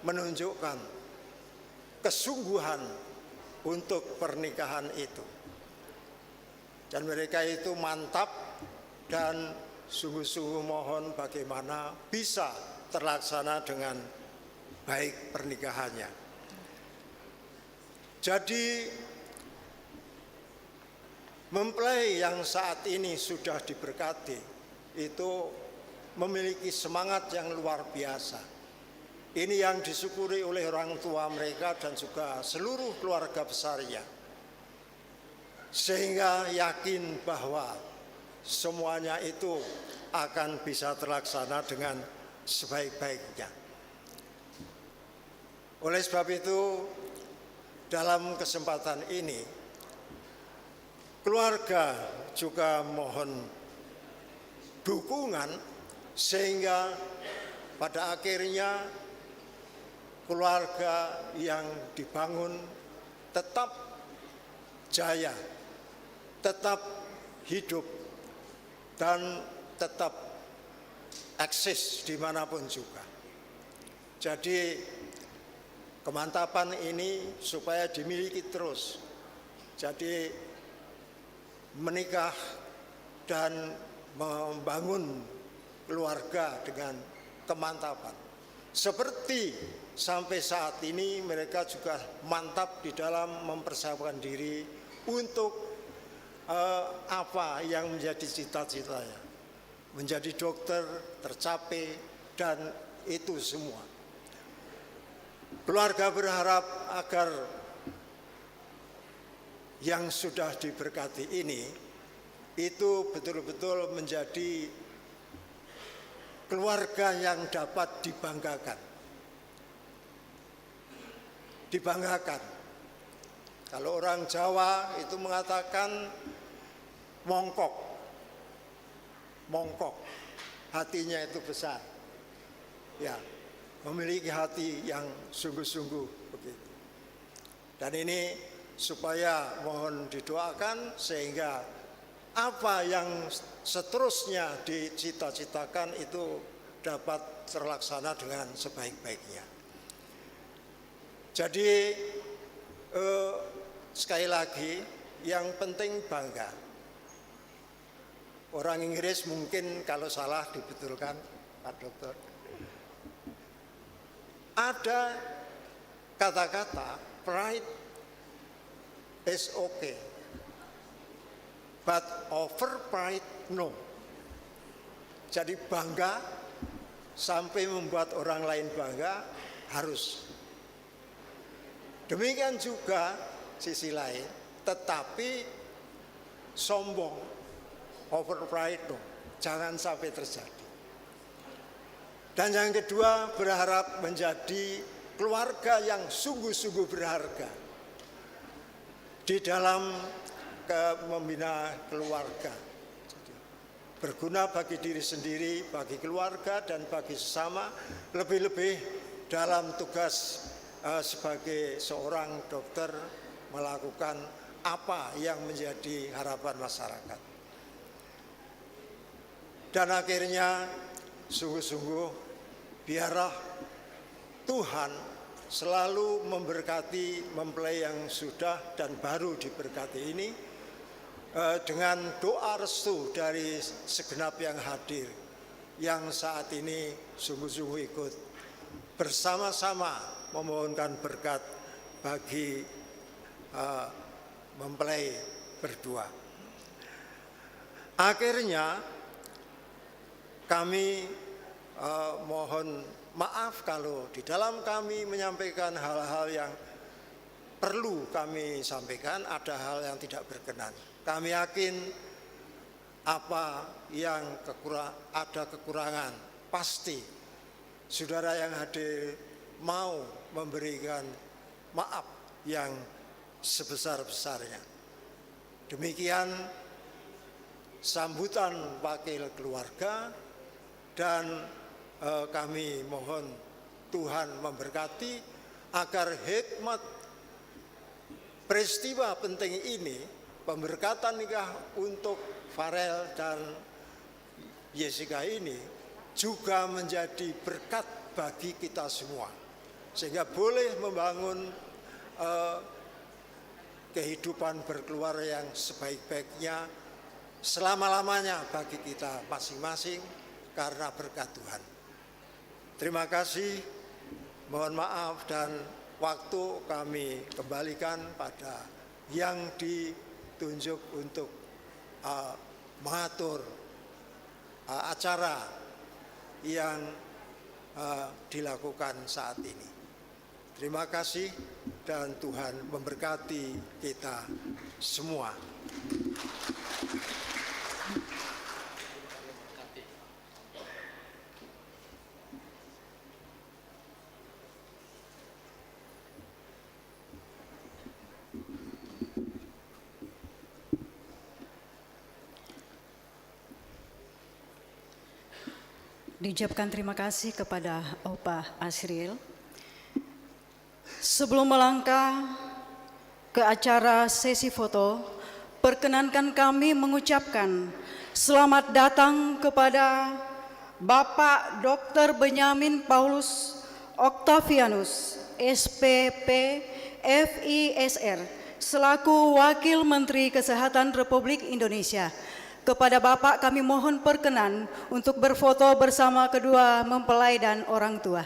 menunjukkan kesungguhan untuk pernikahan itu. Dan mereka itu mantap dan sungguh-sungguh mohon bagaimana bisa terlaksana dengan baik pernikahannya. Jadi mempelai yang saat ini sudah diberkati itu memiliki semangat yang luar biasa. Ini yang disyukuri oleh orang tua mereka dan juga seluruh keluarga besarnya. Sehingga yakin bahwa semuanya itu akan bisa terlaksana dengan sebaik-baiknya. Oleh sebab itu, dalam kesempatan ini, keluarga juga mohon dukungan sehingga pada akhirnya keluarga yang dibangun tetap jaya, tetap hidup, dan tetap eksis dimanapun juga. Jadi kemantapan ini supaya dimiliki terus. Jadi menikah dan membangun keluarga dengan kemantapan. Seperti sampai saat ini mereka juga mantap di dalam mempersiapkan diri untuk apa yang menjadi cita-citanya. Menjadi dokter tercapai dan itu semua. Keluarga berharap agar yang sudah diberkati ini itu betul-betul menjadi keluarga yang dapat dibanggakan. Dibanggakan. Kalau orang Jawa itu mengatakan mongkok. Mongkok. Hatinya itu besar. Ya, memiliki hati yang sungguh-sungguh begitu. Dan ini supaya mohon didoakan sehingga apa yang seterusnya dicita-citakan itu dapat terlaksana dengan sebaik-baiknya. Jadi sekali lagi yang penting bangga. Orang Inggris mungkin kalau salah dibetulkan Pak Dokter. Ada kata-kata pride is okay, but over pride no. Jadi bangga sampai membuat orang lain bangga harus. Demikian juga sisi lain, tetapi sombong, over pride no, jangan sampai terjadi. Dan yang kedua, berharap menjadi keluarga yang sungguh-sungguh berharga di dalam membina keluarga. Berguna bagi diri sendiri, bagi keluarga, dan bagi sesama, lebih-lebih dalam tugas sebagai seorang dokter melakukan apa yang menjadi harapan masyarakat. Dan akhirnya sungguh-sungguh biarlah Tuhan selalu memberkati mempelai yang sudah dan baru diberkati ini dengan doa restu dari segenap yang hadir, yang saat ini sungguh-sungguh ikut bersama-sama memohonkan berkat bagi mempelai berdua. Akhirnya kami mohon maaf kalau di dalam kami menyampaikan hal-hal yang perlu kami sampaikan, ada hal yang tidak berkenan. Kami yakin apa yang ada kekurangan, pasti saudara yang hadir mau memberikan maaf yang sebesar-besarnya. Demikian sambutan wakil keluarga, dan kami mohon Tuhan memberkati agar hikmat peristiwa penting ini, pemberkatan nikah untuk Farel dan Jessica ini juga menjadi berkat bagi kita semua, sehingga boleh membangun kehidupan berkeluarga yang sebaik-baiknya selama-lamanya bagi kita masing-masing karena berkat Tuhan. Terima kasih, mohon maaf, dan waktu kami kembalikan pada yang ditunjuk untuk mengatur acara yang dilakukan saat ini. Terima kasih dan Tuhan memberkati kita semua. Diucapkan terima kasih kepada Opa Asriel. Sebelum melangkah ke acara sesi foto, perkenankan kami mengucapkan selamat datang kepada Bapak Dr. Benyamin Paulus Octavianus, SPP, FISR, selaku Wakil Menteri Kesehatan Republik Indonesia. Kepada Bapak kami mohon perkenan untuk berfoto bersama kedua mempelai dan orang tua.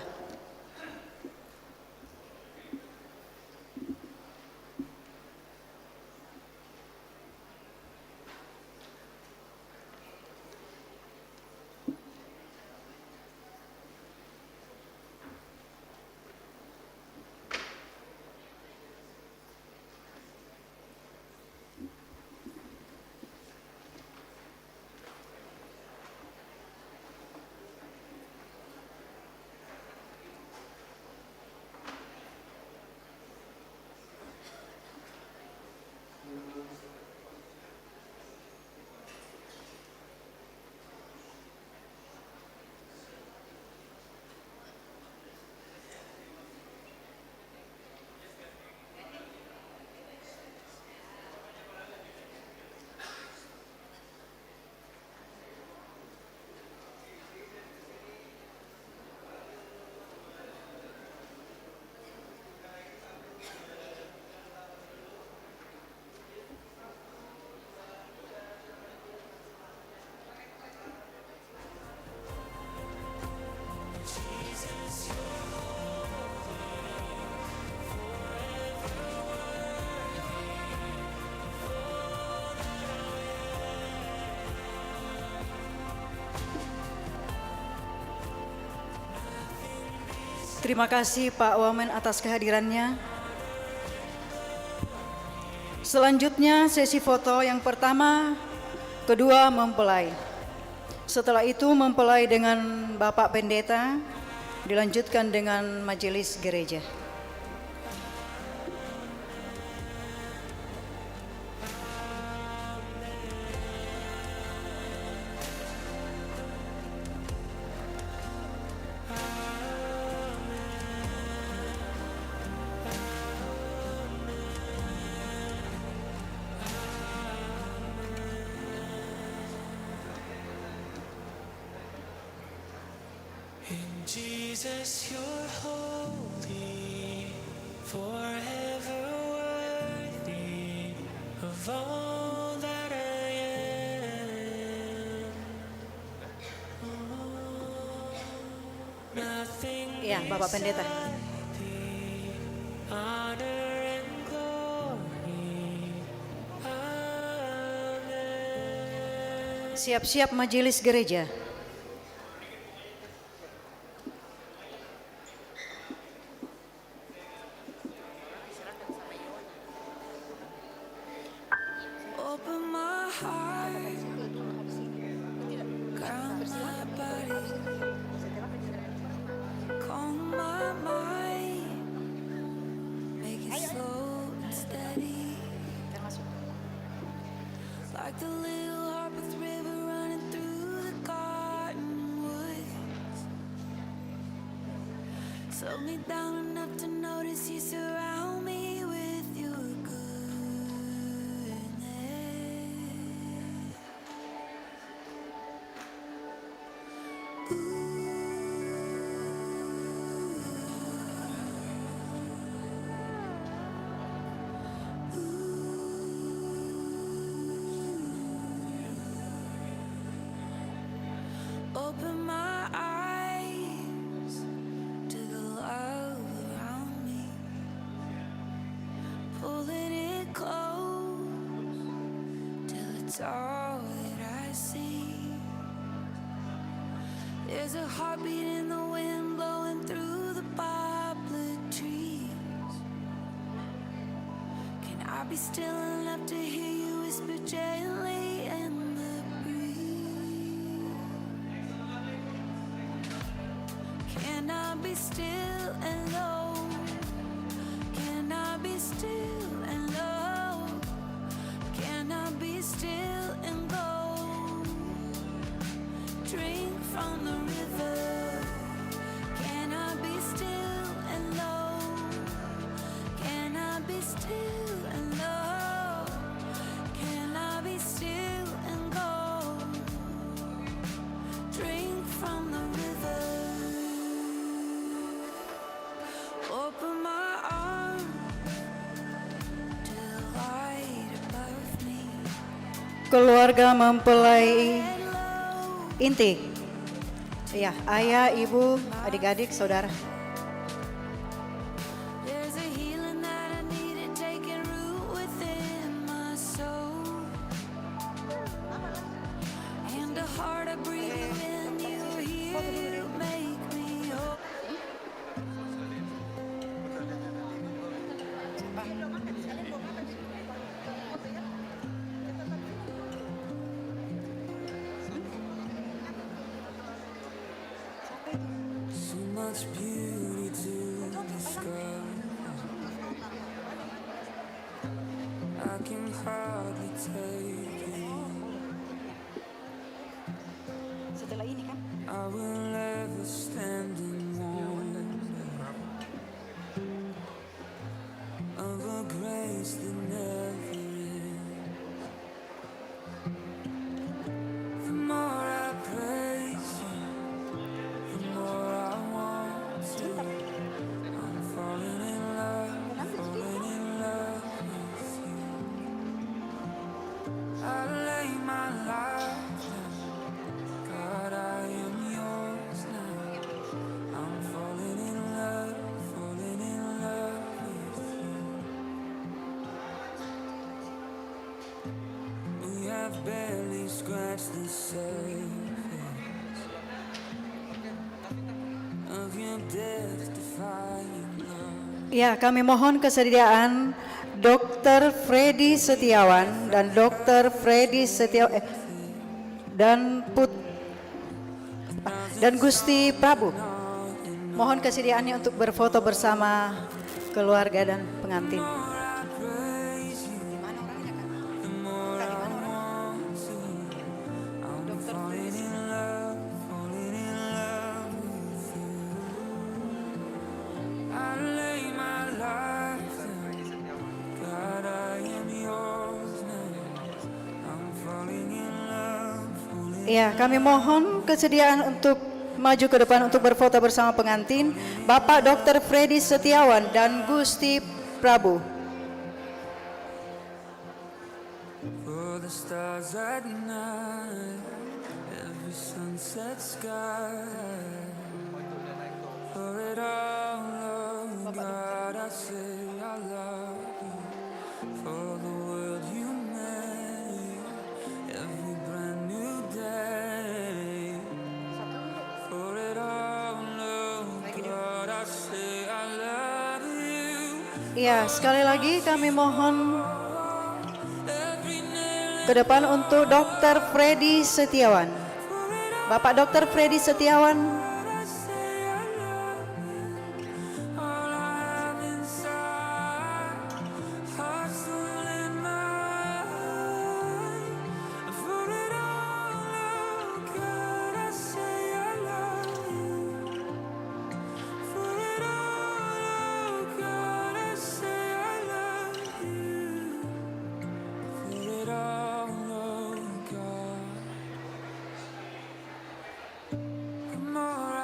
Terima kasih Pak Wamen atas kehadirannya. Selanjutnya sesi foto yang pertama, kedua mempelai. Setelah itu mempelai dengan Bapak Pendeta, dilanjutkan dengan majelis gereja. Jesus, you're holy, forever worthy of all that I am. Nothing Ya, Bapak Pendeta. honor and glory. Amen. Siap-siap majelis gereja. Open my heart, calm my body, calm my mind, make it slow and steady. Like the little Harpeth River running through the garden woods. Slow me down enough to notice you surround me with your open my eyes to the love around me. There's a heartbeat in the wind blowing through the poplar trees. Can I be still enough to hear you whisper gently in the breeze? Can I be still and low? Can I be still and low? Can I be still and go? Drink from the river. Can I be still and low? Can I be still and low? Can I be still and go? Drink from the river. Open my arms to the light above me. Keluarga mempelai inti. Ya, ayah, ibu, adik-adik, saudara. There's a healing that I needed taking root within my soul, and a heart I breathe when you're here to make me whole. So much beauty to discover. I can hardly take it. Setelah ini kan? I will never stand in wonder of a grace that never ends. The more I praise you, the more I want to. I'm falling in love with you. I lay my life down, God, I am yours now. I'm falling in love with you. We have barely scratched the surface of your death-defying love. Ya, kami mohon kesediaan Dr. Freddy Setiawan dan Dr. Freddy Setiawan dan Gusti Prabu. Mohon kesediaannya untuk berfoto bersama keluarga dan pengantin. Ya, kami mohon kesediaan untuk maju ke depan untuk berfoto bersama pengantin, Bapak Dr. Freddy Setiawan dan Gusti Prabu. For the stars at night, every sunset sky, for it all, oh God, I say I love you. For the world you made, every brand new day, for it all, oh God, I say I love you. Ya, sekali lagi kami mohon ke depan untuk Dr. Freddy Setiawan. Bapak Dr. Freddy Setiawan. More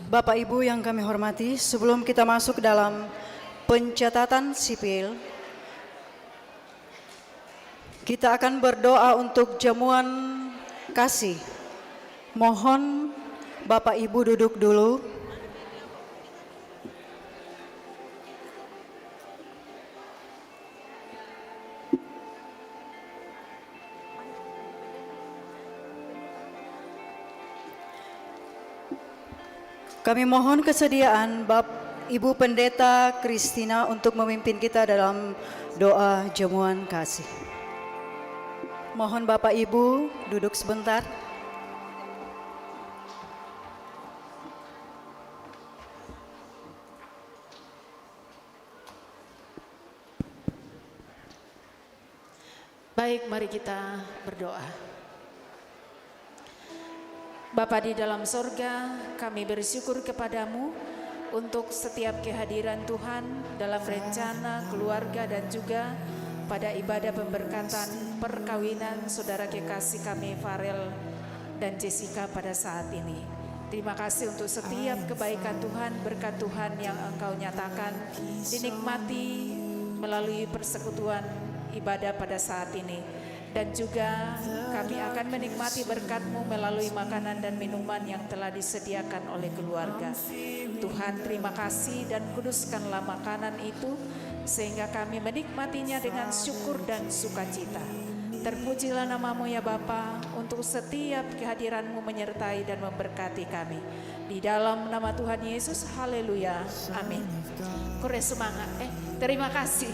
Bapak Ibu yang kami hormati, sebelum kita masuk dalam pencatatan sipil, kita akan berdoa untuk jamuan kasih. Mohon Bapak Ibu duduk dulu. Kami mohon kesediaan Ibu Pendeta Kristina untuk memimpin kita dalam doa jamuan kasih. Mohon Bapak Ibu duduk sebentar. Baik, mari kita berdoa. Bapa di dalam sorga, kami bersyukur kepadamu untuk setiap kehadiran Tuhan dalam rencana keluarga dan juga pada ibadah pemberkatan perkawinan saudara kekasih kami Farel dan Jessica pada saat ini. Terima kasih untuk setiap kebaikan Tuhan, berkat Tuhan yang Engkau nyatakan dinikmati melalui persekutuan ibadah pada saat ini. Dan juga kami akan menikmati berkat-Mu melalui makanan dan minuman yang telah disediakan oleh keluarga. Tuhan, terima kasih dan kuduskanlah makanan itu sehingga kami menikmatinya dengan syukur dan sukacita. Terpujilah nama-Mu ya Bapa, untuk setiap kehadiran-Mu menyertai dan memberkati kami. Di dalam nama Tuhan Yesus, haleluya, amin. Kore semangat, terima kasih.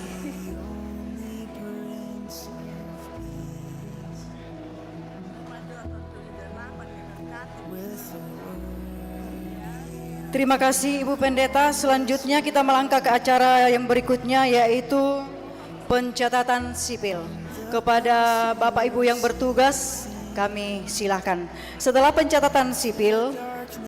Terima kasih Ibu Pendeta. Selanjutnya kita melangkah ke acara yang berikutnya, yaitu pencatatan sipil. Kepada Bapak Ibu yang bertugas, kami silahkan. Setelah pencatatan sipil,